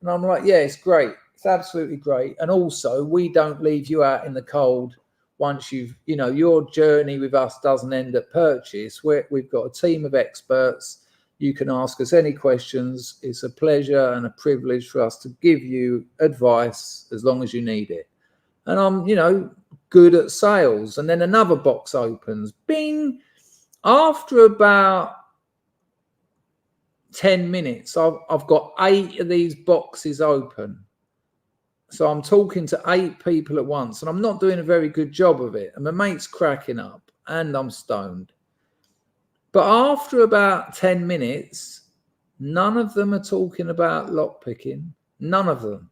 And I'm like, yeah, it's great. It's absolutely great. And also, we don't leave you out in the cold once you've, you know, your journey with us doesn't end at purchase. We've got a team of experts. You can ask us any questions. It's a pleasure and a privilege for us to give you advice as long as you need it. And I'm, you know, good at sales. And then another box opens. Bing. After about 10 minutes, I've got 8 of these boxes open. So I'm talking to 8 people at once, and I'm not doing a very good job of it. And my mate's cracking up, and I'm stoned. But after about 10 minutes, none of them are talking about lockpicking. None of them.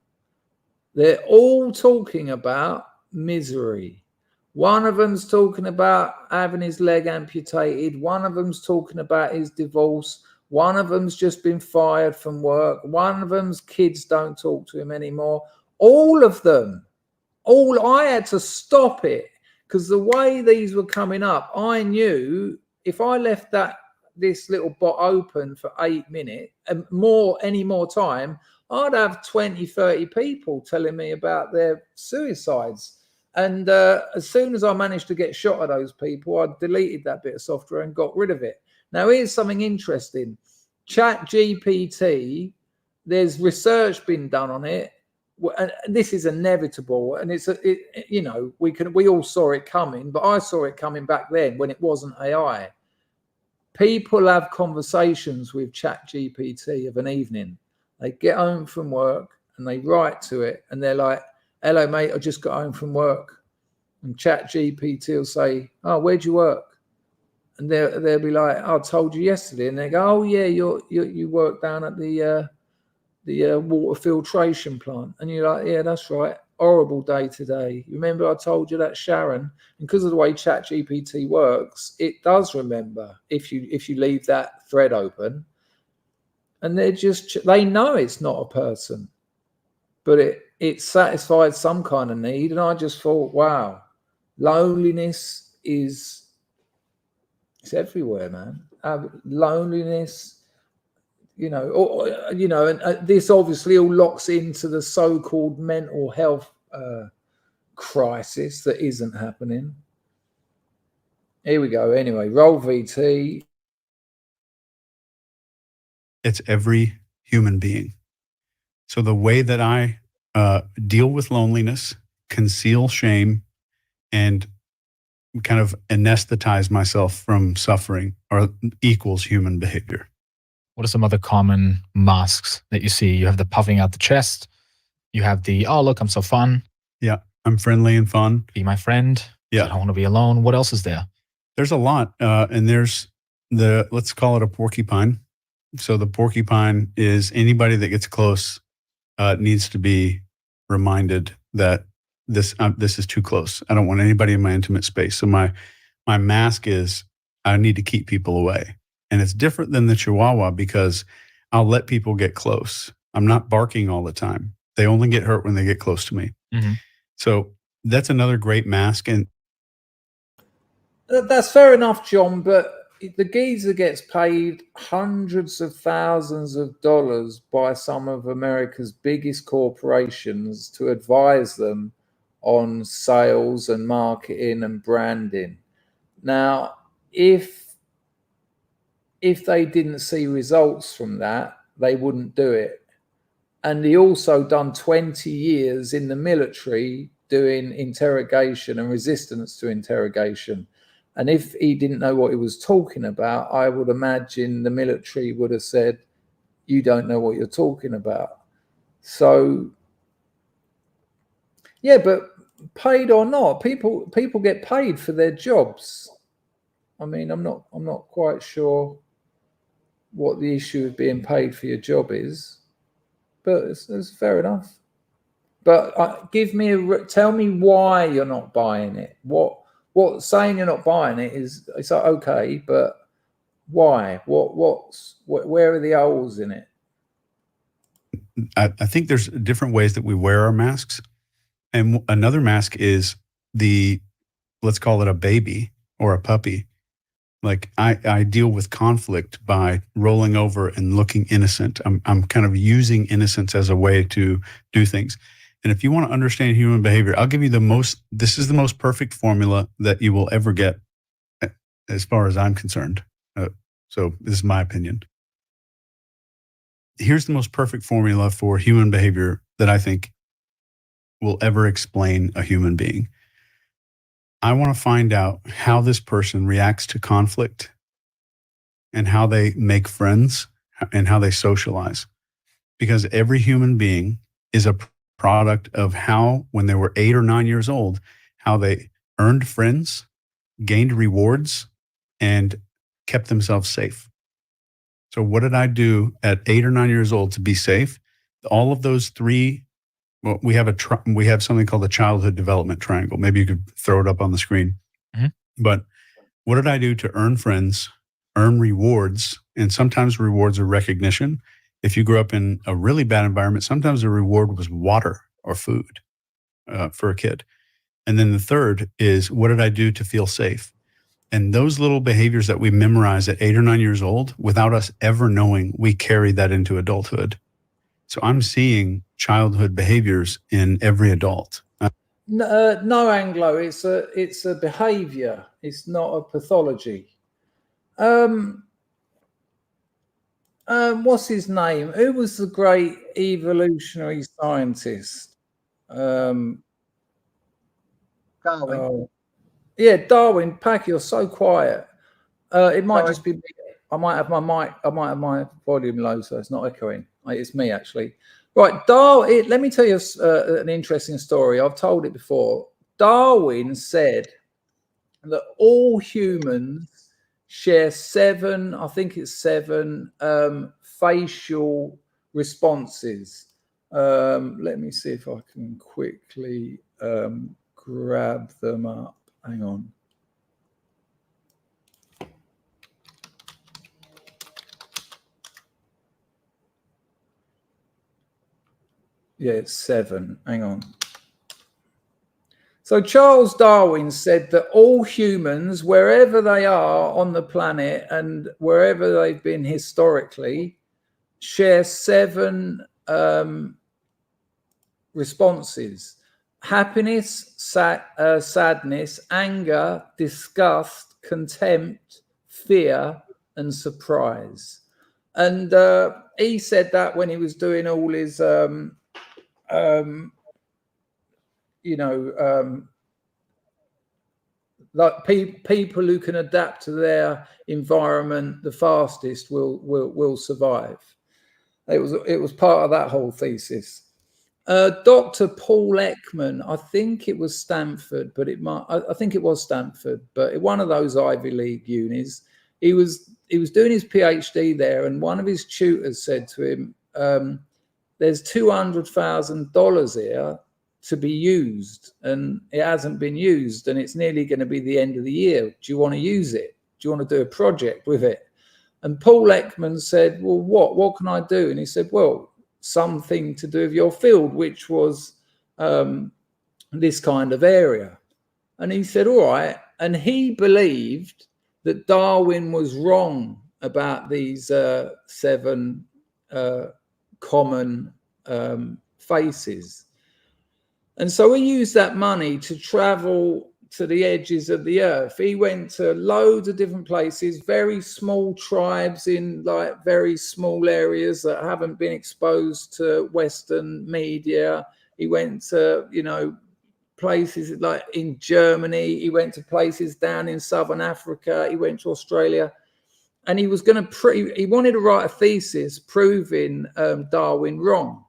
They're all talking about misery. One of them's talking about having his leg amputated. One of them's talking about his divorce. One of them's just been fired from work. One of them's kids don't talk to him anymore. All of them. I had to stop it because the way these were coming up, I knew if I left this little bot open for 8 minutes and any more time, I'd have 20, 30 people telling me about their suicides. And as soon as I managed to get shot at those people, I deleted that bit of software and got rid of it. Now, here's something interesting. ChatGPT, there's research been done on it. And this is inevitable. And we all saw it coming, but I saw it coming back then when it wasn't AI. People have conversations with ChatGPT of an evening. They get home from work and they write to it and they're like, "Hello, mate, I just got home from work." And ChatGPT will say, "Oh, where'd you work?" And they'll be like, "I told you yesterday." And they go, "Oh, yeah, you work down at the water filtration plant." And you're like, "Yeah, that's right. Horrible day today. Remember I told you that, Sharon?" And because of the way ChatGPT works, it does remember if you leave that thread open. And they know it's not a person, but it satisfied some kind of need. And I just thought, wow, loneliness it's everywhere, man. Loneliness, and this obviously all locks into the so-called mental health crisis that isn't happening. Here we go. Anyway, roll VT. It's every human being. So the way that I deal with loneliness, conceal shame, and kind of anesthetize myself from suffering equals human behavior. What are some other common masks that you see? You have the puffing out the chest. You have the, "Oh, look, I'm so fun. Yeah, I'm friendly and fun. Be my friend. Yeah. I don't want to be alone." What else is there? There's a lot. And there's let's call it a porcupine. So the porcupine is anybody that gets close needs to be reminded that this is too close. I don't want anybody in my intimate space. So my mask is I need to keep people away. And it's different than the Chihuahua because I'll let people get close. I'm not barking all the time. They only get hurt when they get close to me. Mm-hmm. So that's another great mask. And that's fair enough, John, but the geezer gets paid hundreds of thousands of dollars by some of America's biggest corporations to advise them on sales and marketing and branding. Now, if they didn't see results from that, they wouldn't do it. And he also done 20 years in the military doing interrogation and resistance to interrogation. And if he didn't know what he was talking about, I would imagine the military would have said, "You don't know what you're talking about." So, yeah, but paid or not, people get paid for their jobs. I mean, I'm not quite sure what the issue of being paid for your job is, but it's fair enough. But tell me why you're not buying it. What saying you're not buying it is, it's like, okay, but why? Where are the holes in it? I think there's different ways that we wear our masks. And another mask is let's call it a baby or a puppy. Like I deal with conflict by rolling over and looking innocent. I'm kind of using innocence as a way to do things. And if you want to understand human behavior, I'll give you this is the most perfect formula that you will ever get as far as I'm concerned. So this is my opinion. Here's the most perfect formula for human behavior that I think will ever explain a human being. I want to find out how this person reacts to conflict and how they make friends and how they socialize. Because every human being is a product of how, when they were 8 or 9 years old, how they earned friends, gained rewards, and kept themselves safe. So what did I do at 8 or 9 years old to be safe? All of those three, well, we have something called the childhood development triangle. Maybe you could throw it up on the screen. Mhm. But what did I do to earn friends, earn rewards? And sometimes rewards are recognition. If you grew up in a really bad environment, sometimes the reward was water or food for a kid. And then the third is, what did I do to feel safe? And those little behaviors that we memorize at 8 or 9 years old, without us ever knowing, we carry that into adulthood. So I'm seeing childhood behaviors in every adult. No, Anglo, it's a behavior. It's not a pathology. What's his name? Who was the great evolutionary scientist? Darwin. Yeah, Darwin. Pack, you're so quiet. It might Sorry. just be me. I might have my volume low, so it's not echoing. It's me, actually. Right, Darwin. Let me tell you an interesting story. I've told it before. Darwin said that all humans share seven facial responses. Let me see if I can quickly grab them up. Hang on. Yeah, it's 7. Hang on. So Charles Darwin said that all humans, wherever they are on the planet and wherever they've been historically, share 7 responses: happiness, sadness, anger, disgust, contempt, fear, and surprise. And he said that when he was doing all his like people who can adapt to their environment the fastest will survive. It was part of that whole thesis. Dr. Paul Ekman, I think it was Stanford, but I think it was Stanford, but one of those Ivy League unis. He was doing his PhD there, and one of his tutors said to him, "There's $200,000 here to be used, and it hasn't been used, and it's nearly going to be the end of the year. Do you want to use it? Do you want to do a project with it?" And Paul Ekman said, "Well, what can I do?" And he said, "Well, something to do with your field," which was this kind of area. And he said, "All right." And he believed that Darwin was wrong about these 7 common faces. And so he used that money to travel to the edges of the earth. He went to loads of different places, very small tribes in like very small areas that haven't been exposed to Western media. He went to, places like in Germany. He went to places down in Southern Africa. He went to Australia. And he was going to he wanted to write a thesis proving Darwin wrong.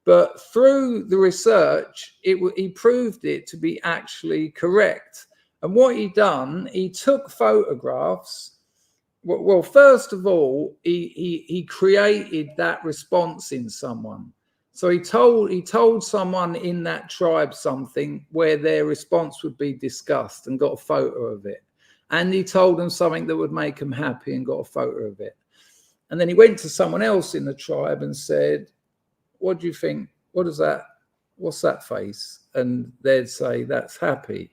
But through the research, he proved it to be actually correct. And what he done, he took photographs. Well, first of all, he created that response in someone. So he told someone in that tribe something where their response would be disgust, and got a photo of it. And he told them something that would make them happy, and got a photo of it. And then he went to someone else in the tribe and said, "What do you think? What's that face?" And they'd say, "That's happy,"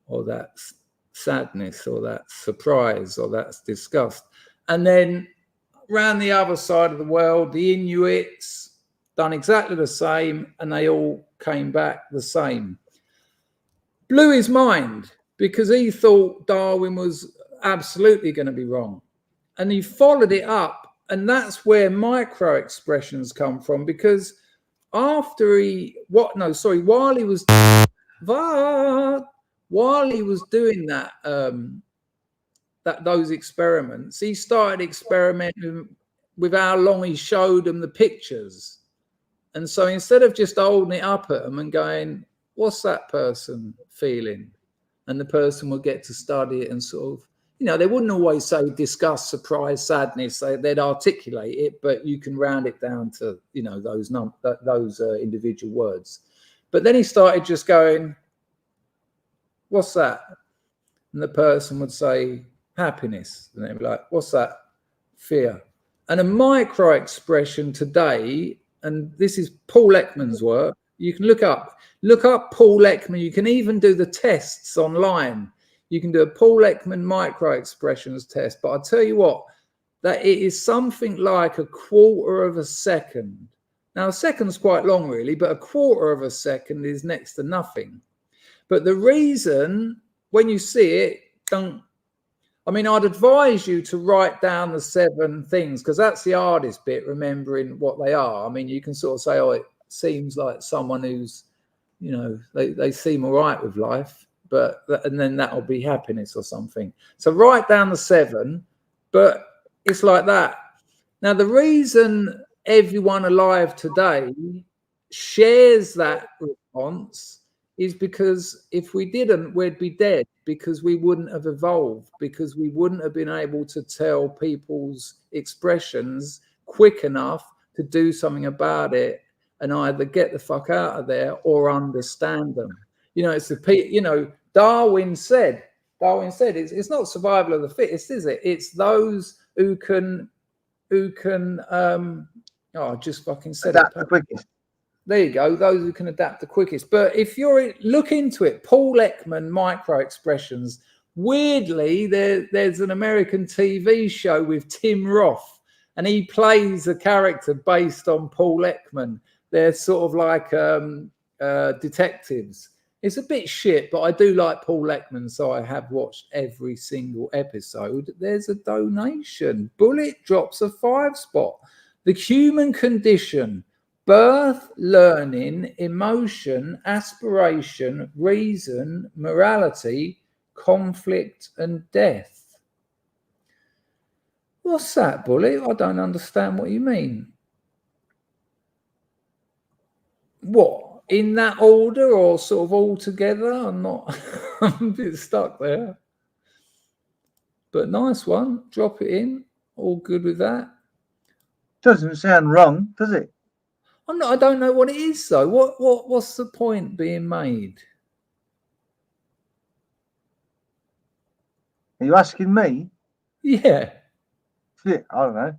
or "That's sadness," or "That's surprise," or "That's disgust." And then around the other side of the world, the Inuits done exactly the same, and they all came back the same. Blew his mind, because he thought Darwin was absolutely going to be wrong. And he followed it up. And that's where micro expressions come from, because while he was doing those experiments, he started experimenting with how long he showed them the pictures. And so instead of just holding it up at them and going, "What's that person feeling?" and the person will get to study it and sort of, they wouldn't always say disgust, surprise, sadness. They'd articulate it, but you can round it down to, those individual words. But then he started just going, what's that? And the person would say, happiness. And they'd be like, what's that? Fear. And a micro expression today, and this is Paul Ekman's work, you can look up Paul Ekman. You can even do the tests online. You can do a Paul Ekman micro expressions test. But I'll tell you what, that it is something like a quarter of a second. Now, a second's quite long, really, but a quarter of a second is next to nothing. But the reason, when you see it, I'd advise you to write down the 7 things, because that's the hardest bit, remembering what they are. I mean, you can sort of say, oh, it seems like someone who's, they seem all right with life, and then that'll be happiness or something. So write down the 7, but it's like that. Now, the reason everyone alive today shares that response is because if we didn't, we'd be dead, because we wouldn't have evolved, because we wouldn't have been able to tell people's expressions quick enough to do something about it and either get the fuck out of there or understand them. Darwin said it's not survival of the fittest, is it? It's those who can I just fucking said adapt it. the quickest. There you go. Those who can adapt the quickest. But if you look into it, Paul Ekman micro expressions. Weirdly, there's an American TV show with Tim Roth, and he plays a character based on Paul Ekman. They're sort of like detectives. It's a bit shit, but I do like Paul Ekman, so I have watched every single episode. There's a donation. Bullet drops a 5 spot. The human condition. Birth, learning, emotion, aspiration, reason, morality, conflict, and death. What's that, Bullet? I don't understand what you mean. What? In that order or sort of all together? I'm a bit stuck there. But nice one. Drop it in. All good with that. Doesn't sound wrong, does it? I don't know what it is though. What's the point being made? Are you asking me? Yeah. Shit, I don't know.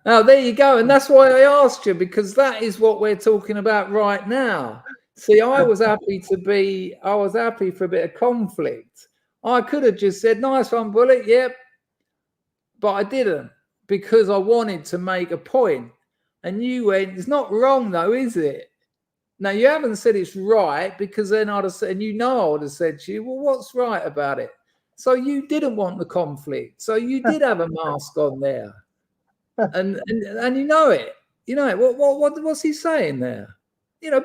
Oh, there you go. And that's why I asked you, because that is what we're talking about right now. See, I was happy for a bit of conflict. I could have just said, nice one, Bullet. Yep. But I didn't, because I wanted to make a point. And you went, it's not wrong though, is it? Now, you haven't said it's right, because then I'd have said, and I would have said to you, well, what's right about it? So you didn't want the conflict. So you did have a mask on there. And you know it. What's he saying there?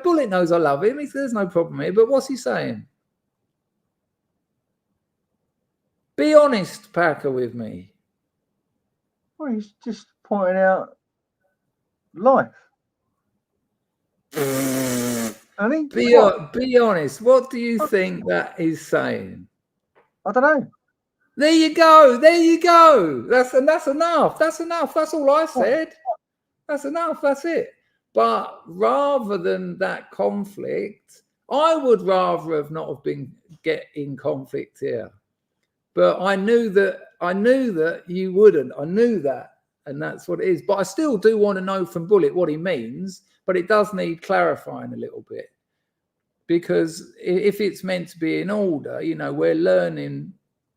Bullet knows I love him. There's no problem here, but what's he saying? Be honest, Packer, with me. Well, he's just pointing out life. I think. Be honest. What do you think that is saying? I don't know. There you go. That's enough. That's enough. That's all I said. That's enough. That's it. But rather than that conflict, I would rather have not have been in conflict here. But I knew that you wouldn't. I knew that. And that's what it is. But I still do want to know from Bullet what he means. But it does need clarifying a little bit. Because if it's meant to be in order, we're learning.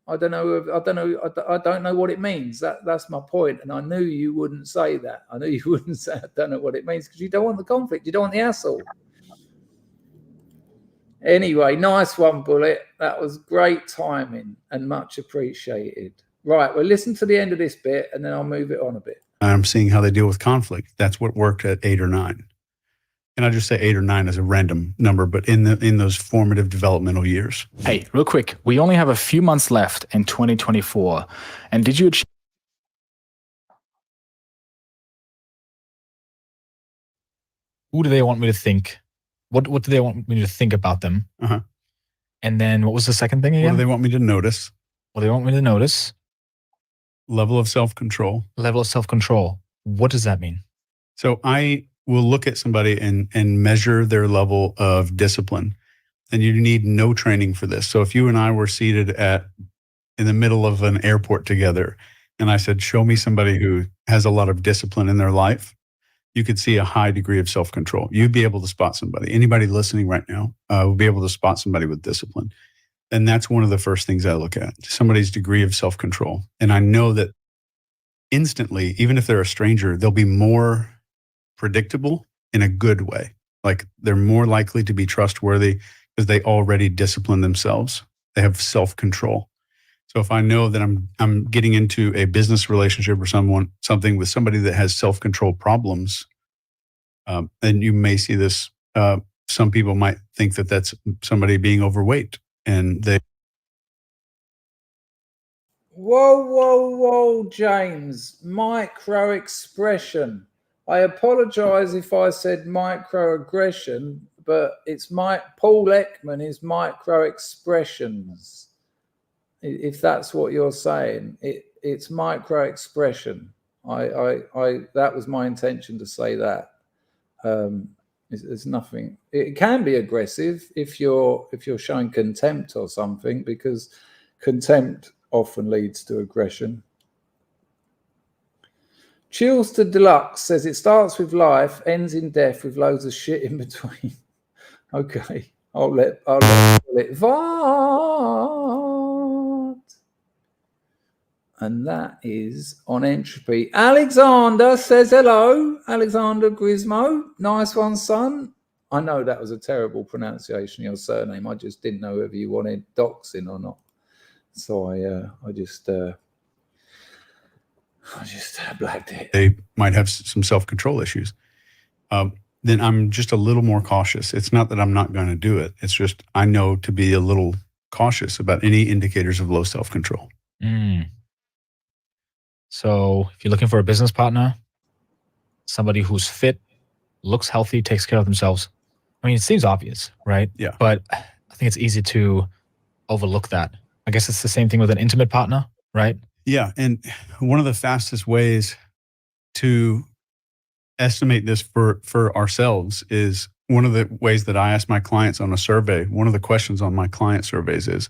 I don't know what it means. That's my point. And I knew you wouldn't say that. I knew you wouldn't say I don't know what it means, because you don't want the conflict. You don't want the hassle. Anyway, nice one, Bullet. That was great timing and much appreciated. Right, well, listen to the end of this bit and then I'll move it on a bit. I'm seeing how they deal with conflict. That's what worked at 8 or 9. And I just say 8 or 9 as a random number, but in those formative developmental years. Hey, real quick, we only have a few months left in 2024. And did you achieve? Who do they want me to think? What do they want me to think about them? Uh-huh. And then what was the second thing again? What do they want me to notice? What do they want me to notice? level of self-control. Level of self-control. What does that mean? So I will look at somebody and measure their level of discipline. And you need no training for this. So if you and I were seated in the middle of an airport together, and I said, show me somebody who has a lot of discipline in their life, you could see a high degree of self-control. You'd be able to spot somebody. Anybody listening right now will be able to spot somebody with discipline. And that's one of the first things I look at, somebody's degree of self-control. And I know that instantly, even if they're a stranger, they'll be more predictable in a good way. Like they're more likely to be trustworthy because they already discipline themselves. They have self-control. So if I know that I'm getting into a business relationship or something with somebody that has self-control problems, and you may see this, some people might think that that's somebody being overweight, and they. Whoa, James. Micro expression. I apologize if I said microaggression, but it's Paul Ekman is micro expressions. If that's what you're saying, it's micro expression. That was my intention to say that. It's nothing. It can be aggressive if you're showing contempt or something, because contempt often leads to aggression. Chills to Deluxe says it starts with life, ends in death with loads of shit in between. Okay, I'll let it Vart. And that is on entropy. Alexander says hello. Alexander Grismo. Nice one, son. I know that was a terrible pronunciation of your surname. I just didn't know whether you wanted doxing or not. So I just blagged it. They might have some self-control issues. Then I'm just a little more cautious. It's not that I'm not going to do it. It's just I know to be a little cautious about any indicators of low self-control. So if you're looking for a business partner, somebody who's fit, looks healthy, takes care of themselves. I mean, it seems obvious, right? Yeah. But I think it's easy to overlook that. I guess it's the same thing with an intimate partner, right? Yeah. And one of the fastest ways to estimate this for ourselves is one of the ways that I ask my clients on a survey. One of the questions on my client surveys is,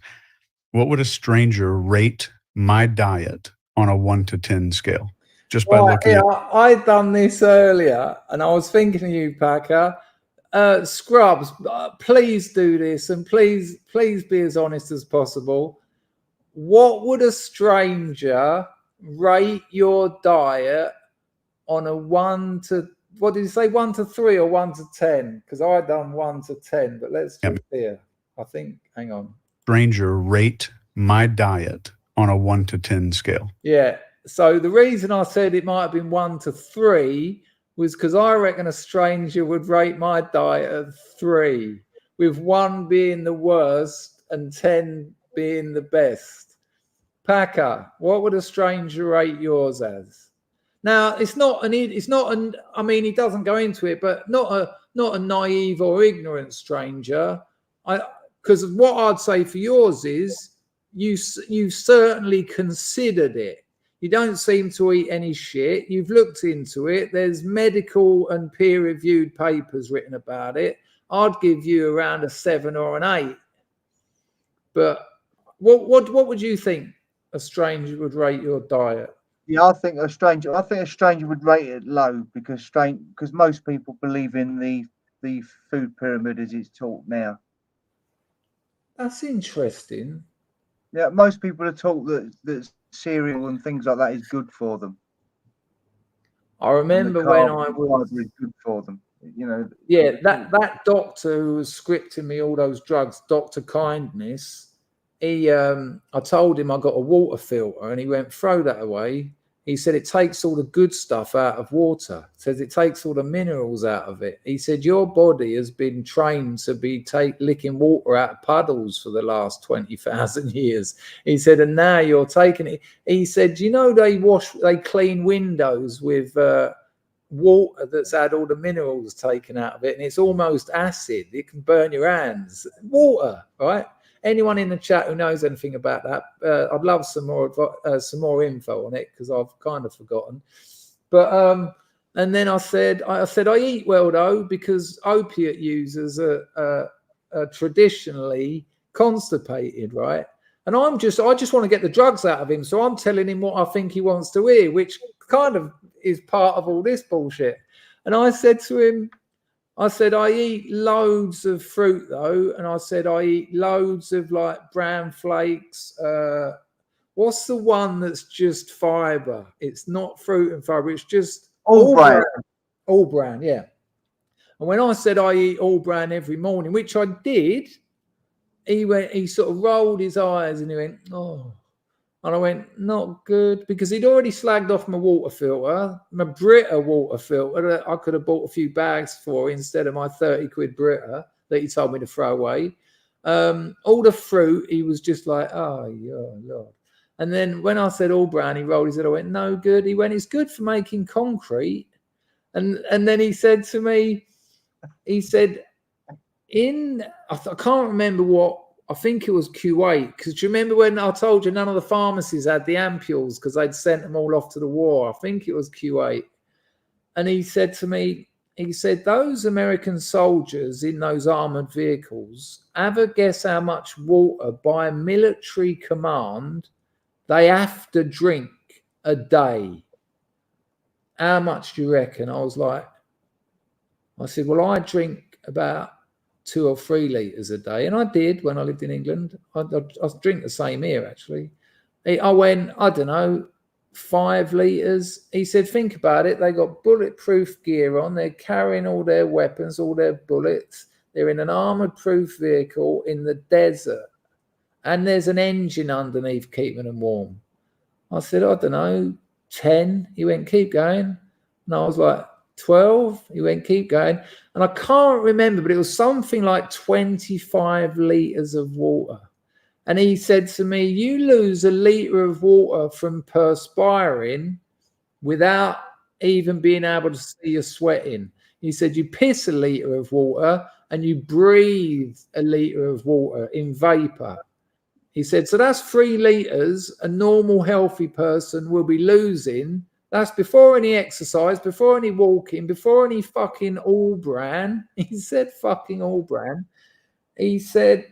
what would a stranger rate my diet on a 1 to 10 scale? Just by looking at. I done this earlier, and I was thinking of you, Packer. Scrubs, please do this, and please be as honest as possible. What would a stranger rate your diet on a 1 to, what did you say, 1 to 3 or 1 to 10? Because I done 1 to 10, but let's just hear. I think, hang on. Stranger rate my diet on a 1 to 10 scale. Yeah. So the reason I said it might have been 1 to 3 was because I reckon a stranger would rate my diet at 3, with 1 being the worst and 10 being the best. Packer, what would a stranger rate yours as? Now, I mean, he doesn't go into it, but not a naive or ignorant stranger. Because what I'd say for yours is you certainly considered it. You don't seem to eat any shit. You've looked into it. There's medical and peer-reviewed papers written about it. I'd give you around a 7 or an 8. But what would you think a stranger would rate your diet? Yeah, I think a stranger would rate it low because most people believe in the food pyramid as it's taught now. That's interesting. Yeah, most people are taught that cereal and things like that is good for them. I remember when I was good for them. You know. Yeah, that doctor who was scripting me all those drugs, Dr. Kindness. I told him I got a water filter, and he went, throw that away. He said it takes all the good stuff out of water. Says it takes all the minerals out of it. He said your body has been trained to be licking water out of puddles for the last 20,000 years. He said, and now you're taking it. He said, you know, they clean windows with water that's had all the minerals taken out of it, and it's almost acid. It can burn your hands. Water, right? anyone in the chat who knows anything about that, I'd love some more info on it, because I've kind of forgotten. But and then I said I eat well though, because opiate users are traditionally constipated, right? And I just want to get the drugs out of him, so I'm telling him what I think he wants to hear, which kind of is part of all this bullshit. And I said to him, I said, I eat loads of fruit though, and I said I eat loads of like bran flakes. What's the one that's just fiber? It's not fruit and fiber. It's just All bran. All bran, yeah. And when I said I eat all bran every morning, which I did, he sort of rolled his eyes and he went, oh. And I went, not good, because he'd already slagged off my water filter, my Brita water filter that I could have bought a few bags for instead of my 30 quid Brita that he told me to throw away. All the fruit, he was just like, oh, yeah, Lord. And then when I said all brown, he rolled his head. I went, no good. He went, it's good for making concrete. And then he said to me, he said, I can't remember what, I think it was Kuwait, because do you remember when I told you none of the pharmacies had the ampules because they'd sent them all off to the war? I think it was Kuwait. And he said to me, he said, those American soldiers in those armored vehicles, have a guess how much water by military command they have to drink a day? How much do you reckon? I said, well, I drink about 2 or 3 litres a day. And I did when I lived in England. I drink the same here, actually. I went, I don't know, 5 litres. He said, think about it. They got bulletproof gear on. They're carrying all their weapons, all their bullets. They're in an armoured proof vehicle in the desert. And there's an engine underneath keeping them warm. I said, I don't know, 10. He went, keep going. And I was like, 12. He went, keep going. And I can't remember, but it was something like 25 litres of water. And he said to me, you lose a litre of water from perspiring without even being able to see you sweating. He said, you piss a litre of water and you breathe a litre of water in vapour. He said, so that's 3 litres a normal healthy person will be losing. That's before any exercise, before any walking, before any fucking all bran. He said fucking all bran. He said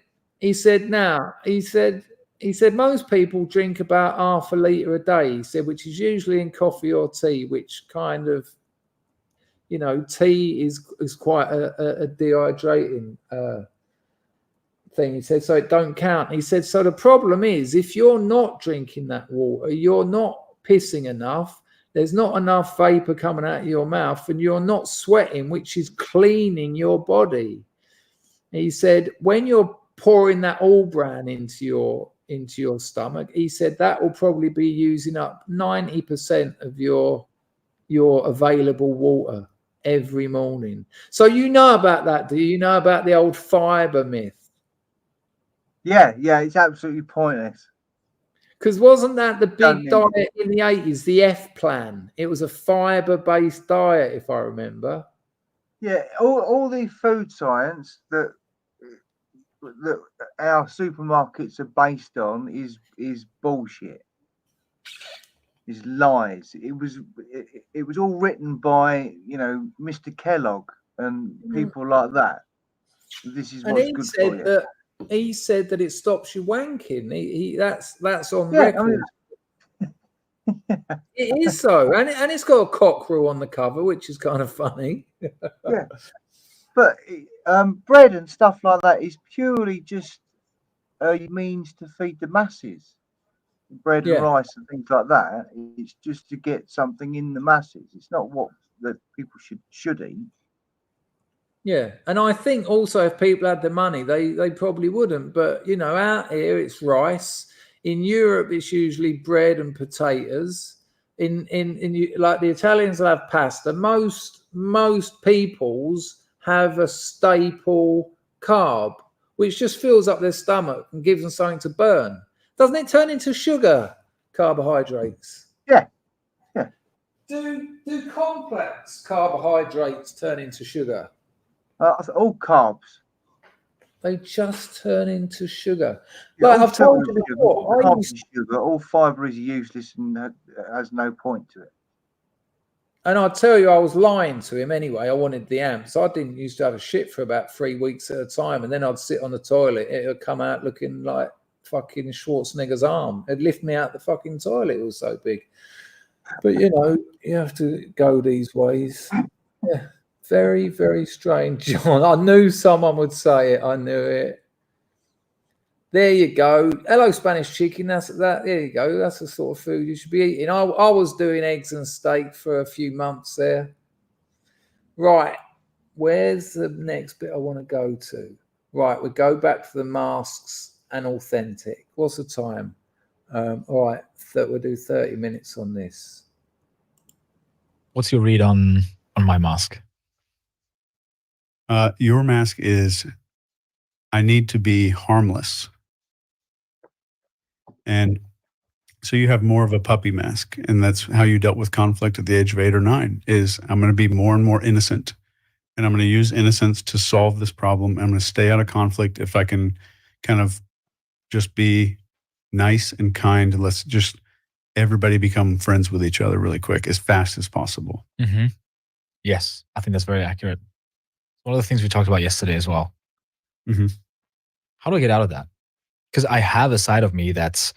most people drink about half a litre a day, he said, which is usually in coffee or tea, which kind of, you know, tea is quite a dehydrating thing. He said, so it don't count. He said, so the problem is if you're not drinking that water, you're not pissing enough, there's not enough vapor coming out of your mouth, and you're not sweating, which is cleaning your body. He said, when you're pouring that all bran into your stomach, he said that will probably be using up 90% of your available water every morning. So you know about that, do you? You know about the old fiber myth? Yeah, it's absolutely pointless. Because wasn't that the big diet in the 80s, the F plan? It was a fiber-based diet, if I remember. Yeah, all the food science that our supermarkets are based on is bullshit. Is lies. It was all written by, you know, Mr. Kellogg and people like that. This is what's good for you. He said that it stops you wanking. That's on Yeah, record. I mean, it is so, and it's got a cockerel on the cover, which is kind of funny. Yeah, but bread and stuff like that is purely just a means to feed the masses. Bread and rice and things like that. It's just to get something in the masses. It's not what that people should eat. Yeah, and I think also if people had the money, they probably wouldn't. But you know, out here it's rice. In Europe, it's usually bread and potatoes. In like the Italians have pasta. Most peoples have a staple carb, which just fills up their stomach and gives them something to burn. Doesn't it turn into sugar carbohydrates? Yeah. Do complex carbohydrates turn into sugar? All carbs. They just turn into sugar. Yeah, Like all I've told sugar you is sugar, before, all I carbs used, is sugar, all fibre is useless and has no point to it. and I'd tell you I was lying to him anyway. I wanted the amps. I didn't used to have a shit for about 3 weeks at a time, and then I'd sit on the toilet. It would come out looking like fucking Schwarzenegger's arm. It'd lift me out the fucking toilet. It was so big. But you know, you have to go these ways. Yeah, very, very strange, John. I knew someone would say it. I knew it. There you go. Hello, Spanish chicken. That's that. There you go. That's the sort of food you should be eating. I was doing eggs and steak for a few months there. Right. Where's the next bit I want to go to? Right. We go back to the masks and authentic. What's the time? All right. We'll do 30 minutes on this. What's your read on my mask? Your mask is, I need to be harmless. And so you have more of a puppy mask, and that's how you dealt with conflict at the age of 8 or 9, is I'm going to be more and more innocent, and I'm going to use innocence to solve this problem. I'm going to stay out of conflict. If I can kind of just be nice and kind, let's just everybody become friends with each other really quick, as fast as possible. Mm-hmm. Yes, I think that's very accurate. One of the things we talked about yesterday as well. Mm-hmm. How do I get out of that? Because I have a side of me that's,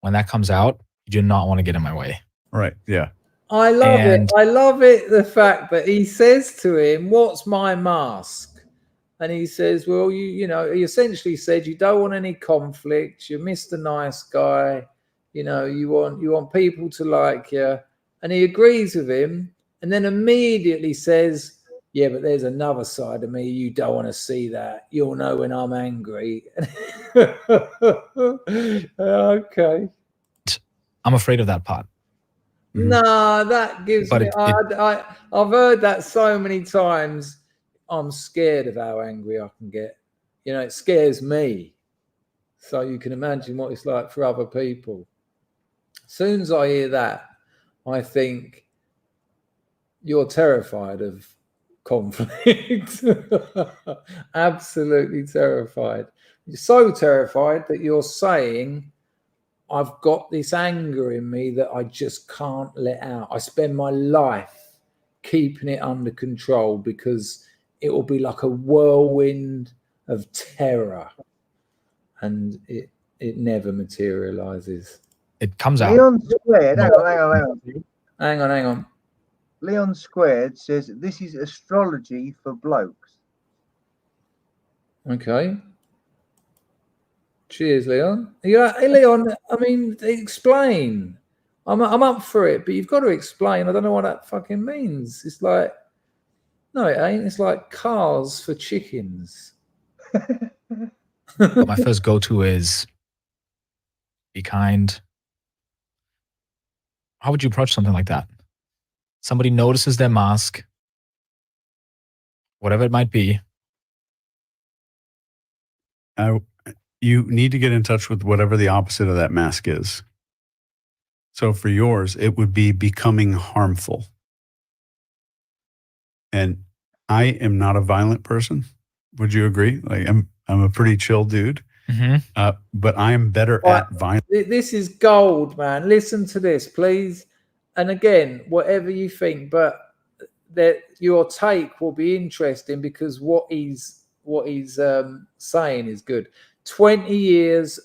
when that comes out, you do not want to get in my way. Right. Yeah. I love it. I love it. The fact that he says to him, "What's my mask?" And he says, "Well, you know," he essentially said, "You don't want any conflict. You're Mr. Nice Guy. You know, you want people to like you." And he agrees with him, and then immediately says, "Yeah, but there's another side of me. You don't want to see that. You'll know when I'm angry." Okay. I'm afraid of that part. Mhm. No, that gives But me. I've heard that so many times. I'm scared of how angry I can get. You know, it scares me. So you can imagine what it's like for other people. As soon as I hear that, I think you're terrified of conflict. Absolutely terrified. You're so terrified that you're saying, I've got this anger in me that I just can't let out. I spend my life keeping it under control because it will be like a whirlwind of terror, and it never materializes. It comes out. Leon Squared, hang on. Leon Squared says this is astrology for blokes. Okay. Cheers, Leon. Yeah, hey, Leon. I mean, explain. I'm up for it, but you've got to explain. I don't know what that fucking means. It's like, no, it ain't. It's like cars for chickens. But my first go-to is be kind. How would you approach something like that? Somebody notices their mask, whatever it might be. You need to get in touch with whatever the opposite of that mask is. So for yours, it would be becoming harmful. And I am not a violent person. Would you agree? Like I'm a pretty chill dude. Mm-hmm. But I am better at violence. This is gold, man. Listen to this, please. And again, whatever you think, but that your take will be interesting because what he's saying is good. 20 years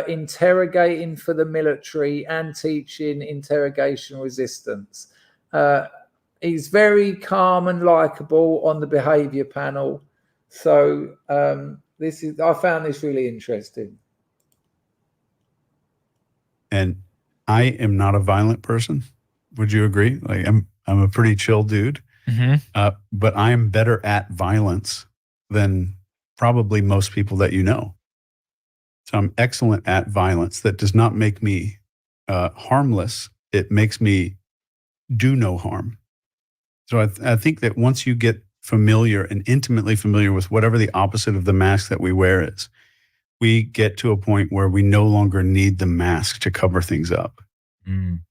interrogating for the military and teaching interrogation resistance. He's very calm and likable on the behavior panel. So I found this really interesting. And I am not a violent person. Would you agree? Like I'm a pretty chill dude. Mm-hmm. But I am better at violence than probably most people that you know. So I'm excellent at violence. That does not make me harmless. It makes me do no harm. So I think that once you get familiar and intimately familiar with whatever the opposite of the mask that we wear is, we get to a point where we no longer need the mask to cover things up. Mm.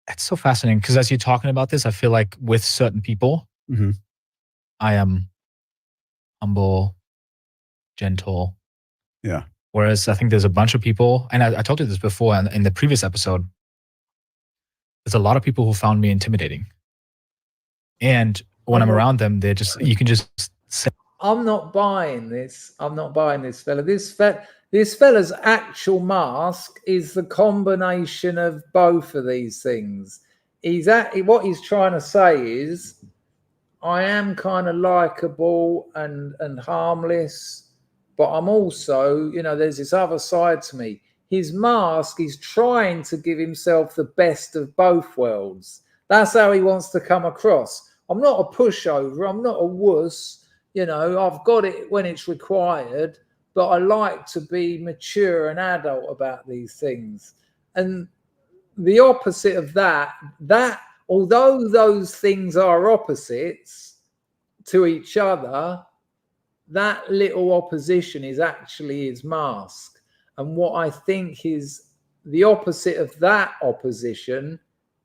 It's so fascinating because as you're talking about this, I feel like with certain people, Mm-hmm. I am humble, gentle. Yeah. Whereas I think there's a bunch of people, and I told you this before in the previous episode, there's a lot of people who found me intimidating. And when I'm around them, they're just, you can just say, I'm not buying this. I'm not buying this fella. This fella's actual mask is the combination of both of these things. What he's trying to say is, I am kind of likable and harmless, but I'm also, there's this other side to me. His mask is trying to give himself the best of both worlds. That's how he wants to come across. I'm not a pushover. I'm not a wuss. I've got it when it's required, but I like to be mature and adult about these things. And the opposite of that, although those things are opposites to each other, that little opposition is actually his mask. And what I think is the opposite of that opposition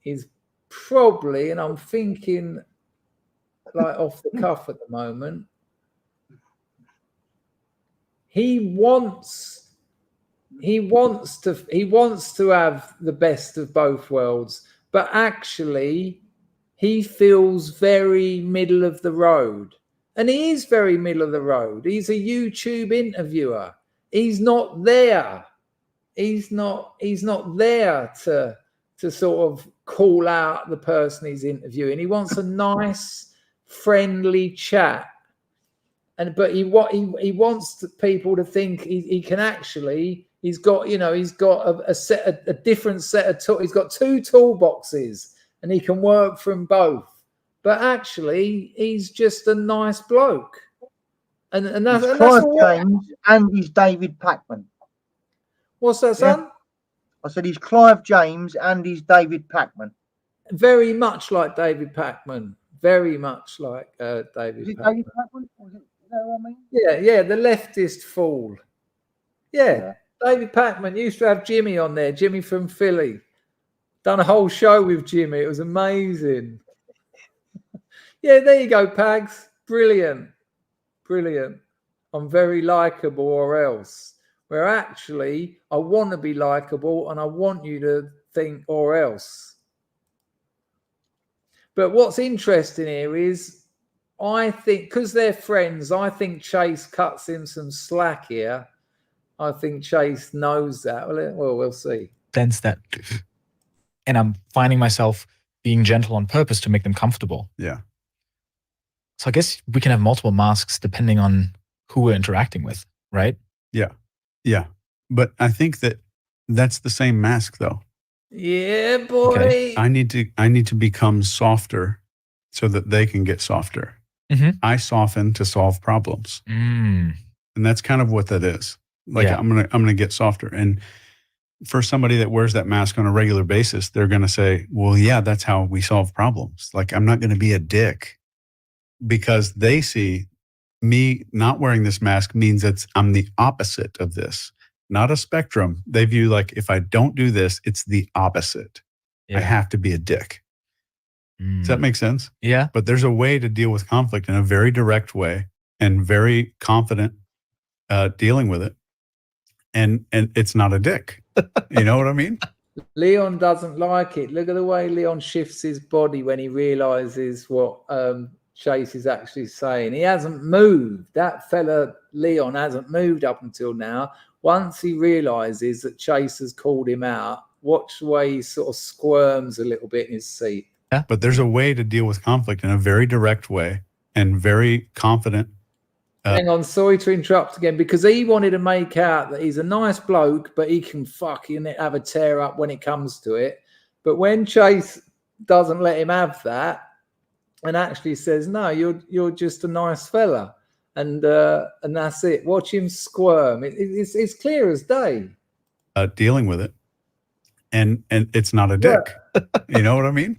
is probably, and I'm thinking like off the cuff at the moment, he wants to have the best of both worlds, but actually he feels very middle of the road. And he is very middle of the road. He's a YouTube interviewer. He's not there. He's not there to sort of call out the person he's interviewing. He wants a nice, friendly chat. But he wants people to think he can actually. He's got a different set of tools. He's got two toolboxes, and he can work from both. But actually, he's just a nice bloke. And that's Clive James and he's David Packman. What's that, son? I said he's Clive James and he's David Packman. Very much like David Packman. Very much like David. Is it Packman. David Packman? Is it, you know what I mean? Yeah, the leftist fool. Yeah, David Packman used to have Jimmy on there. Jimmy from Philly. Done a whole show with Jimmy. It was amazing. Yeah, there you go, Pags. Brilliant. I'm very likable or else. Where actually, I want to be likable and I want you to think or else. But what's interesting here is, I think, because they're friends, I think Chase cuts him some slack here. I think Chase knows that. Well, we'll see. Sense that. And I'm finding myself being gentle on purpose to make them comfortable. Yeah. So I guess we can have multiple masks depending on who we're interacting with, right? Yeah. Yeah. But I think that's the same mask though. Yeah, boy. Okay. I need to become softer so that they can get softer. Mm-hmm. I soften to solve problems. And that's kind of what that is. Like, I'm gonna get softer. And for somebody that wears that mask on a regular basis, they're gonna say, well, yeah, that's how we solve problems. Like, I'm not gonna be a dick, because they see me not wearing this mask means I'm the opposite of this, not a spectrum. They view like, if I don't do this, it's the opposite. I have to be a dick. Does that make sense? Yeah. But there's a way to deal with conflict in a very direct way and very confident dealing with it. And it's not a dick. You know what I mean? Leon doesn't like it. Look at the way Leon shifts his body when he realizes what Chase is actually saying. He hasn't moved. That fella Leon hasn't moved up until now. Once he realizes that Chase has called him out, watch the way he sort of squirms a little bit in his seat. Yeah. But there's a way to deal with conflict in a very direct way and very confident. Hang on, sorry to interrupt again, because he wanted to make out that he's a nice bloke, but he can fucking have a tear up when it comes to it. But when Chase doesn't let him have that, and actually says, no, you're just a nice fella, and that's it. Watch him squirm. It's clear as day. Dealing with it, and it's not a dick. Yeah. You know what I mean?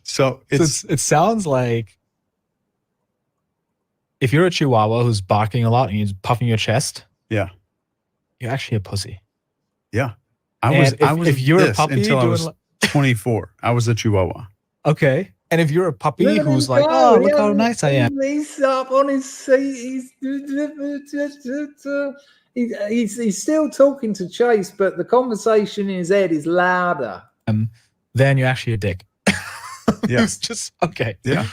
So it sounds like if you're a Chihuahua who's barking a lot and you're puffing your chest, yeah, you're actually a pussy. Yeah, I was. If you're a puppy until I was 24. I was a Chihuahua. Okay. And if you're a puppy Look at who's him like, go. oh, look how nice I am. He's up on his seat. He's still talking to Chase, but the conversation in his head is louder. Then you're actually a dick. Yeah. It's just okay. Yeah.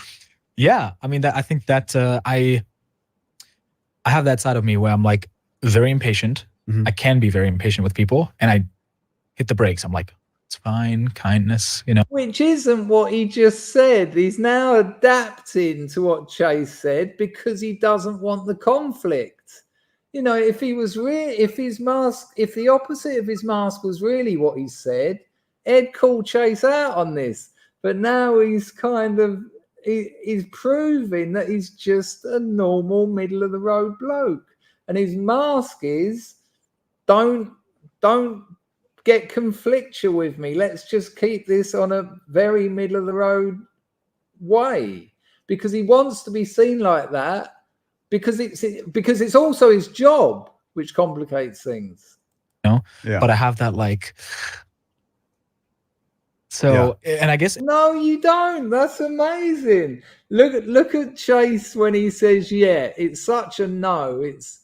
Yeah. I mean, I think that I have that side of me where I'm like very impatient. Mhm. I can be very impatient with people, and I hit the brakes. I'm like, it's fine, kindness, you know. Which isn't what he just said. He's now adapting to what Chase said because he doesn't want the conflict. You know, if he was if the opposite of his mask was really what he said, Ed called Chase out on this. But now he's kind of he's proving that he's just a normal middle of the road bloke, and his mask is don't get conflictual with me. Let's just keep this on a very middle of the road way, because he wants to be seen like that, because it's also his job, which complicates things. You know? Yeah. But I have that like. So, and I guess No, you don't. That's amazing. Look at Chase when he says, yeah, it's such a no. It's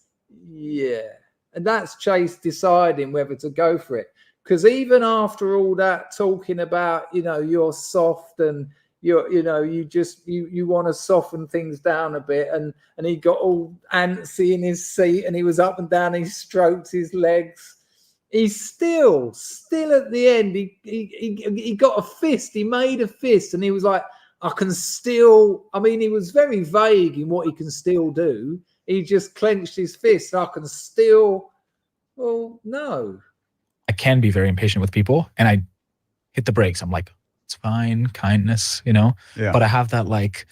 yeah. And that's Chase deciding whether to go for it. Because even after all that talking about, you know, you're soft and you want to soften things down a bit, and he got all antsy in his seat and he was up and down, he stroked his legs. He's still at the end. He got a fist. He made a fist, and he was like, I can still. I mean, he was very vague in what he can still do. He just clenched his fist. I can still. Well, no. I can be very impatient with people, and I hit the brakes. I'm like, it's fine, kindness, you know. Yeah. But I have that like.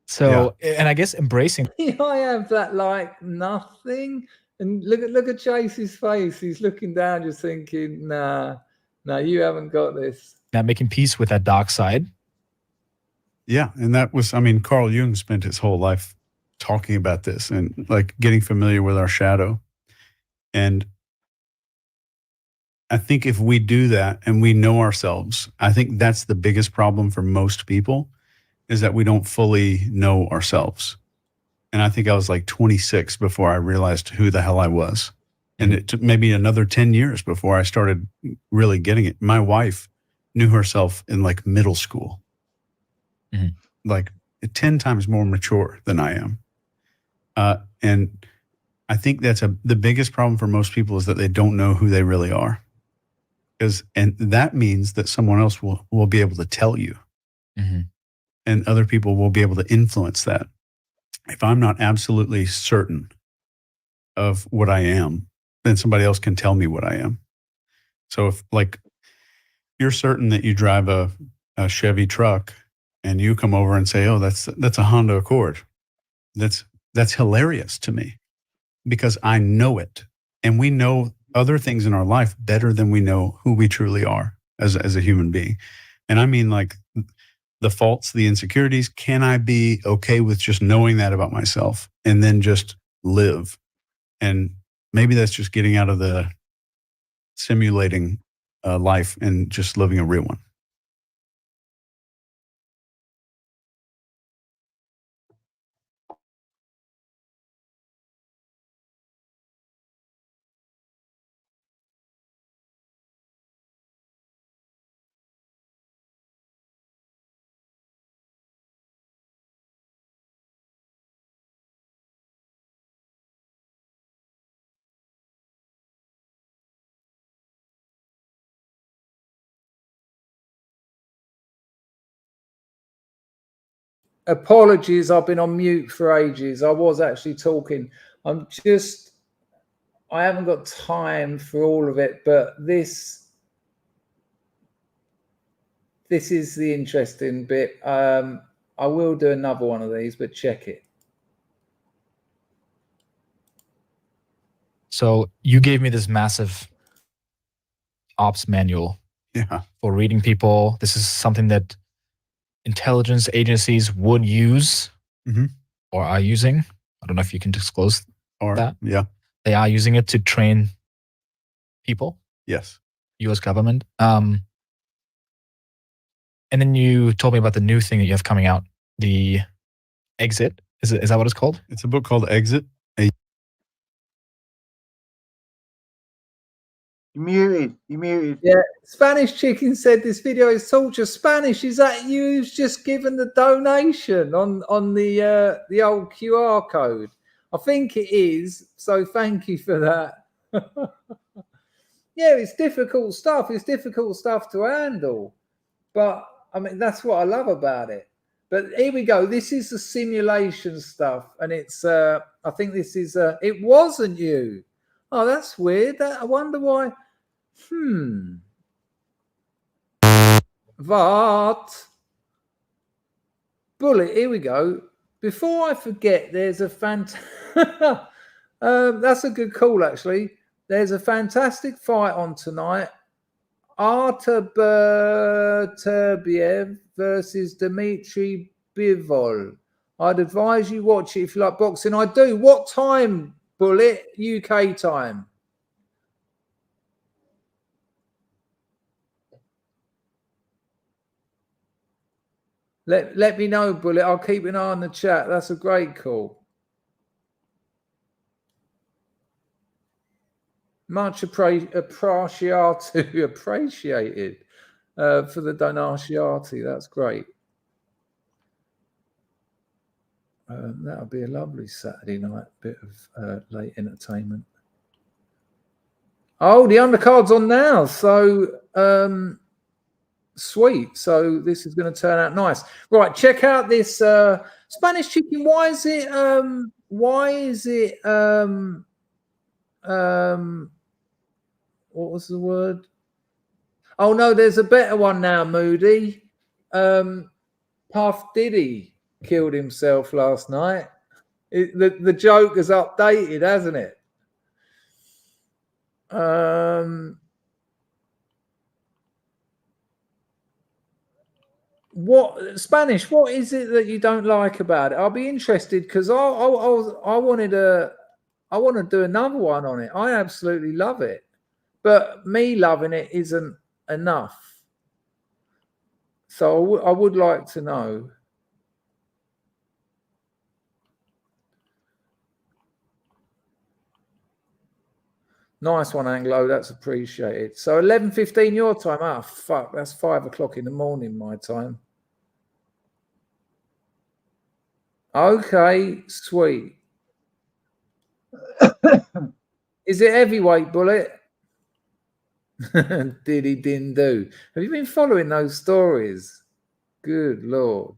So, and I guess embracing. I have that like nothing. And look at Chase's face. He's looking down, just thinking, nah, you haven't got this. That making peace with that dark side. Yeah. And that was, I mean, Carl Jung spent his whole life talking about this and like getting familiar with our shadow. And I think if we do that and we know ourselves, I think that's the biggest problem for most people, is that we don't fully know ourselves. And I think I was like 26 before I realized who the hell I was. And it took maybe another 10 years before I started really getting it. My wife knew herself in like middle school, like 10 times more mature than I am. And I think that's the biggest problem for most people, is that they don't know who they really are. And that means that someone else will be able to tell you, and other people will be able to influence that. If I'm not absolutely certain of what I am, then somebody else can tell me what I am. So if like you're certain that you drive a Chevy truck and you come over and say, oh, that's a Honda Accord. That's hilarious to me, because I know it. And we know other things in our life better than we know who we truly are as a human being. And I mean, like, the faults, the insecurities, can I be okay with just knowing that about myself and then just live? And maybe that's just getting out of the simulating life and just living a real one. Apologies, I've been on mute for ages. I was actually talking. I haven't got time for all of it, but this is the interesting bit. I will do another one of these, but check it. So you gave me this massive ops manual for reading people. This is something that intelligence agencies would use or are using. I don't know if you can disclose that. Yeah. They are using it to train people. Yes. US government. And then you told me about the new thing that you have coming out, the Exit. Is that what it's called? It's a book called Exit. You muted. You muted. Yeah, Spanish Chicken said this video is torture. Spanish, is that you who's just given the donation on the old QR code? I think it is. So thank you for that. Yeah, it's difficult stuff. It's difficult stuff to handle. But I mean, that's what I love about it. But here we go. This is the simulation stuff, and it's. I think this is. It wasn't you. Oh, that's weird. I wonder why. What? Bullet. Here we go. Before I forget, there's a that's a good call, actually. There's a fantastic fight on tonight. Artur Beterbiev versus Dmitry Bivol. I'd advise you watch it if you like boxing. I do. What time, Bullet? UK time. Let me know, Bullet. I'll keep an eye on the chat. That's a great call. Much appreciated for the donatiati. That's great. That'll be a lovely Saturday night bit of late entertainment. Oh, the undercard's on now. So sweet. So this is going to turn out nice. Right, check out this Spanish Chicken. Why is it what was the word? Oh no, there's a better one now, Moody. Puff Diddy killed himself last night. The joke is updated, hasn't it? What Spanish? What is it that you don't like about it? I'll be interested because I want to do another one on it. I absolutely love it, but me loving it isn't enough. So I would like to know. Nice one, Anglo. That's appreciated. So 11:15 your time. Ah, fuck. That's 5 o'clock in the morning my time. Okay, sweet. Is it heavyweight, Bullet? Did he didn't do? Have you been following those stories? Good Lord.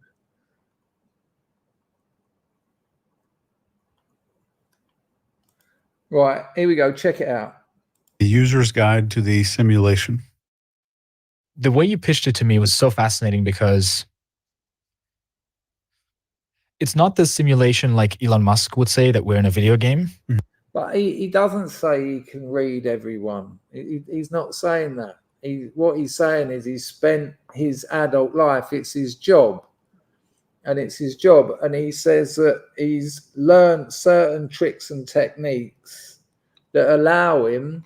Right, here we go. Check it out. The user's guide to the simulation. The way you pitched it to me was so fascinating because it's not the simulation like Elon Musk would say that we're in a video game. But he doesn't say he can read everyone. He's not saying that. What he's saying is he's spent his adult life. It's his job. And it's his job. And he says that he's learned certain tricks and techniques that allow him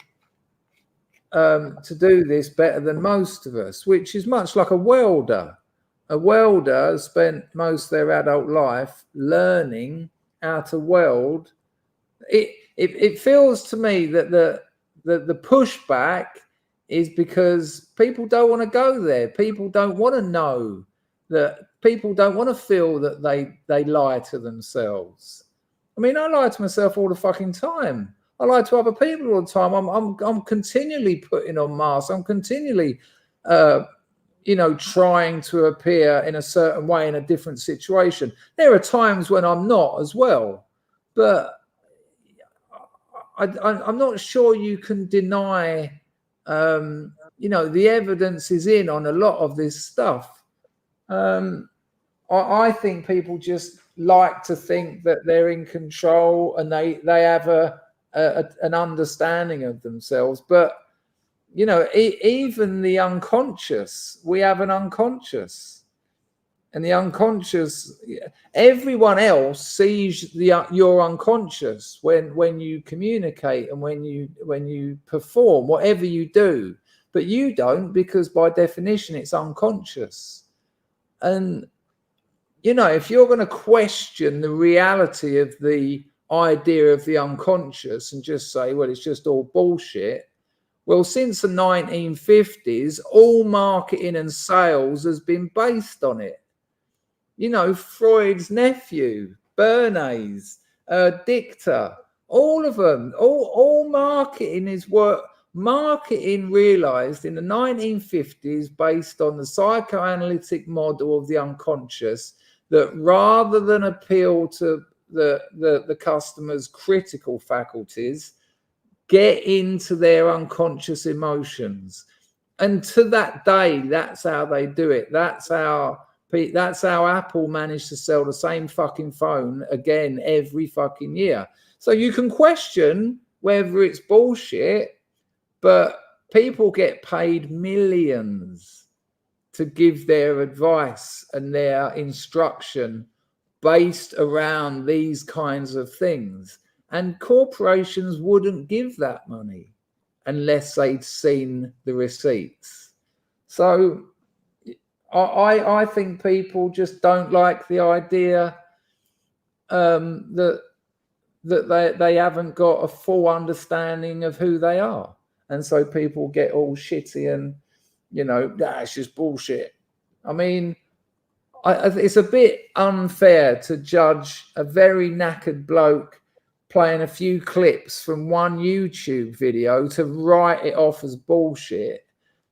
to do this better than most of us, which is much like a welder. A welder has spent most of their adult life learning how to weld. It feels to me that the pushback is because people don't want to go there. People don't want to know that. People don't want to feel that they lie to themselves. I mean, I lie to myself all the fucking time. I lie to other people all the time. I'm continually putting on masks. I'm continually, trying to appear in a certain way in a different situation. There are times when I'm not as well, but I'm not sure you can deny. The evidence is in on a lot of this stuff. I think people just like to think that they're in control and they have an understanding of themselves. But, even the unconscious, we have an unconscious. And the unconscious, everyone else sees your unconscious when you communicate and when you perform, whatever you do. But you don't, because by definition, it's unconscious. And, you know, if you're going to question the reality of the idea of the unconscious and just say, well, it's just all bullshit. Well, since the 1950s, all marketing and sales has been based on it. You know, Freud's nephew, Bernays, Dichter, all of them, all marketing is what marketing realized in the 1950s, based on the psychoanalytic model of the unconscious, that rather than appeal to the customer's critical faculties, get into their unconscious emotions. And to that day, that's how they do it. That's how Apple managed to sell the same fucking phone again every fucking year. So you can question whether it's bullshit, but people get paid millions to give their advice and their instruction based around these kinds of things. And corporations wouldn't give that money unless they'd seen the receipts. So I think people just don't like the idea that they haven't got a full understanding of who they are. And so people get all shitty and, you know, it's just bullshit. I mean, it's a bit unfair to judge a very knackered bloke playing a few clips from one YouTube video to write it off as bullshit.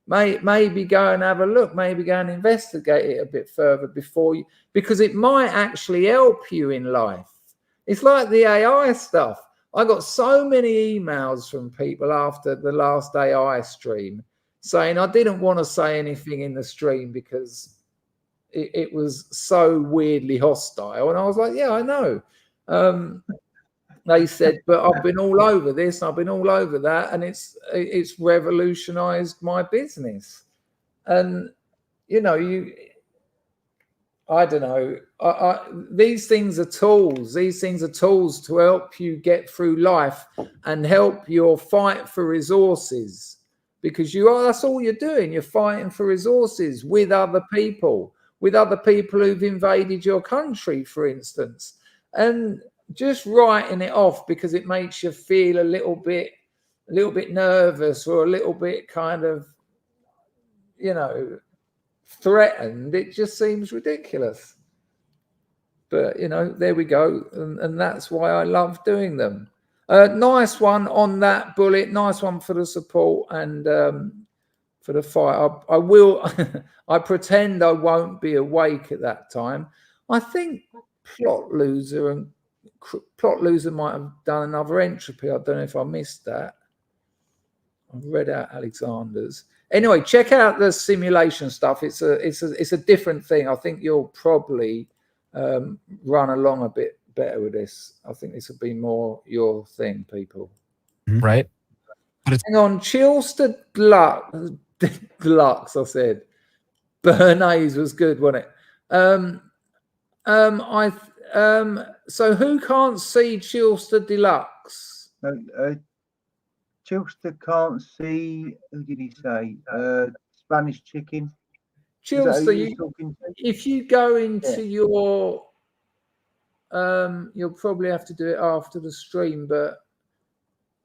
Maybe go and have a look, maybe go and investigate it a bit further before you, because it might actually help you in life. It's like the AI stuff. I got so many emails from people after the last AI stream saying I didn't want to say anything in the stream because it was so weirdly hostile. And I was like, yeah, I know. They said, but I've been all over this, I've been all over that, and it's revolutionized my business. And, you know, I don't know. These things are tools. These things are tools to help you get through life and help your fight for resources, because that's all you're doing. You're fighting for resources with other people who've invaded your country, for instance. And just writing it off because it makes you feel a little bit nervous or a little bit kind of, you know, threatened, it just seems ridiculous. But, you know, there we go. And that's why I love doing them. Nice one on that, Bullet. Nice one for the support and for the fight. I will. I pretend I won't be awake at that time. I think Plot Loser might have done another entropy. I don't know if I missed that. I've read out Alexander's. Anyway, check out the simulation stuff. It's a different thing. I think you'll probably run along a bit better with this. I think this will be more your thing, people. Right. Hang on, Chilster Deluxe. I said Bernays was good, wasn't it? So who can't see Chilster Deluxe? Chilster can't see. Who did he say? Spanish Chicken. Chilster, if you go into your, you'll probably have to do it after the stream,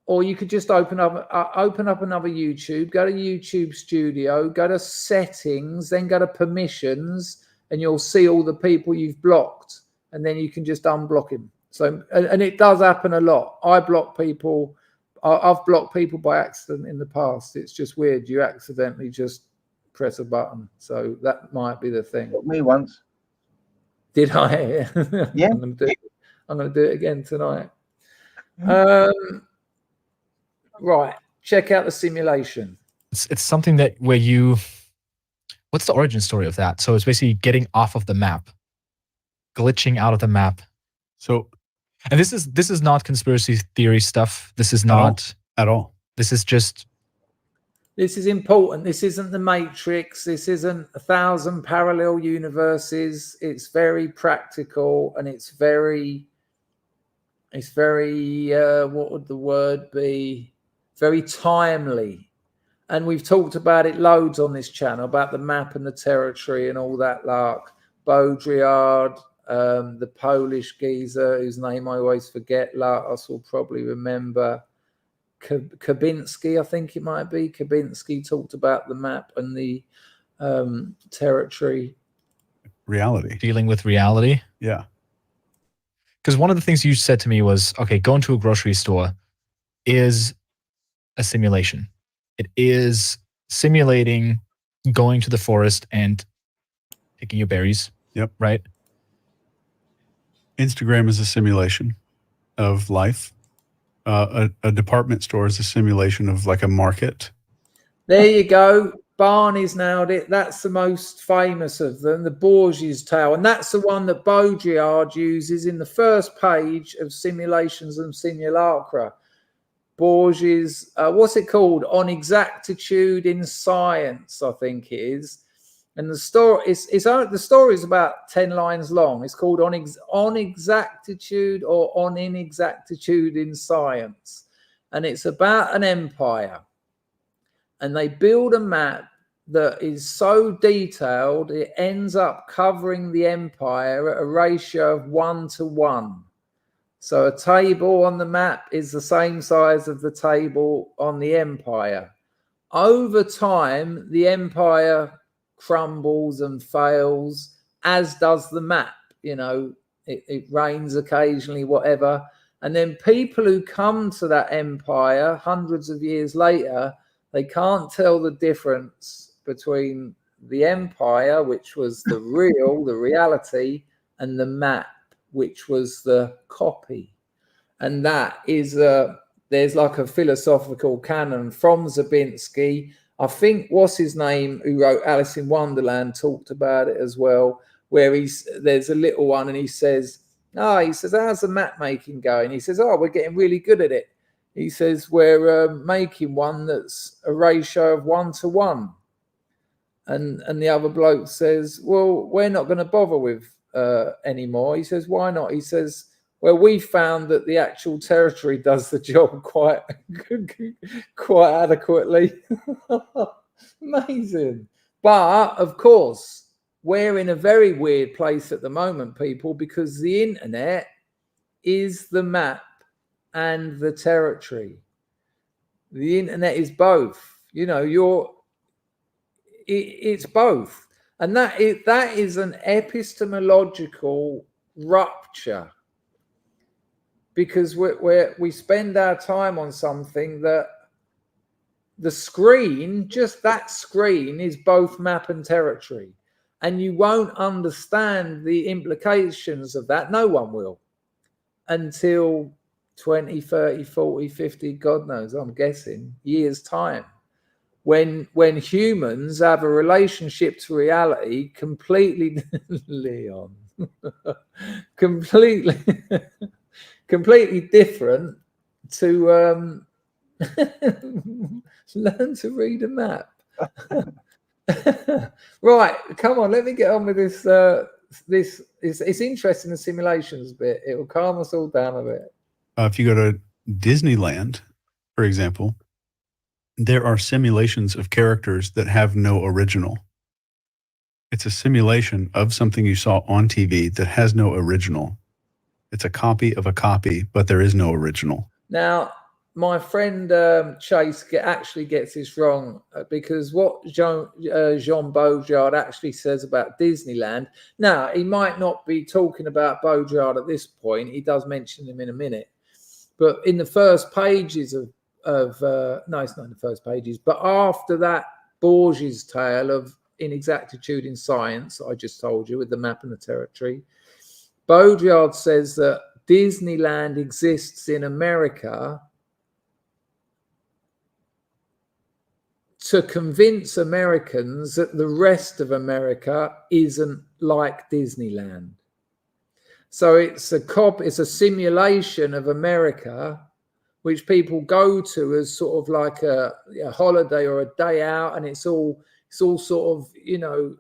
or you could just open up another YouTube. Go to YouTube Studio. Go to Settings. Then go to Permissions, and you'll see all the people you've blocked, and then you can just unblock him. So, and it does happen a lot. I block people. I've blocked people by accident in the past. It's just weird. You accidentally just press a button. So that might be the thing. Got me once. Did I? Yeah. I'm going to do it again tonight. Right. Check out the simulation. It's something that what's the origin story of that? So it's basically getting off of the map, glitching out of the map. So, and this is not conspiracy theory stuff. This is not at all. This is just. This is important. This isn't the Matrix. This isn't 1,000 parallel universes. It's very practical, and it's very. What would the word be? Very timely. and we've talked about it loads on this channel, about the map and the territory and all that lark. Baudrillard, the Polish geezer whose name I always forget, Lars will probably remember. Kabinski, I think it might be. Kabinski talked about the map and the territory. Reality. Dealing with reality. Yeah. Because one of the things you said to me was, okay, going to a grocery store is a simulation. It is simulating going to the forest and picking your berries. Yep. Right? Instagram is a simulation of life. A department store is a simulation of like a market. There you go. Barney's nailed it. That's the most famous of them, the Borges tale. And that's the one that Baudrillard uses in the first page of Simulations and Simulacra. Borges, what's it called? On Exactitude in Science, I think it is. And the story the story is about 10 lines long. It's called On Exactitude or On Inexactitude in Science. And it's about an empire. And they build a map that is so detailed, it ends up covering the empire at a ratio of 1:1. So a table on the map is the same size of the table on the empire. Over time, the empire crumbles and fails, as does the map. You know, it rains occasionally, whatever. And then people who come to that empire hundreds of years later, they can't tell the difference between the empire, which was the reality, and the map, which was the copy. And that is there's like a philosophical canon from Zabinski. I think what's his name, who wrote Alice in Wonderland, talked about it as well, where there's a little one and he says, how's the map making going? He says, we're getting really good at it. He says, we're making one that's a ratio of 1:1. And the other bloke says, well, we're not going to bother with anymore. He says, why not? He says, well, we found that the actual territory does the job quite adequately. Amazing. But of course, we're in a very weird place at the moment, people, because the internet is the map and the territory. The internet is both. You know, it's both. And that is an epistemological rupture, because we spend our time on something that the screen, just that screen, is both map and territory. And you won't understand the implications of that. No one will, until 20, 30, 40, 50, God knows, I'm guessing, years' time. When humans have a relationship to reality completely, Leon, completely different to learn to read a map. Right, come on, let me get on with this. It's interesting, the simulations bit. It will calm us all down a bit. If you go to Disneyland, for example, there are simulations of characters that have no original. It's a simulation of something you saw on TV that has no original. It's a copy of a copy, but there is no original. Now, my friend Chase actually gets this wrong, because what Jean Baudrillard actually says about Disneyland. Now, he might not be talking about Baudrillard at this point. He does mention him in a minute. But in the first pages no, it's not in the first pages, but after that Borges tale of Inexactitude in Science, I just told you, with the map and the territory, Baudrillard says that Disneyland exists in America to convince Americans that the rest of America isn't like Disneyland. So it's a simulation of America, which people go to as sort of like a holiday or a day out, and it's all sort of you know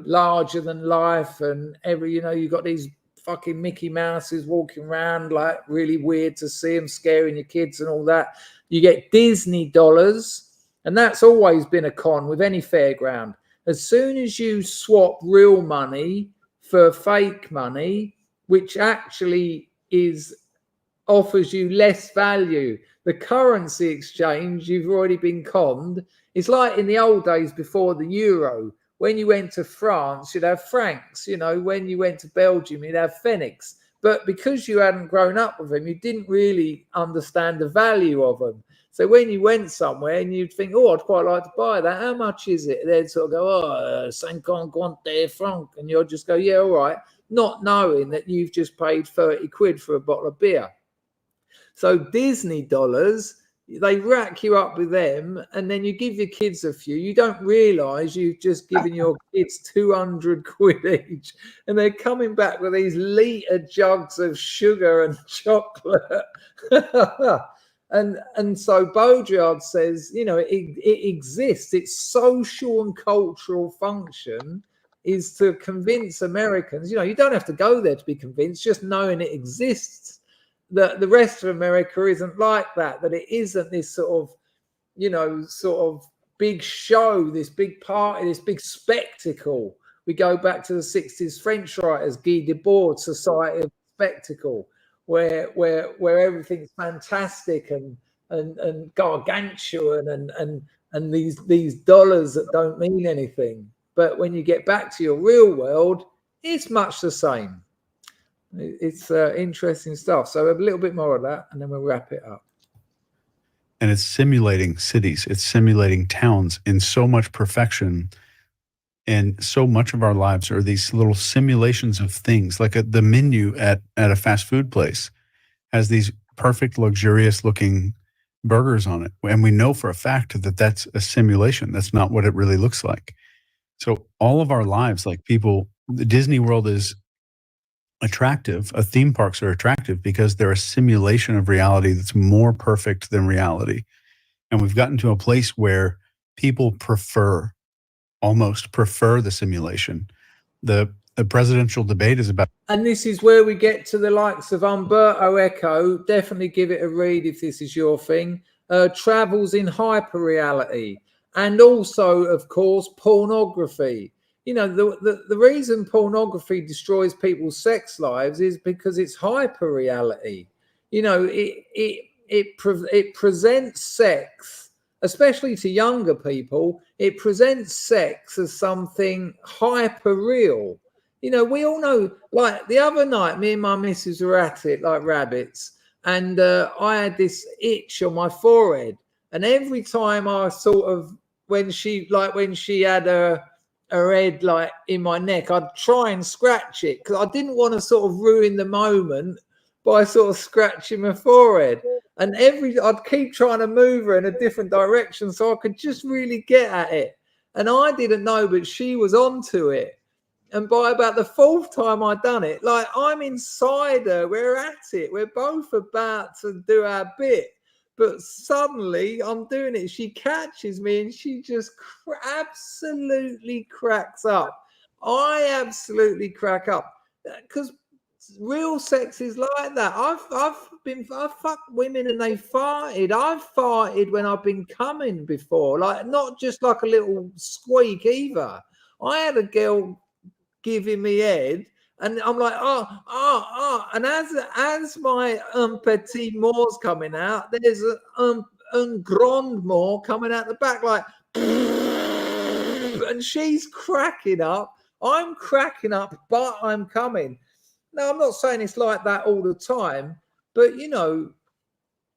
larger than life, and you've got these fucking Mickey Mouses walking around, like really weird to see them, scaring your kids and all that. You get Disney dollars, And that's always been a con with any fairground. As soon as you swap real money for fake money, which actually offers you less value, the currency exchange, you've already been conned. It's like in the old days before the euro. When you went to France, you'd have francs. You know, when you went to Belgium, you'd have pfennigs. But because you hadn't grown up with them, you didn't really understand the value of them. So when you went somewhere and you'd think, oh, I'd quite like to buy that. How much is it? They'd sort of go, oh, 50 francs. And you'll just go, yeah, all right. Not knowing that you've just paid 30 quid for a bottle of beer. So Disney dollars, they rack you up with them, and then you give your kids a few. You don't realise you've just given your kids 200 quid each, and they're coming back with these litre jugs of sugar and chocolate. And so Baudrillard says, you know, it exists. Its social and cultural function is to convince Americans. You know, you don't have to go there to be convinced, just knowing it exists. That the rest of America isn't like that it isn't this sort of, you know, sort of big show, this big party, this big spectacle. We go back to the 60s French writers, Guy Debord, Society of Spectacle, where everything's fantastic and gargantuan and these dollars that don't mean anything. But when you get back to your real world, it's much the same. It's interesting stuff. So a little bit more of that, and then we'll wrap it up. And it's simulating cities. It's simulating towns in so much perfection. And so much of our lives are these little simulations of things. Like the menu at a fast food place has these perfect, luxurious looking burgers on it. And we know for a fact that that's a simulation. That's not what it really looks like. So all of our lives, like people, the Disney World is attractive. Theme parks are attractive because they're a simulation of reality that's more perfect than reality. And we've gotten to a place where people almost prefer the simulation. The presidential debate is about. And this is where we get to the likes of Umberto Eco. Definitely give it a read if this is your thing. Travels in hyperreality. And also, of course, pornography. You know, the reason pornography destroys people's sex lives is because it's hyper reality. You know, it presents sex, especially to younger people. It presents sex as something hyper real. You know, we all know. Like the other night, me and my missus were at it like rabbits, and I had this itch on my forehead, and every time I sort of when she had her head like in my neck, I'd try and scratch it because I didn't want to sort of ruin the moment by sort of scratching my forehead. And I'd keep trying to move her in a different direction so I could just really get at it. And I didn't know, but she was onto it. And by about the fourth time I'd done it, like I'm inside her, we're at it, we're both about to do our bit. But suddenly I'm doing it. She catches me and she just absolutely cracks up. I absolutely crack up because real sex is like that. I've fucked women and they farted. I've farted when I've been coming before, like not just like a little squeak either. I had a girl giving me head. And I'm like, oh. And as my petit more's coming out, there's un grand more coming out the back, like, and she's cracking up. I'm cracking up, but I'm coming. Now, I'm not saying it's like that all the time, but you know,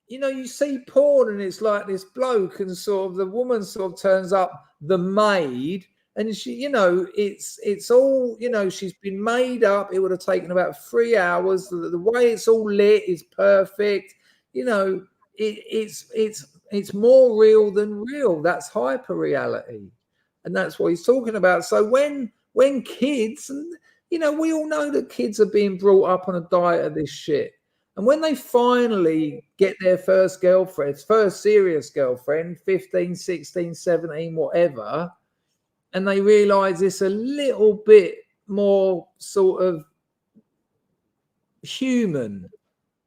you see porn and it's like this bloke and sort of the woman sort of turns up, the maid. And she, you know, it's all, you know, she's been made up. It would have taken about 3 hours. The way it's all lit is perfect. You know, it's more real than real. That's hyper reality, and that's what he's talking about. So when kids, and you know, we all know that kids are being brought up on a diet of this shit, and when they finally get their first girlfriend, first serious girlfriend, 15, 16, 17, whatever. And they realize it's a little bit more sort of human.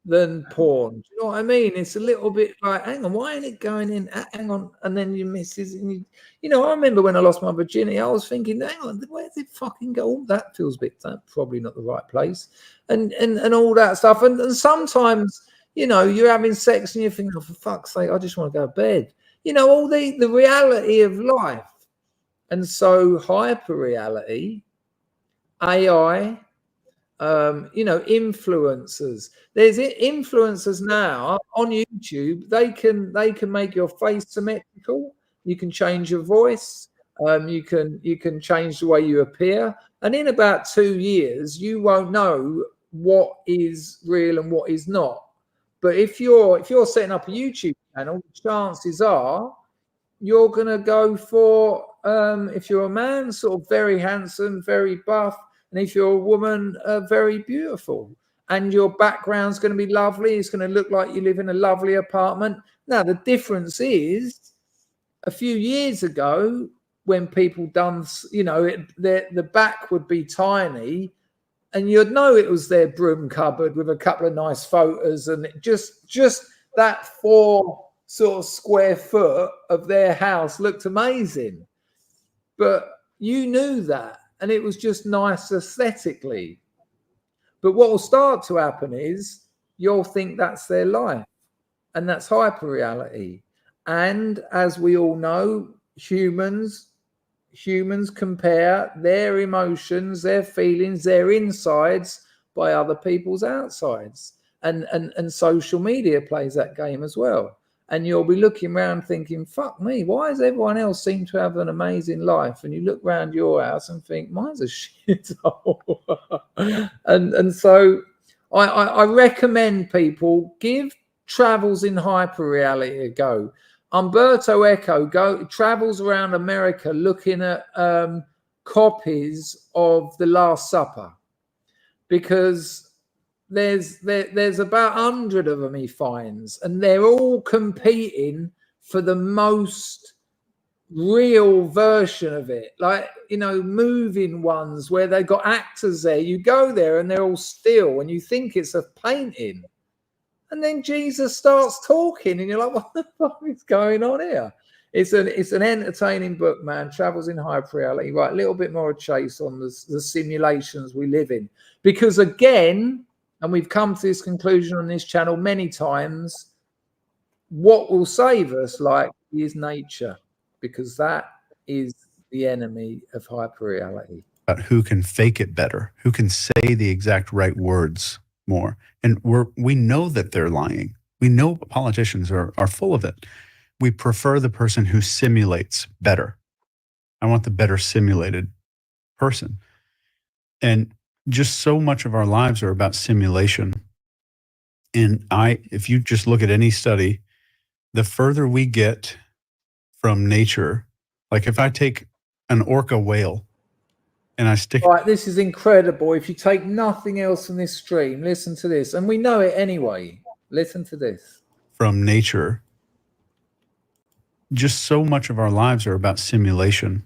than porn. Do you know what I mean? It's a little bit like, hang on, why ain't it going in? Hang on, and then you miss it. And I remember when I lost my virginity, I was thinking, hang on, where did it fucking go? Oh, that feels a bit probably not the right place, and all that stuff. And sometimes, you're having sex and you're thinking, oh, for fuck's sake, I just want to go to bed. All the reality of life, and so hyper reality, AI. Influencers. There's influencers now on YouTube. They can make your face symmetrical. You can change your voice. You can change the way you appear. And in about 2 years, you won't know what is real and what is not. But if you're setting up a YouTube channel, chances are you're gonna go for if you're a man, sort of very handsome, very buff. And if you're a woman, very beautiful, and your background's going to be lovely. It's going to look like you live in a lovely apartment. Now, the difference is a few years ago when people done, the back would be tiny and you'd know it was their broom cupboard with a couple of nice photos and just that 4 sort of square foot of their house looked amazing. But you knew that. And it was just nice aesthetically. But what will start to happen is you'll think that's their life. And that's hyper reality. And as we all know, humans compare their emotions, their feelings, their insides by other people's outsides. And social media plays that game as well. And you'll be looking around thinking, fuck me, why does everyone else seem to have an amazing life? And you look around your house and think, mine's a shithole. and so I recommend people give Travels in Hyper Reality a go. Umberto Eco travels around America looking at copies of The Last Supper, because there's about 100 of them he finds, and they're all competing for the most real version of it, like moving ones where they've got actors there. You go there and they're all still and you think it's a painting, and then Jesus starts talking and you're like, what the fuck is going on here? It's an entertaining book, man. Travels in Hyper Reality. Right, a little bit more of chase on the simulations we live in, because again, and we've come to this conclusion on this channel many times, what will save us is nature, because that is the enemy of hyper reality. Who can fake it better, who can say the exact right words more. And we know that they're lying. We know politicians are full of it. We prefer the person who simulates better. I want the better simulated person. And just so much of our lives are about simulation. And if you just look at any study, the further we get from nature, like if I take an orca whale and I stick... Right, this is incredible. If you take nothing else from this stream, listen to this. And we know it anyway. Listen to this. From nature, just so much of our lives are about simulation.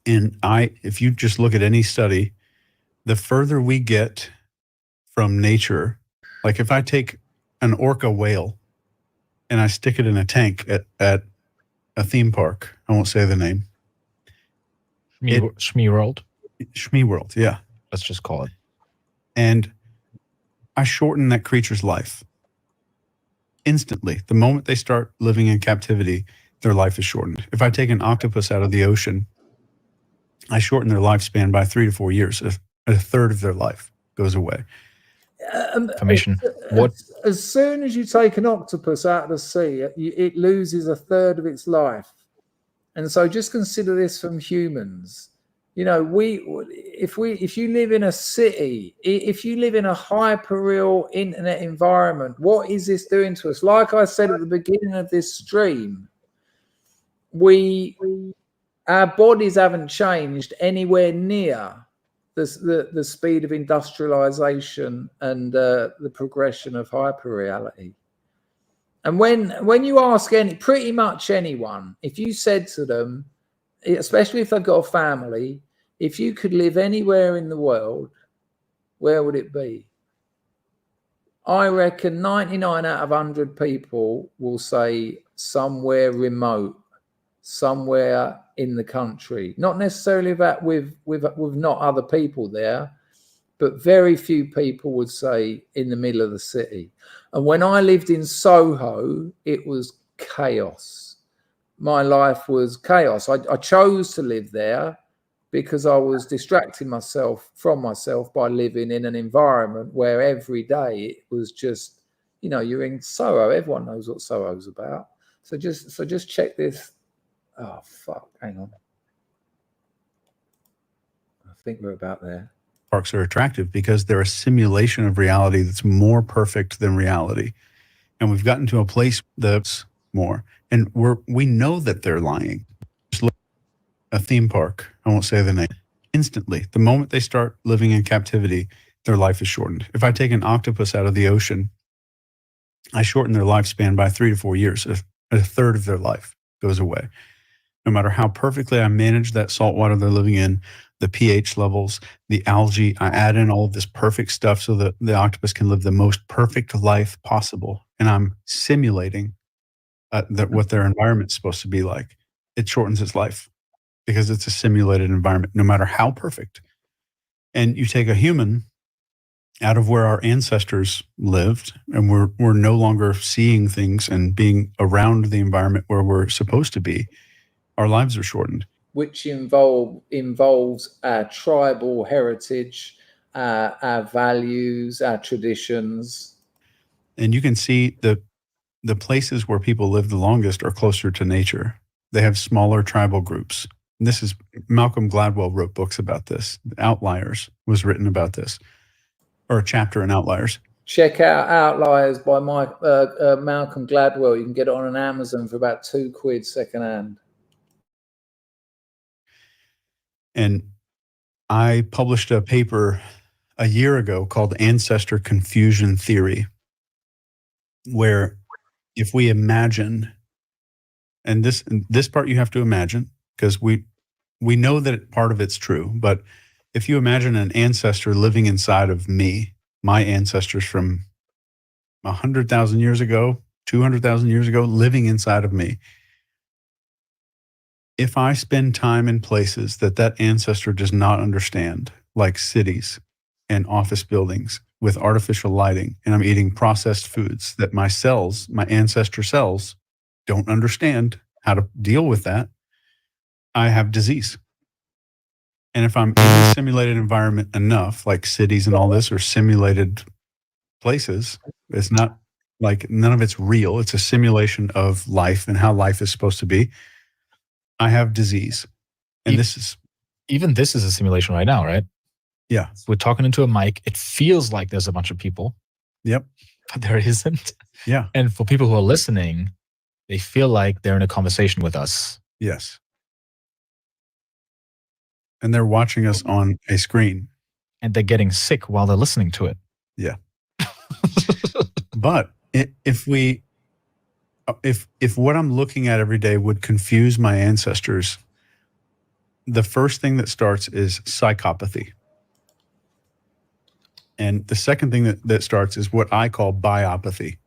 And if you just look at any study, the further we get from nature, like if I take an orca whale and I stick it in a tank at a theme park, I won't say the name. SeaWorld. SeaWorld, yeah. Let's just call it. And I shorten that creature's life instantly. The moment they start living in captivity, their life is shortened. If I take an octopus out of the ocean, I shorten their lifespan by 3 to 4 years. A third of their life goes away. Information. What? As soon as you take an octopus out of the sea, it loses a third of its life. And so just consider this from humans. If you live in a city, if you live in a hyper-real internet environment, what is this doing to us? Like I said at the beginning of this stream, our bodies haven't changed anywhere near the speed of industrialization and the progression of hyper-reality. And when you ask pretty much anyone, if you said to them, especially if they've got a family, if you could live anywhere in the world, where would it be? I reckon 99 out of 100 people will say somewhere remote, somewhere in the country. Not necessarily that with not other people there, but very few people would say in the middle of the city. And when I lived in Soho, it was chaos. My life was chaos. I chose to live there because I was distracting myself from myself by living in an environment where every day it was just, you know, you're in Soho. Everyone knows what Soho's about. So just check this. Oh, fuck. Hang on. I think we're about there. Parks are attractive because they're a simulation of reality that's more perfect than reality. And we've gotten to a place that's more. And we know that they're lying. Just look at a theme park. I won't say the name. Instantly, the moment they start living in captivity, their life is shortened. If I take an octopus out of the ocean, I shorten their lifespan by 3 to 4 years. A third of their life goes away. No matter how perfectly I manage that salt water they're living in, the pH levels, the algae, I add in all of this perfect stuff so that the octopus can live the most perfect life possible. And I'm simulating what their environment's supposed to be like. It shortens its life because it's a simulated environment, no matter how perfect. And you take a human out of where our ancestors lived, and we're no longer seeing things and being around the environment where we're supposed to be. Our lives are shortened. Which involves our tribal heritage, our values, our traditions. And you can see the places where people live the longest are closer to nature. They have smaller tribal groups. And this is Malcolm Gladwell wrote books about this. Outliers was written about this, or a chapter in Outliers. Check out Outliers by Malcolm Gladwell. You can get it on Amazon for about £2 secondhand. And I published a paper a year ago called Ancestor Confusion Theory, where if we imagine, and this part you have to imagine, because we know that part of it's true, but if you imagine an ancestor living inside of me, my ancestors from 100,000 years ago, 200,000 years ago, living inside of me, if I spend time in places that ancestor does not understand, like cities and office buildings with artificial lighting, and I'm eating processed foods that my ancestor cells don't understand how to deal with that, I have disease. And if I'm in a simulated environment enough, like cities and all this are simulated places, it's not like none of it's real. It's a simulation of life and how life is supposed to be. I have disease. And this is a simulation right now, right? Yeah. We're talking into a mic. It feels like there's a bunch of people. Yep. But there isn't. Yeah. And for people who are listening, they feel like they're in a conversation with us. Yes. And they're watching us on a screen. And they're getting sick while they're listening to it. Yeah. But if what I'm looking at every day would confuse my ancestors, the first thing that starts is psychopathy. And the second thing that starts is what I call biopathy,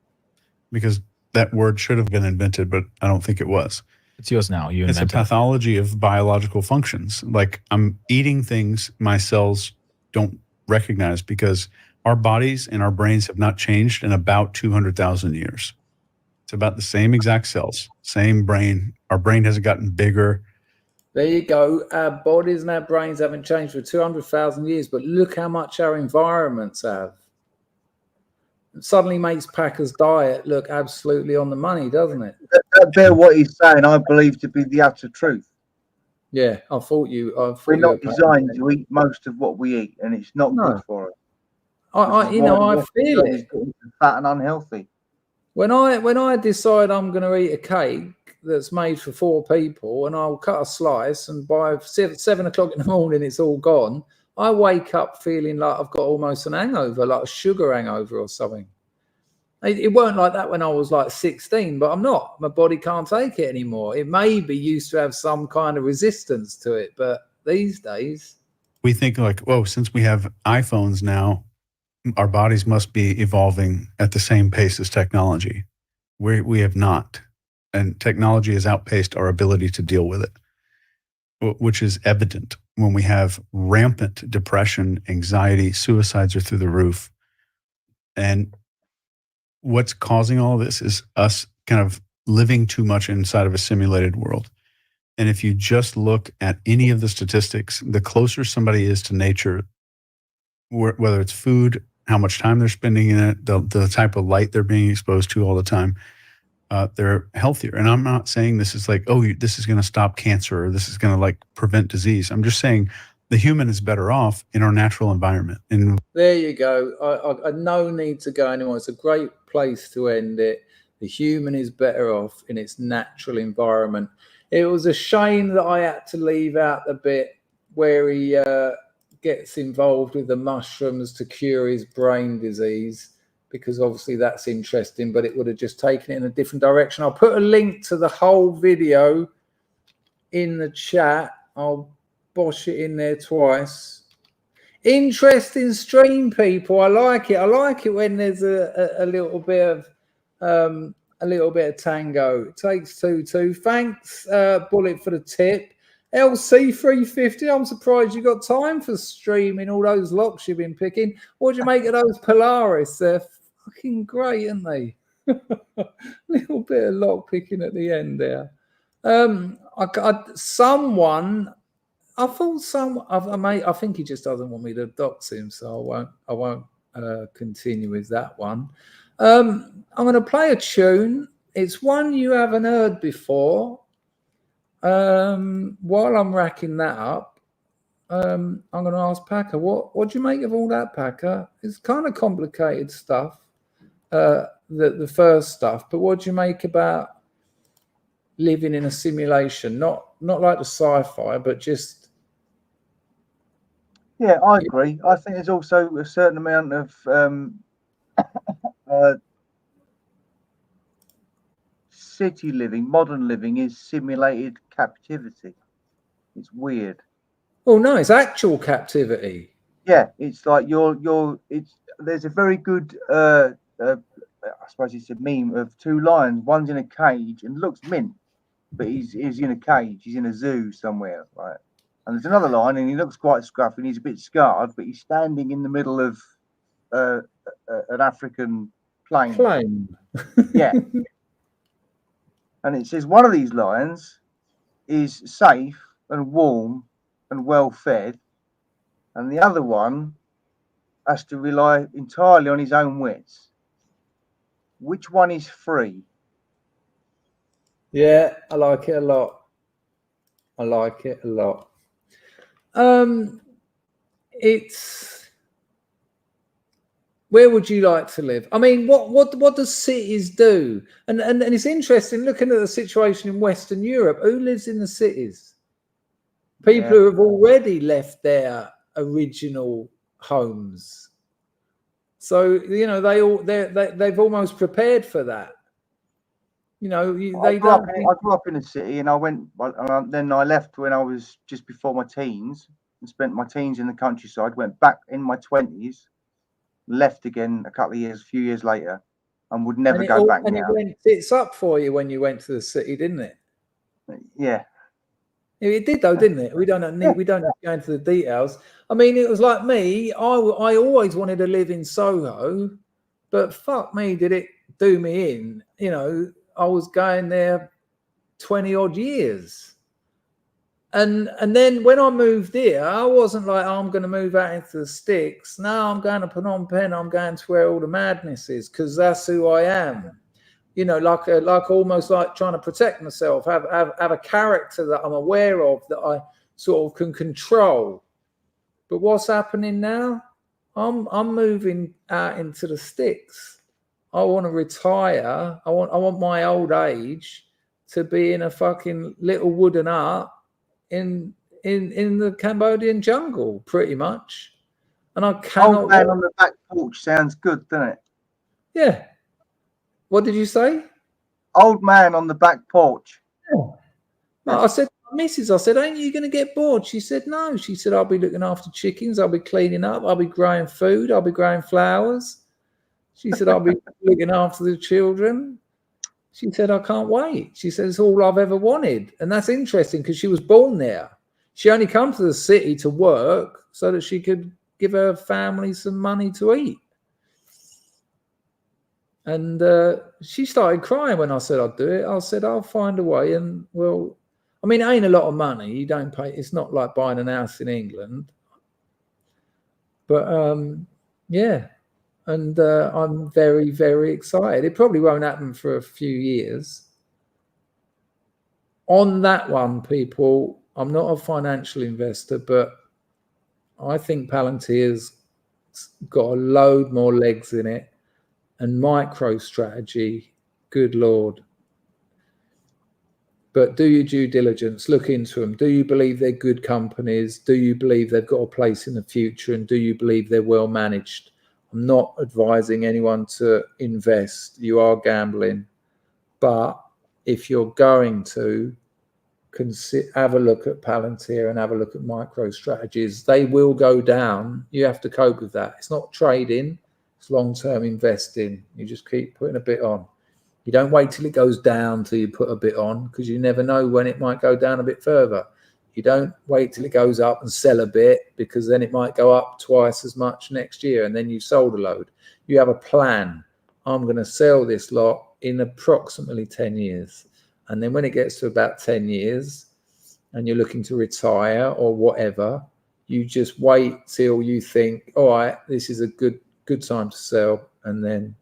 because that word should have been invented, but I don't think it was. It's yours now. It's a pathology of biological functions. Like I'm eating things my cells don't recognize because our bodies and our brains have not changed in about 200,000 years. It's about the same exact cells, same brain. Our brain hasn't gotten bigger. There you go. Our bodies and our brains haven't changed for 200,000 years, but look how much our environments have. It suddenly makes Packer's diet look absolutely on the money, doesn't it? That bit of what he's saying, I believe to be the utter truth. Yeah, We're not designed to eat most of what we eat, and it's not good for us. I feel it. Fat and unhealthy. When I decide I'm going to eat a cake that's made for 4 people, and I'll cut a slice, and by 7 o'clock in the morning it's all gone, I wake up feeling like I've got almost an hangover, like a sugar hangover or something. It weren't like that when I was like 16, but I'm not. My body can't take it anymore. It maybe used to have some kind of resistance to it, but these days... We think like, since we have iPhones now, our bodies must be evolving at the same pace as technology. We have not. And technology has outpaced our ability to deal with it, which is evident when we have rampant depression, anxiety, suicides are through the roof. And what's causing all of this is us kind of living too much inside of a simulated world. And if you just look at any of the statistics, the closer somebody is to nature, whether it's food, how much time they're spending in it, the type of light they're being exposed to all the time, they're healthier. And I'm not saying this is like, oh, this is going to stop cancer or this is going to like prevent disease. I'm just saying the human is better off in our natural environment. And there you go. I no need to go anymore. It's a great place to end it. The human is better off in its natural environment. It was a shame that I had to leave out the bit where he gets involved with the mushrooms to cure his brain disease, because obviously that's interesting, but it would have just taken it in a different direction. I'll put a link to the whole video in the chat. I'll bosh it in there twice. Interesting stream, people. I like it. I like it when there's a little bit of tango. It takes two. Thanks, Bullet, for the tip. LC350, I'm surprised you got time for streaming all those locks you've been picking. What do you make of those Polaris? They're fucking great, aren't they? Little bit of lock picking at the end there. I think he just doesn't want me to dox him, so I won't continue with that one. I'm going to play a tune. It's one you haven't heard before. While I'm racking that up, I'm going to ask Packer, what do you make of all that, Packer? It's kind of complicated stuff, the first stuff, but what do you make about living in a simulation? Not like the sci-fi, but just... Yeah, I agree. I think there's also a certain amount of city living, modern living is simulated captivity. It's weird. Oh no, it's actual captivity. Yeah, it's like there's a very good I suppose it's a meme of two lions. One's in a cage and looks mint, but he's in a cage. He's in a zoo somewhere, right? And there's another lion and he looks quite scruffy and he's a bit scarred, but he's standing in the middle of an African plain. Yeah. And it says one of these lions is safe and warm and well fed, and the other one has to rely entirely on his own wits. Which one is free? Yeah, I like it a lot. It's... Where would you like to live? I mean, what do cities do? And it's interesting looking at the situation in Western Europe. Who lives in the cities? People who have already left their original homes. So you know they've almost prepared for that. You know, I grew up in a city, and I went. Then I left when I was just before my teens, and spent my teens in the countryside. Went back in my 20s. Left again a few years later, and would never go back now. And it went up for you when you went to the city, didn't it? Yeah. It did though, didn't it? We don't need to go into the details. I mean, it was like me. I always wanted to live in Soho, but fuck me, did it do me in? You know, I was going there 20 odd years. And then when I moved here, I wasn't like, oh, I'm going to move out into the sticks. No, I'm going to Phnom Penh. I'm going to where all the madness is, because that's who I am. You know, like almost like trying to protect myself, have a character that I'm aware of, that I sort of can control. But what's happening now? I'm moving out into the sticks. I want to retire. I want my old age to be in a fucking little wooden hut in the Cambodian jungle, pretty much. And I cannot... Old man on the back porch sounds good, doesn't it? Yeah. What did you say? Old man on the back porch. Yeah. No, I said Missus, I said, ain't you going to get bored? She said, no. She said, I'll be looking after chickens. I'll be cleaning up. I'll be growing food. I'll be growing flowers. She said, I'll be looking after the children. She said, I can't wait. She said, it's all I've ever wanted. And that's interesting because she was born there. She only come to the city to work so that she could give her family some money to eat. And she started crying when I said I'd do it. I said, I'll find a way. And, well, I mean, it ain't a lot of money. You don't pay. It's not like buying an house in England. But, yeah. And I'm very, very excited. It probably won't happen for a few years. On that one, people, I'm not a financial investor, but I think Palantir's got a load more legs in it. And MicroStrategy, good Lord. But do your due diligence, look into them. Do you believe they're good companies? Do you believe they've got a place in the future? And do you believe they're well managed? I'm not advising anyone to invest. You are gambling. But if you're going to, have a look at Palantir and have a look at MicroStrategies. They will go down. You have to cope with that. It's not trading. It's long-term investing. You just keep putting a bit on. You don't wait till it goes down till you put a bit on, because you never know when it might go down a bit further. You don't wait till it goes up and sell a bit, because then it might go up twice as much next year and then you've sold a load. You have a plan. I'm going to sell this lot in approximately 10 years. And then when it gets to about 10 years and you're looking to retire or whatever, you just wait till you think, all right, this is a good time to sell, and then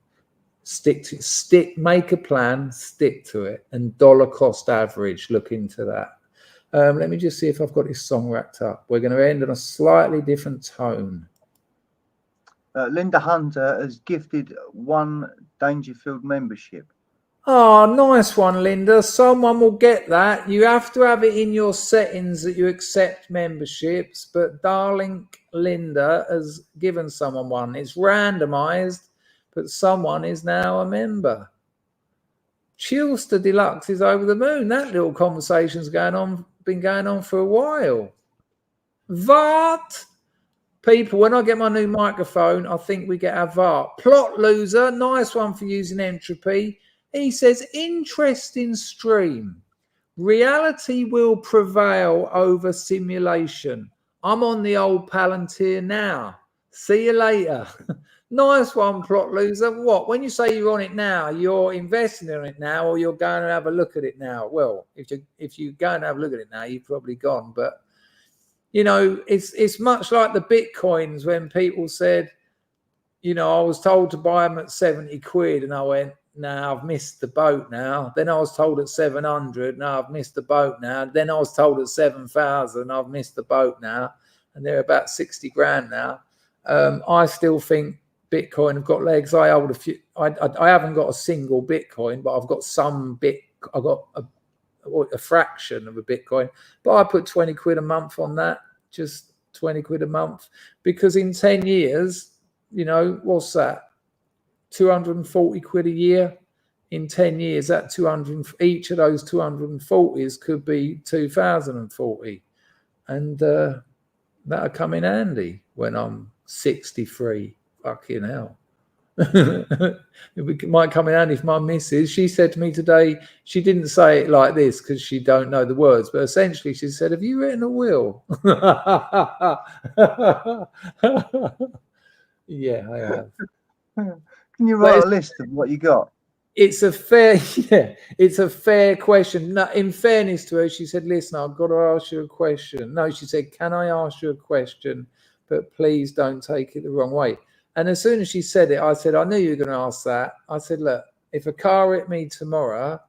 make a plan, stick to it, and dollar cost average, look into that. Let me just see if I've got this song wrapped up. We're going to end on a slightly different tone. Linda Hunter has gifted 1 Dangerfield membership. Oh, nice one, Linda. Someone will get that. You have to have it in your settings that you accept memberships, but darling Linda has given someone one. It's randomized, but someone is now a member. Chillster Deluxe is over the moon. That little conversation's been going on for a while. What? People, when I get my new microphone, I think we get our VAR. Plot Loser, nice one for using entropy. He says, interesting stream. Reality will prevail over simulation. I'm on the old Palantir now. See you later. Nice one, Plot Loser. What? When you say you're on it now, you're investing in it now, or you're going to have a look at it now? Well, if you go and have a look at it now, you've probably gone. But, you know, it's much like the Bitcoins when people said, you know, I was told to buy them at 70 quid and I went, no, I've missed the boat now. Then I was told at 700. No, I've missed the boat now. Then I was told at 7,000. I've missed the boat now. And they're about 60 grand now. I still think Bitcoin have got legs. I hold a few. I haven't got a single Bitcoin, but I've got some I've got a fraction of a Bitcoin. But I put 20 quid a month on that. Just 20 quid a month. Because in 10 years, you know, what's that? 240 quid a year in 10 years. That 200, each of those 240s could be 2040, and that'll come in handy when I'm 63. Fucking hell. It might come in handy if my missus, she said to me today, she didn't say it like this because she don't know the words, but essentially she said, have you written a will? Yeah, I have. Can you write a list of what you got? It's a fair question. No, in fairness to her, she said, listen, I've got to ask you a question. No, she said, can I ask you a question? But please don't take it the wrong way. And as soon as she said it, I said, I knew you were going to ask that. I said, look, if a car hit me tomorrow,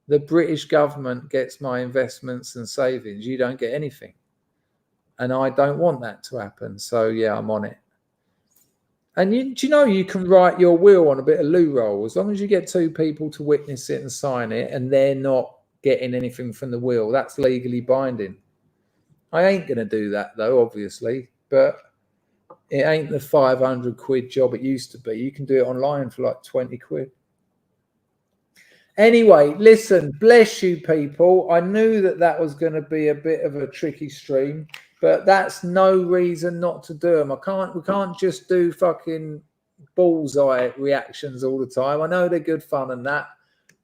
the British government gets my investments and savings. You don't get anything. And I don't want that to happen. So, yeah, I'm on it. And do you know you can write your will on a bit of loo roll as long as you get 2 people to witness it and sign it, and they're not getting anything from the will. That's legally binding. I ain't going to do that though, obviously, but it ain't the 500 quid job it used to be. You can do it online for like 20 quid. Anyway, listen, bless you people. I knew that was going to be a bit of a tricky stream, but that's no reason not to do them. We can't just do fucking bullseye reactions all the time. I know they're good fun and that,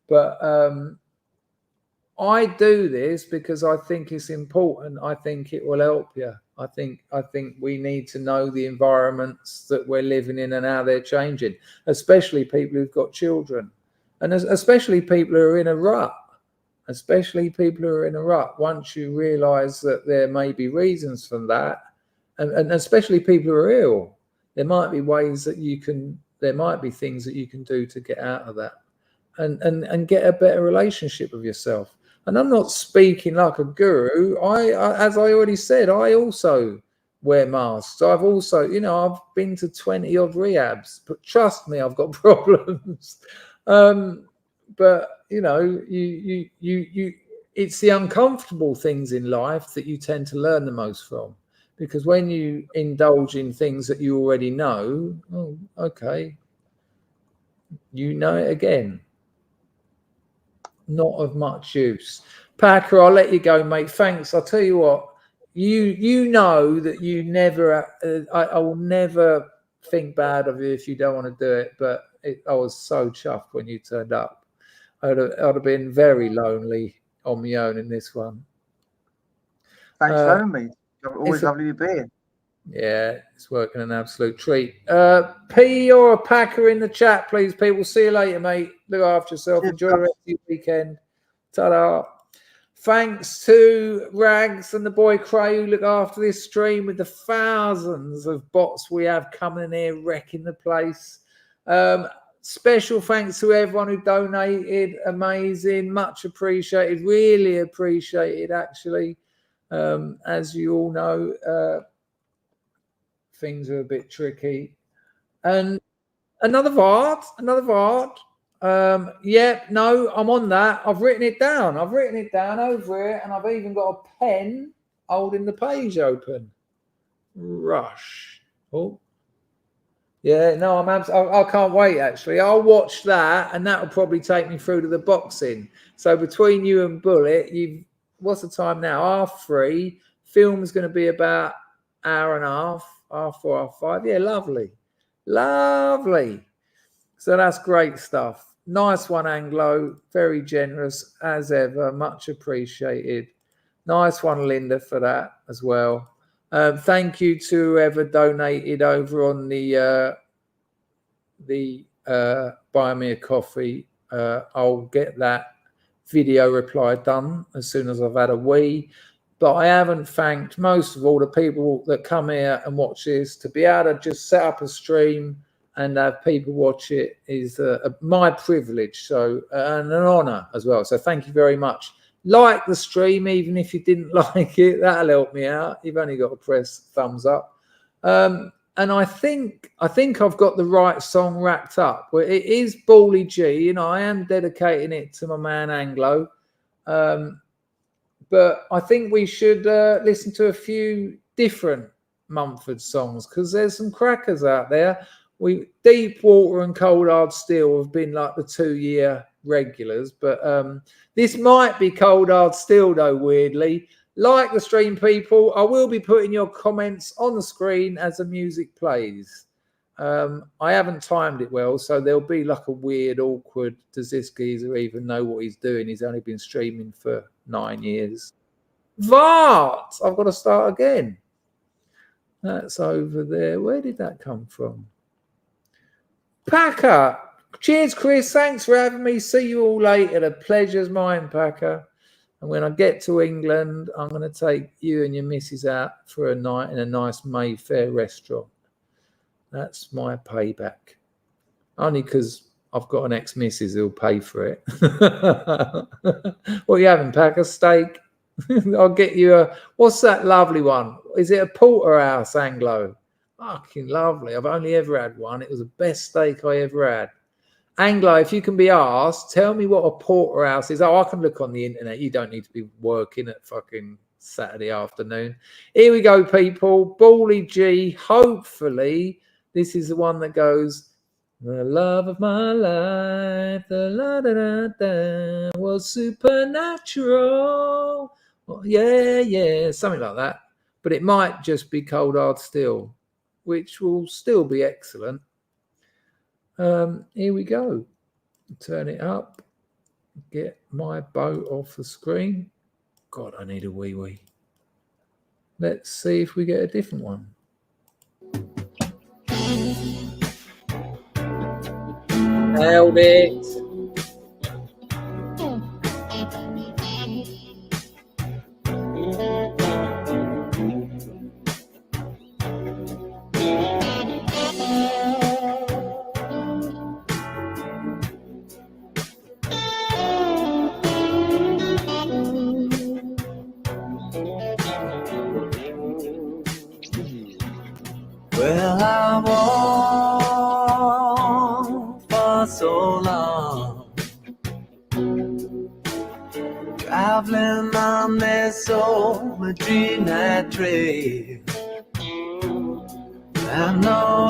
but I do this because I think it's important. I think it will help you. I think we need to know the environments that we're living in and how they're changing, especially people who've got children, and especially people who are in a rut. Once you realise that there may be reasons for that, and especially people who are ill, there might be ways that there might be things that you can do to get out of that, and get a better relationship with yourself. And I'm not speaking like a guru. As I already said, I also wear masks. I've also, I've been to 20 odd rehabs, but trust me, I've got problems. But it's the uncomfortable things in life that you tend to learn the most from, because when you indulge in things that you already know, oh, okay, you know it again. Not of much use. Packer, I'll let you go, mate. Thanks. I'll tell you what, you know that you never, I will never think bad of you if you don't want to do it, but I was so chuffed when you turned up. I'd have been very lonely on my own in this one. Thanks for having me. Always lovely to be here. Yeah, it's working an absolute treat. P or a Packer in the chat, please, people. See you later, mate. Look after yourself. Enjoy the rest of your weekend. Ta-da. Thanks to Rags and the boy Cray who look after this stream with the thousands of bots we have coming in here wrecking the place. Special thanks to everyone who donated. Amazing. Much appreciated. Really appreciated, actually. As you all know, things are a bit tricky. And another VARD. No, I'm on that. I've written it down over it, and I've even got a pen holding the page open. Rush. Oh. Yeah, no, I can't wait, actually. I'll watch that, and that'll probably take me through to the boxing. So between you and Bullet, what's the time now? 3:30. Film's going to be about hour and a half, 4, 5. Yeah, lovely. So that's great stuff. Nice one, Anglo. Very generous as ever. Much appreciated. Nice one, Linda, for that as well. Thank you to whoever donated over on the Buy Me a Coffee. I'll get that video reply done as soon as I've had a wee. But I haven't thanked most of all the people that come here and watch this. To be able to just set up a stream and have people watch it is my privilege, so and an honor as well. So thank you very much. Like the stream, even if you didn't like it, that'll help me out. You've only got to press thumbs up. And I think I've got the right song wrapped up. Well, it is Bally G. I am dedicating it to my man Anglo. But I think we should listen to a few different Mumford songs, because there's some crackers out there. Deep Water and Cold Hard Steel have been like the 2-year regulars, but this might be Cold Hard Steel though, weirdly. Like the stream, people, I will be putting your comments on the screen as the music plays. I haven't timed it well, so there'll be like a weird, awkward, does this geezer even know what he's doing? He's only been streaming for 9 years. Vart! I've got to start again. That's over there. Where did that come from? Packer. Cheers, Chris. Thanks for having me. See you all later. The pleasure's mine, Packer. And when I get to England, I'm going to take you and your missus out for a night in a nice Mayfair restaurant. That's my payback. Only because I've got an ex-missus who'll pay for it. What are you having, Packer? Steak? I'll get you what's that lovely one? Is it a porterhouse, Anglo? Fucking lovely. I've only ever had one. It was the best steak I ever had. Anglo, if you can be asked, tell me what a porterhouse is. Oh, I can look on the internet. You don't need to be working at fucking Saturday afternoon. Here we go, people. Bally G. Hopefully, this is the one that goes, The love of my life, the la da da da, was supernatural. Well, yeah, something like that. But it might just be Cold Hard Steel, which will still be excellent. Here we go. Turn it up. Get my boat off the screen. God, I need a wee. Let's see if we get a different one. Nailed it. Well, I walked for so long, traveling on this old midnight trail. I know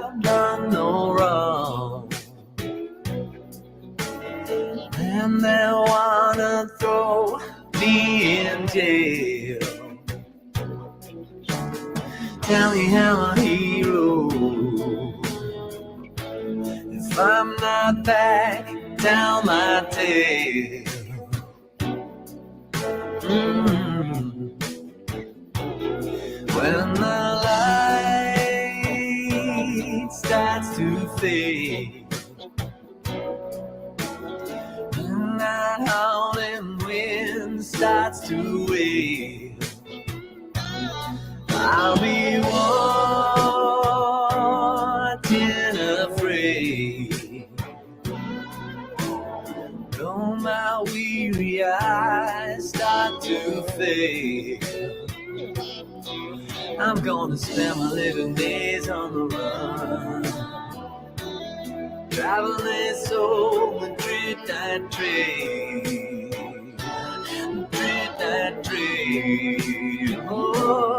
I've done no wrong, and they wanna throw me in jail. Tell me how a hero if I'm not back down my tail. When the light starts to fade and that howling wind starts to wail, I'll be watching afraid. Though my weary eyes start to fade, I'm gonna spend my living days on the run, traveling this old midnight train, midnight train. Oh.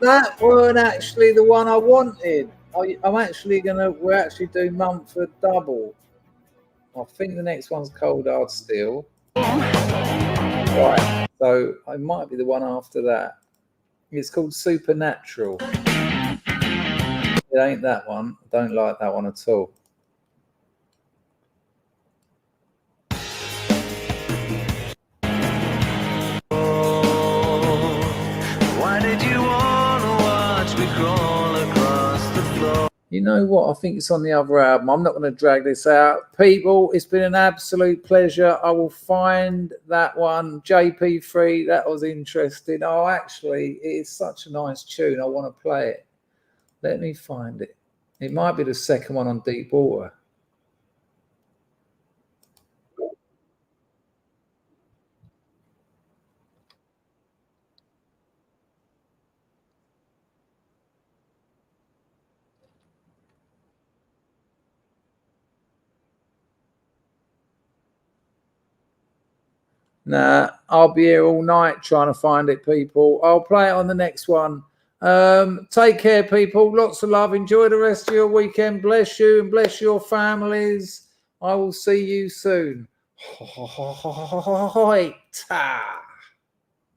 That weren't actually the one I wanted. We're actually doing Mumford double. I think the next one's Cold Hard Steel. Right, so it might be the one after that. It's called Supernatural. It ain't that one. I don't like that one at all. You know what? I think it's on the other album. I'm not going to drag this out. People, it's been an absolute pleasure. I will find that one. JP3, that was interesting. Oh, actually, it is such a nice tune. I want to play it. Let me find it. It might be the second one on Deep Water. Nah, I'll be here all night trying to find it, people. I'll play it on the next one. Take care, people. Lots of love. Enjoy the rest of your weekend. Bless you and bless your families. I will see you soon. Hoita.